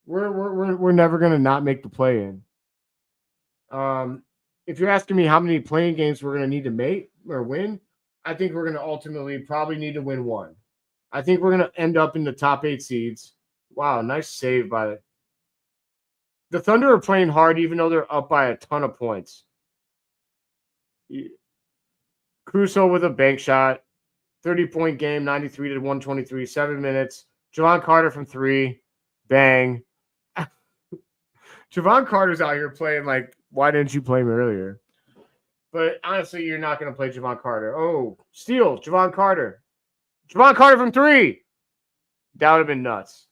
We're never going to not make the play-in. If you're asking me how many playing games we're going to need to make or win, I think we're going to ultimately probably need to win one. I think we're going to end up in the top 8 seeds. Wow, nice save by the Thunder are playing hard even though they're up by a ton of points. Crusoe with a bank shot, 30-point game, 93 to 123, 7 minutes. Javon Carter from 3, bang. Javon Carter's out here playing like, why didn't you play me earlier? But honestly, you're not going to play Javon Carter. Oh, steal, Javon Carter. Javon Carter from 3. That would have been nuts.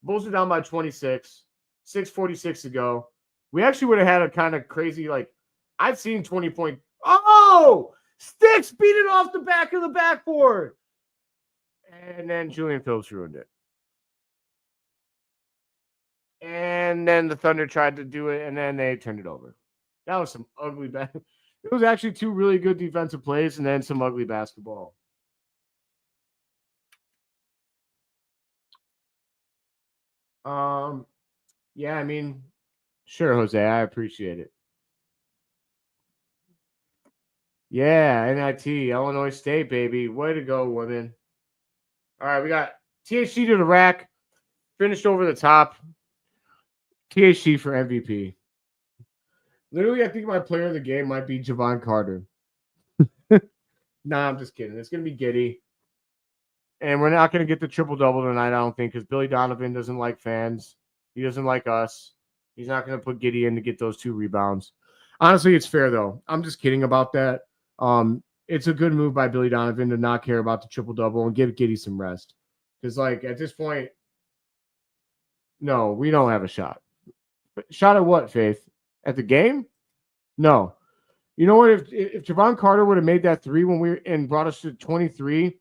Bulls are down by 26. 6:46 to go. We actually would have had a kind of crazy, like, I've seen 20-point. Oh! Sticks beat it off the back of the backboard. And then Julian Phillips ruined it. And then the Thunder tried to do it, and then they turned it over. That was some ugly It was actually 2 really good defensive plays and then some ugly basketball. Yeah, I mean, sure, Jose, I appreciate it. Yeah, NIT, Illinois State, baby. Way to go, women. All right, we got THC to the rack. Finished over the top. THC for MVP. Literally, I think my player of the game might be Javon Carter. Nah, I'm just kidding. It's going to be Giddey. And we're not going to get the triple-double tonight, I don't think, because Billy Donovan doesn't like fans. He doesn't like us. He's not going to put Giddey in to get those 2 rebounds. Honestly, it's fair, though. I'm just kidding about that. It's a good move by Billy Donovan to not care about the triple-double and give Giddey some rest. Because, like, at this point, no, we don't have a shot. Shot at what, Faith? At the game? No. You know what? If Javon Carter would have made that 3 when we and brought us to 23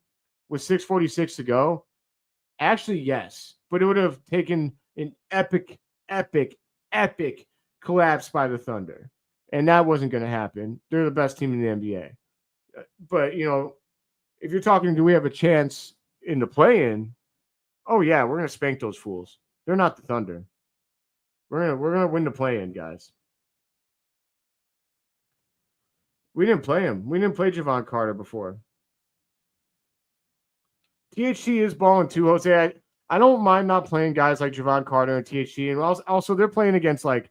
with 6:46 to go, actually, yes. But it would have taken an epic collapse by the Thunder. And that wasn't going to happen. They're the best team in the NBA. But, you know, if you're talking, do we have a chance in the play-in? Oh, yeah, we're going to spank those fools. They're not the Thunder. We're gonna win the play-in, guys. We didn't play him. We didn't play Javon Carter before. THC is balling too, Jose. I don't mind not playing guys like Javon Carter and THC. And also they're playing against, like,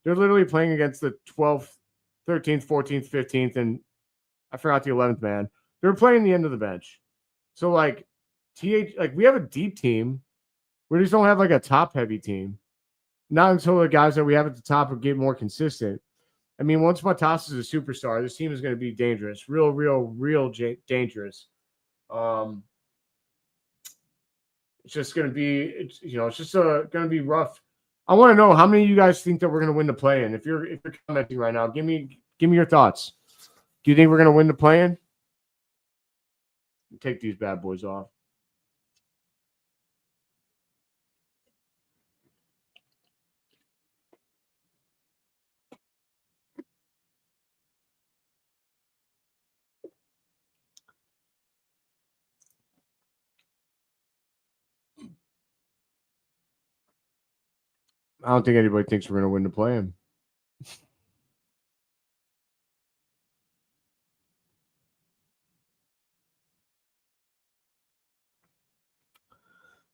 they're literally playing against the 12th, 13th, 14th, 15th, and I forgot the 11th man. They're playing the end of the bench. So, like, we have a deep team. We just don't have, like, a top-heavy team. Not until the guys that we have at the top get more consistent. I mean, once Matas is a superstar, this team is going to be dangerous. Real dangerous. It's just going to be, it's just going to be rough. I want to know how many of you guys think that we're going to win the play-in. If you're commenting right now, give me your thoughts. Do you think we're going to win the play-in? Take these bad boys off. I don't think anybody thinks we're going to win the play-in.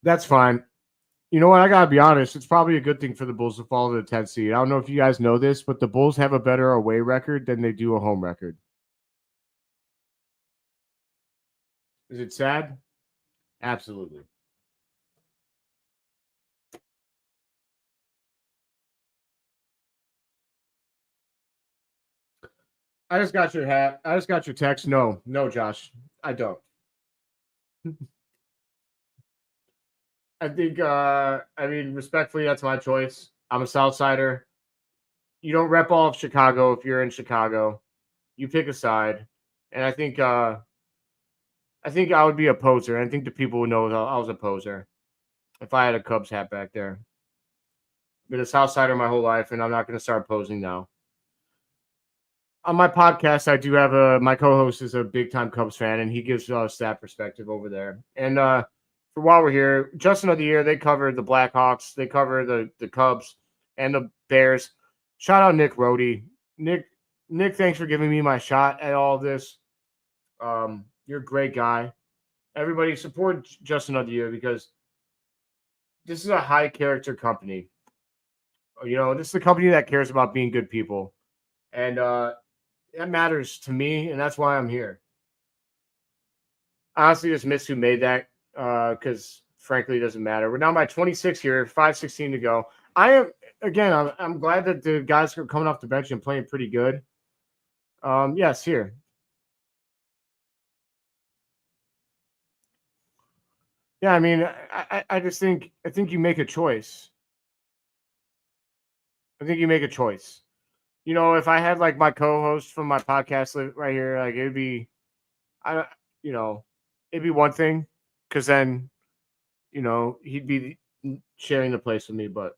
That's fine. You know what? I got to be honest. It's probably a good thing for the Bulls to fall to the 10th seed. I don't know if you guys know this, but the Bulls have a better away record than they do a home record. Is it sad? Absolutely. I just got your hat. I just got your text. No, Josh. I don't. I think, respectfully, that's my choice. I'm a Southsider. You don't rep all of Chicago if you're in Chicago. You pick a side. And I think I would be a poser. I think the people would know I was a poser if I had a Cubs hat back there. I've been a Southsider my whole life, and I'm not going to start posing now. On my podcast, I do have my co-host is a big-time Cubs fan, and he gives us that perspective over there. And for while we're here, Justin of the Year, they cover the Blackhawks, they cover the Cubs and the Bears. Shout out Nick Rohde. Nick, thanks for giving me my shot at all of this. You're a great guy. Everybody support Justin of the Year because this is a high-character company. This is a company that cares about being good people. And that matters to me, and that's why I'm here. I honestly just miss who made that because, frankly, it doesn't matter. We're down by 26 here, 5:16 to go. I'm glad that the guys are coming off the bench and playing pretty good. Yes, here. Yeah, I mean, I just think you make a choice. I think you make a choice. If I had like my co-host from my podcast right here, like it'd be one thing because then, he'd be sharing the place with me. But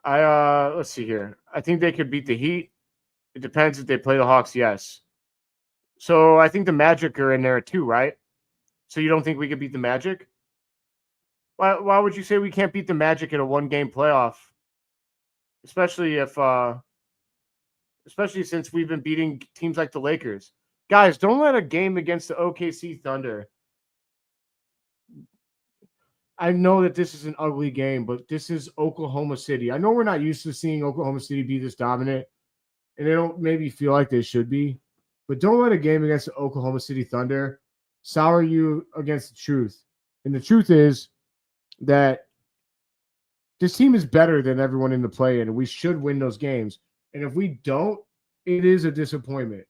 let's see here. I think they could beat the Heat. It depends if they play the Hawks. Yes. So I think the Magic are in there too, right? So you don't think we could beat the Magic? Why would you say we can't beat the Magic in a 1-game playoff? Especially since we've been beating teams like the Lakers. Guys, don't let a game against the OKC Thunder. I know that this is an ugly game, but this is Oklahoma City. I know we're not used to seeing Oklahoma City be this dominant, and they don't maybe feel like they should be. But don't let a game against the Oklahoma City Thunder sour you against the truth. And the truth is that this team is better than everyone in the play-in, and we should win those games. And if we don't, it is a disappointment.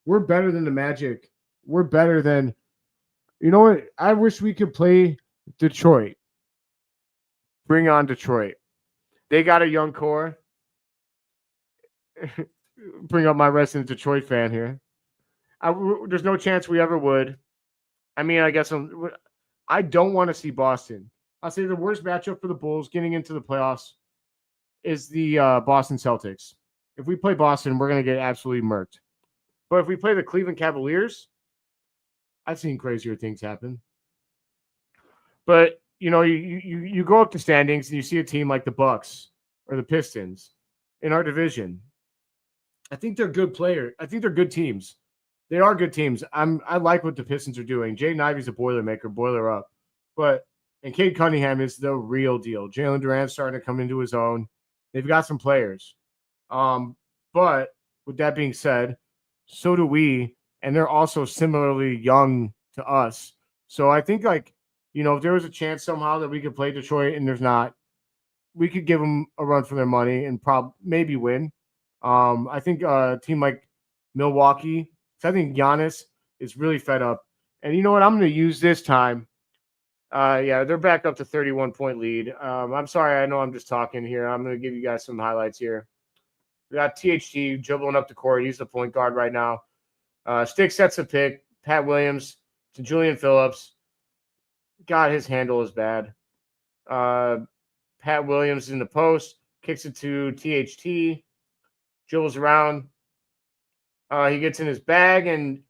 We're better than the Magic. We're better than – you know what? I wish we could play Detroit. Bring on Detroit. They got a young core. Bring up my resident Detroit fan here. There's no chance we ever would. I mean, I guess I don't want to see Boston. I'll say the worst matchup for the Bulls getting into the playoffs is the Boston Celtics. If we play Boston, we're going to get absolutely murked. But if we play the Cleveland Cavaliers, I've seen crazier things happen. But, you go up the standings and you see a team like the Bucks or the Pistons in our division. I think they're good players. I think they're good teams. They are good teams. I like what the Pistons are doing. Jaden Ivey's a Boilermaker, boiler up. And Cade Cunningham is the real deal. Jalen Durant's starting to come into his own. They've got some players. But with that being said, so do we. And they're also similarly young to us. So I think You know, if there was a chance somehow that we could play Detroit and there's not, we could give them a run for their money and maybe win. I think a team like Milwaukee, I think Giannis is really fed up. And you know what? I'm going to use this time. Yeah, they're back up to 31-point lead. I'm sorry. I know I'm just talking here. I'm going to give you guys some highlights here. We got THT dribbling up the court. He's the point guard right now. Stick sets a pick. Pat Williams to Julian Phillips. God, his handle is bad. Pat Williams in the post. Kicks it to THT. Dribbles around. He gets in his bag and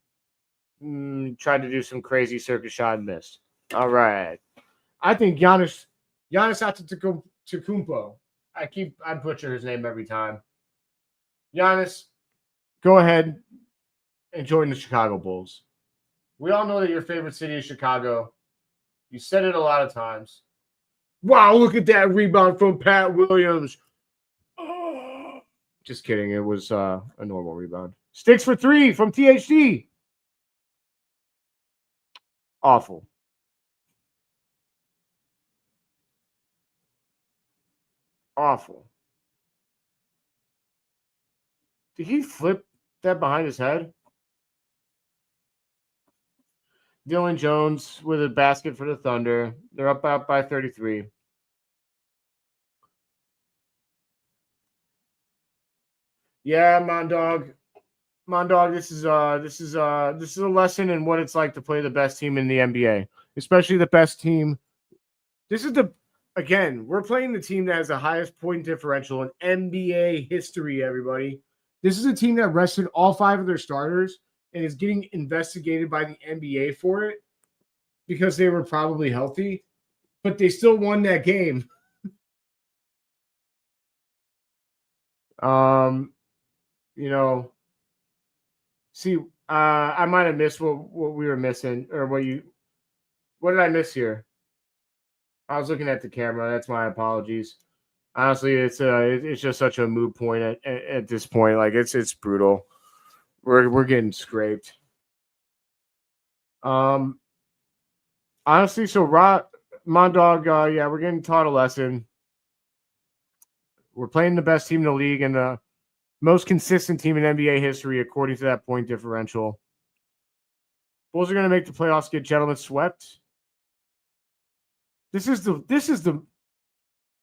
tried to do some crazy circus shot and missed. All right. I think Giannis Antetokounmpo. I butcher his name every time. Giannis, go ahead and join the Chicago Bulls. We all know that your favorite city is Chicago. You said it a lot of times. Wow, look at that rebound from Pat Williams. Oh. Just kidding. It was a normal rebound. Sticks for 3 from THT. Awful. Awful. Did he flip that behind his head? Dylan Jones with a basket for the Thunder. They're up by 33. Yeah, Mondog. This is a lesson in what it's like to play the best team in the NBA, especially the best team. We're playing the team that has the highest point differential in NBA history, everybody. This is a team that rested all 5 of their starters and is getting investigated by the NBA for it because they were probably healthy, but they still won that game. I might have missed what we were missing, or what did I miss here? I was looking at the camera. That's my apologies. Honestly, it's just such a moot point at this point. Like it's brutal. We're getting scraped. Honestly, so Mondog, we're getting taught a lesson. We're playing the best team in the league and the most consistent team in NBA history, according to that point differential. Bulls are going to make the playoffs, get gentlemen swept.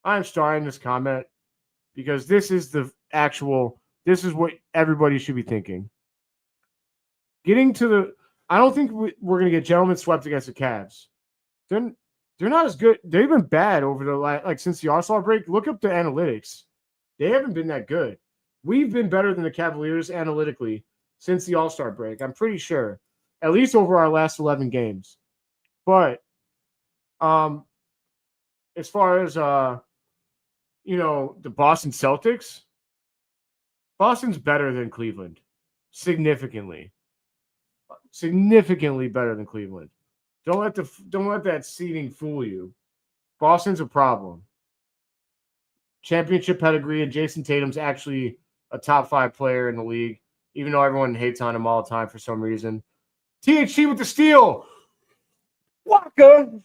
I'm starting this comment because this is what everybody should be thinking. I don't think we're going to get gentlemen swept against the Cavs. They're not as good. They've been bad over since the All-Star break. Look up the analytics. They haven't been that good. We've been better than the Cavaliers analytically since the All-Star break. I'm pretty sure, at least over our last 11 games. But as far as the Boston Celtics, Boston's better than Cleveland, significantly better than Cleveland. Don't let that seeding fool you. Boston's a problem. Championship pedigree, and Jason Tatum's actually a top 5 player in the league, even though everyone hates on him all the time for some reason. THT with the steal. Waka.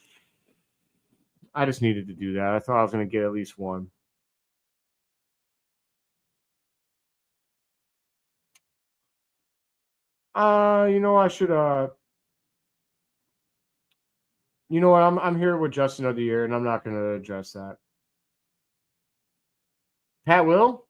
I just needed to do that. I thought I was going to get at least one. I should. You know what? I'm here with Justin of the Year, and I'm not going to address that. Pat Will.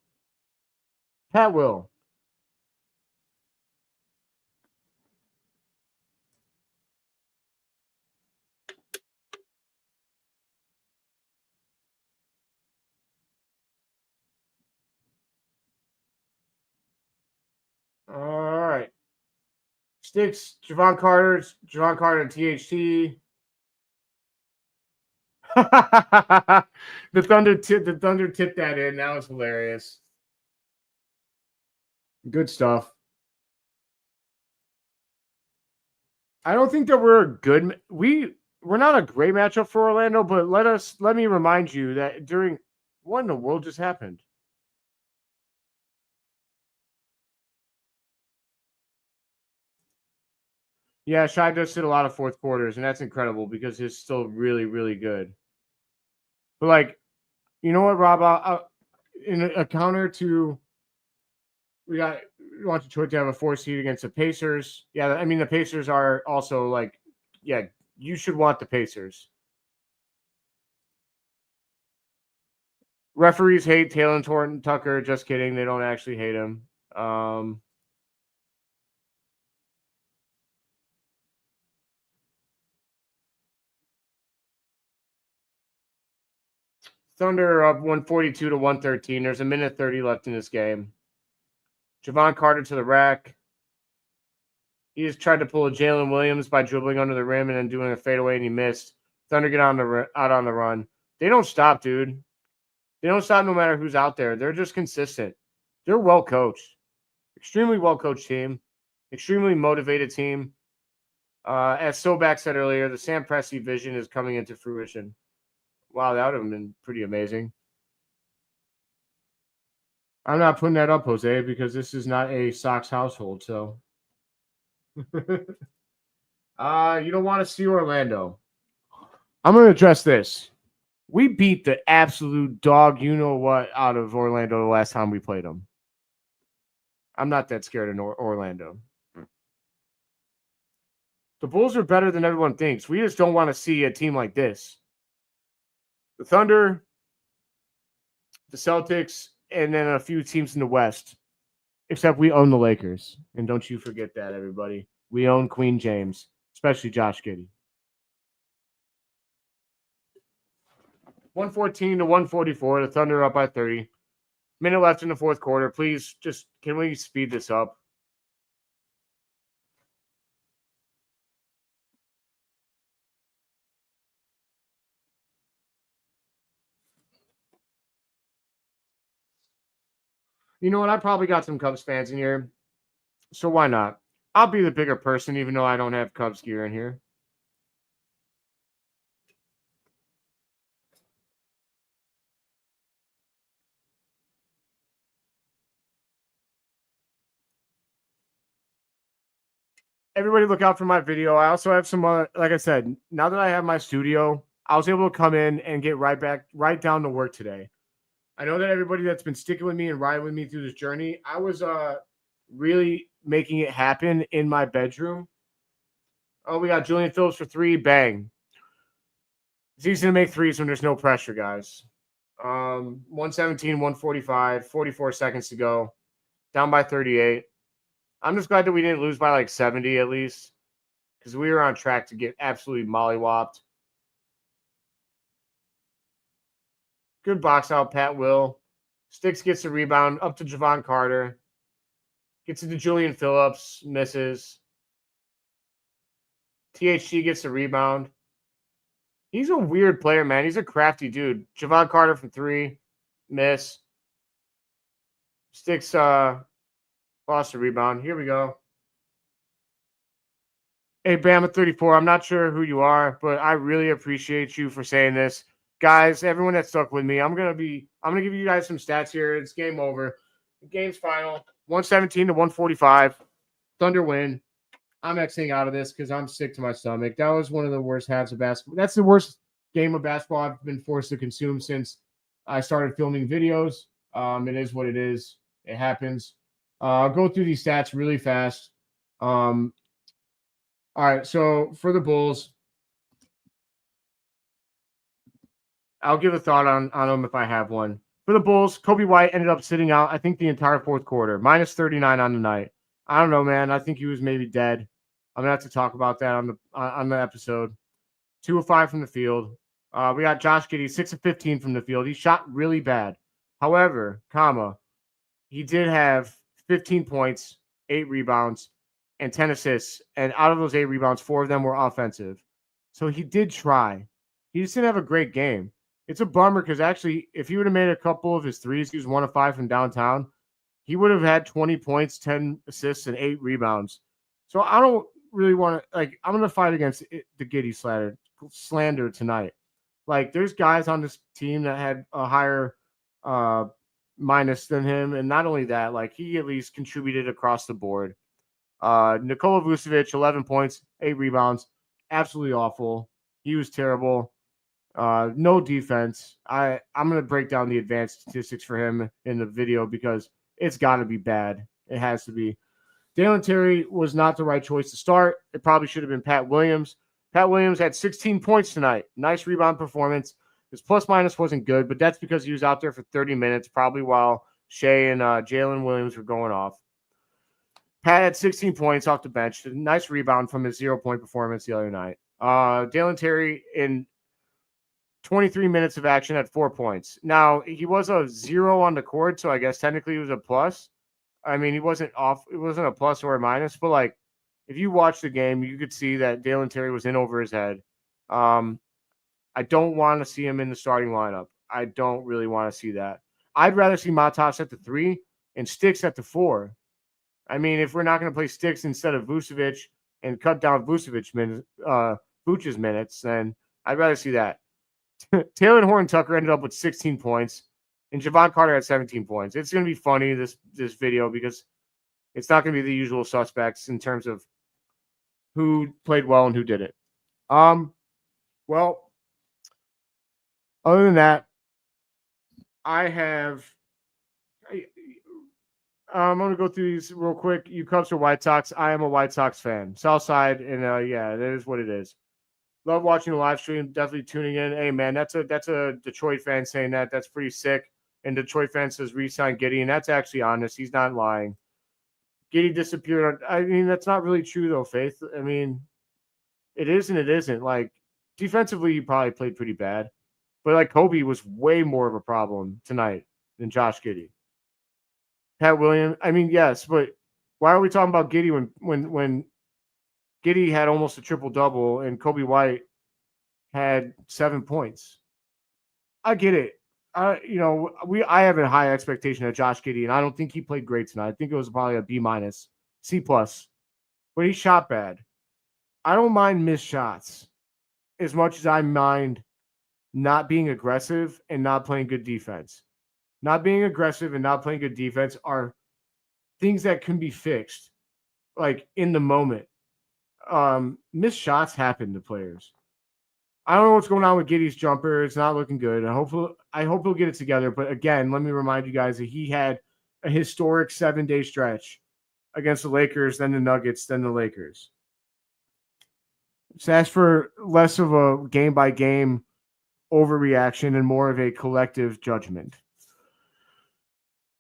All right. Sticks, Javon Carter and THT. The Thunder tipped that in. That was hilarious. Good stuff. I don't think that we're not a great matchup for Orlando, but let me remind you that what in the world just happened? Yeah, Shai does sit a lot of fourth quarters, and that's incredible because he's still really, really good. But like, you know what, Rob? In a counter to we want Detroit to have a 4 seed against the Pacers. Yeah, I mean the Pacers are also like, yeah, you should want the Pacers. Referees hate Taylor Thornton Tucker. Just kidding. They don't actually hate him. Thunder up 142 to 113. There's a minute 30 left in this game. Javon Carter to the rack. He just tried to pull a Jalen Williams by dribbling under the rim and then doing a fadeaway, and he missed. Thunder get out on the run. They don't stop, dude. They don't stop no matter who's out there. They're just consistent. They're well coached. Extremely well coached team. Extremely motivated team. As Sobak said earlier, the Sam Presti vision is coming into fruition. Wow, that would have been pretty amazing. I'm not putting that up, Jose, because this is not a Sox household. So, you don't want to see Orlando. I'm going to address this. We beat the absolute dog, you know what, out of Orlando the last time we played them. I'm not that scared of Orlando. The Bulls are better than everyone thinks. We just don't want to see a team like this. The Thunder, the Celtics, and then a few teams in the West. Except we own the Lakers. And don't you forget that, everybody. We own Queen James, especially Josh Giddey. 114 to 144. The Thunder up by 30. Minute left in the fourth quarter. Please, can we speed this up? You know what? I probably got some Cubs fans in here. So why not? I'll be the bigger person, even though I don't have Cubs gear in here. Everybody look out for my video. I also have some, like I said, now that I have my studio, I was able to come in and get right down to work today. I know that everybody that's been sticking with me and riding with me through this journey, I was really making it happen in my bedroom. Oh, we got Julian Phillips for 3. Bang. It's easy to make threes when there's no pressure, guys. 117, 145, 44 seconds to go. Down by 38. I'm just glad that we didn't lose by like 70 at least, because we were on track to get absolutely mollywopped. Good box out, Pat Will. Sticks gets the rebound up to Javon Carter. Gets it to Julian Phillips. Misses. THT gets the rebound. He's a weird player, man. He's a crafty dude. Javon Carter from 3. Miss. Sticks lost the rebound. Here we go. Hey, Bama 34. I'm not sure who you are, but I really appreciate you for saying this. Guys, everyone that stuck with me, I'm gonna give you guys some stats here. It's game over. The game's final. 117 to 145. Thunder win. I'm Xing out of this because I'm sick to my stomach. That was one of the worst halves of basketball. That's the worst game of basketball I've been forced to consume since I started filming videos. It is what it is. It happens. I'll go through these stats really fast. All right, so for the Bulls, I'll give a thought on them if I have one. For the Bulls, Kobe White ended up sitting out, I think, the entire fourth quarter, minus 39 on the night. I don't know, man. I think he was maybe dead. I'm gonna have to talk about that on the episode. 2 of 5 from the field. We got Josh Giddey, 6 of 15 from the field. He shot really bad. However, he did have 15 points, 8 rebounds, and 10 assists. And out of those 8 rebounds, 4 of them were offensive. So he did try. He just didn't have a great game. It's a bummer because actually, if he would have made a couple of his threes, he was 1 of 5 from downtown, he would have had 20 points, 10 assists, and 8 rebounds. So I don't really want to, I'm going to fight against the Giddey slander tonight. There's guys on this team that had a higher minus than him. And not only that, he at least contributed across the board. Nikola Vucevic, 11 points, 8 rebounds. Absolutely awful. He was terrible. No defense. I'm going to break down the advanced statistics for him in the video because it's got to be bad. It has to be. Dalen Terry was not the right choice to start. It probably should have been Pat Williams. Pat Williams had 16 points tonight. Nice rebound performance. His plus-minus wasn't good, but that's because he was out there for 30 minutes, probably while Shea and Jalen Williams were going off. Pat had 16 points off the bench. A nice rebound from his 0-point performance the other night. Dalen Terry, in 23 minutes of action, had 4 points. Now, he was a 0 on the court, so I guess technically he was a plus. I mean, he wasn't off. It wasn't a plus or a minus, but like if you watch the game, you could see that Dalen Terry was in over his head. I don't want to see him in the starting lineup. I don't really want to see that. I'd rather see Matas at the 3 and Sticks at the 4. I mean, if we're not going to play Sticks instead of Vucevic and cut down Vucevic's minutes, then I'd rather see that. Taylor Horton-Tucker ended up with 16 points. And Javon Carter had 17 points. It's going to be funny, this video, because it's not going to be the usual suspects in terms of who played well and who didn't. Well, other than that, I'm going to go through these real quick. You Cubs or White Sox? I am a White Sox fan. Southside, and yeah, that is what it is. Love watching the live stream. Definitely tuning in. Hey, man, that's a Detroit fan saying that. That's pretty sick. And Detroit fan says re-sign Giddey, and that's actually honest. He's not lying. Giddey disappeared. I mean, that's not really true, though, Faith. I mean, it is and it isn't. Like, defensively, he probably played pretty bad. But, like, Kobe was way more of a problem tonight than Josh Giddey. Pat Williams, I mean, yes, but why are we talking about Giddey when Giddey had almost a triple-double and Kobe White had 7 points? I get it. I have a high expectation of Josh Giddey, and I don't think he played great tonight. I think it was probably a B-, C+, but he shot bad. I don't mind missed shots as much as I mind not being aggressive and not playing good defense. Not being aggressive and not playing good defense are things that can be fixed, like in the moment. Missed shots happen to players. I don't know what's going on with Giddey's jumper. It's not looking good. I hope he'll get it together. But again, let me remind you guys that he had a historic 7-day stretch against the Lakers, then the Nuggets, then the Lakers. Just ask for less of a game-by-game overreaction and more of a collective judgment.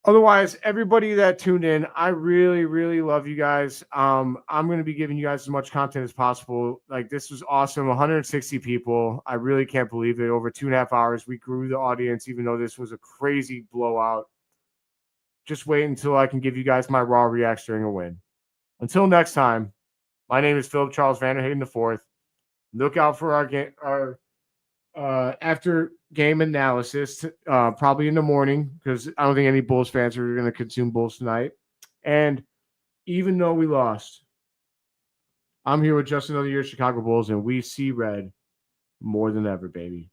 Otherwise, everybody that tuned in, I really, really love you guys. I'm going to be giving you guys as much content as possible. Like, this was awesome. 160 people. I really can't believe it. Over 2.5 hours, we grew the audience, even though this was a crazy blowout. Just wait until I can give you guys my raw reacts during a win. Until next time, my name is Philip Charles Vanderhaden IV. Look out for our after game analysis, probably in the morning, because I don't think any Bulls fans are going to consume Bulls tonight. And even though we lost, I'm here with just another year of Chicago Bulls, and we see red more than ever, baby.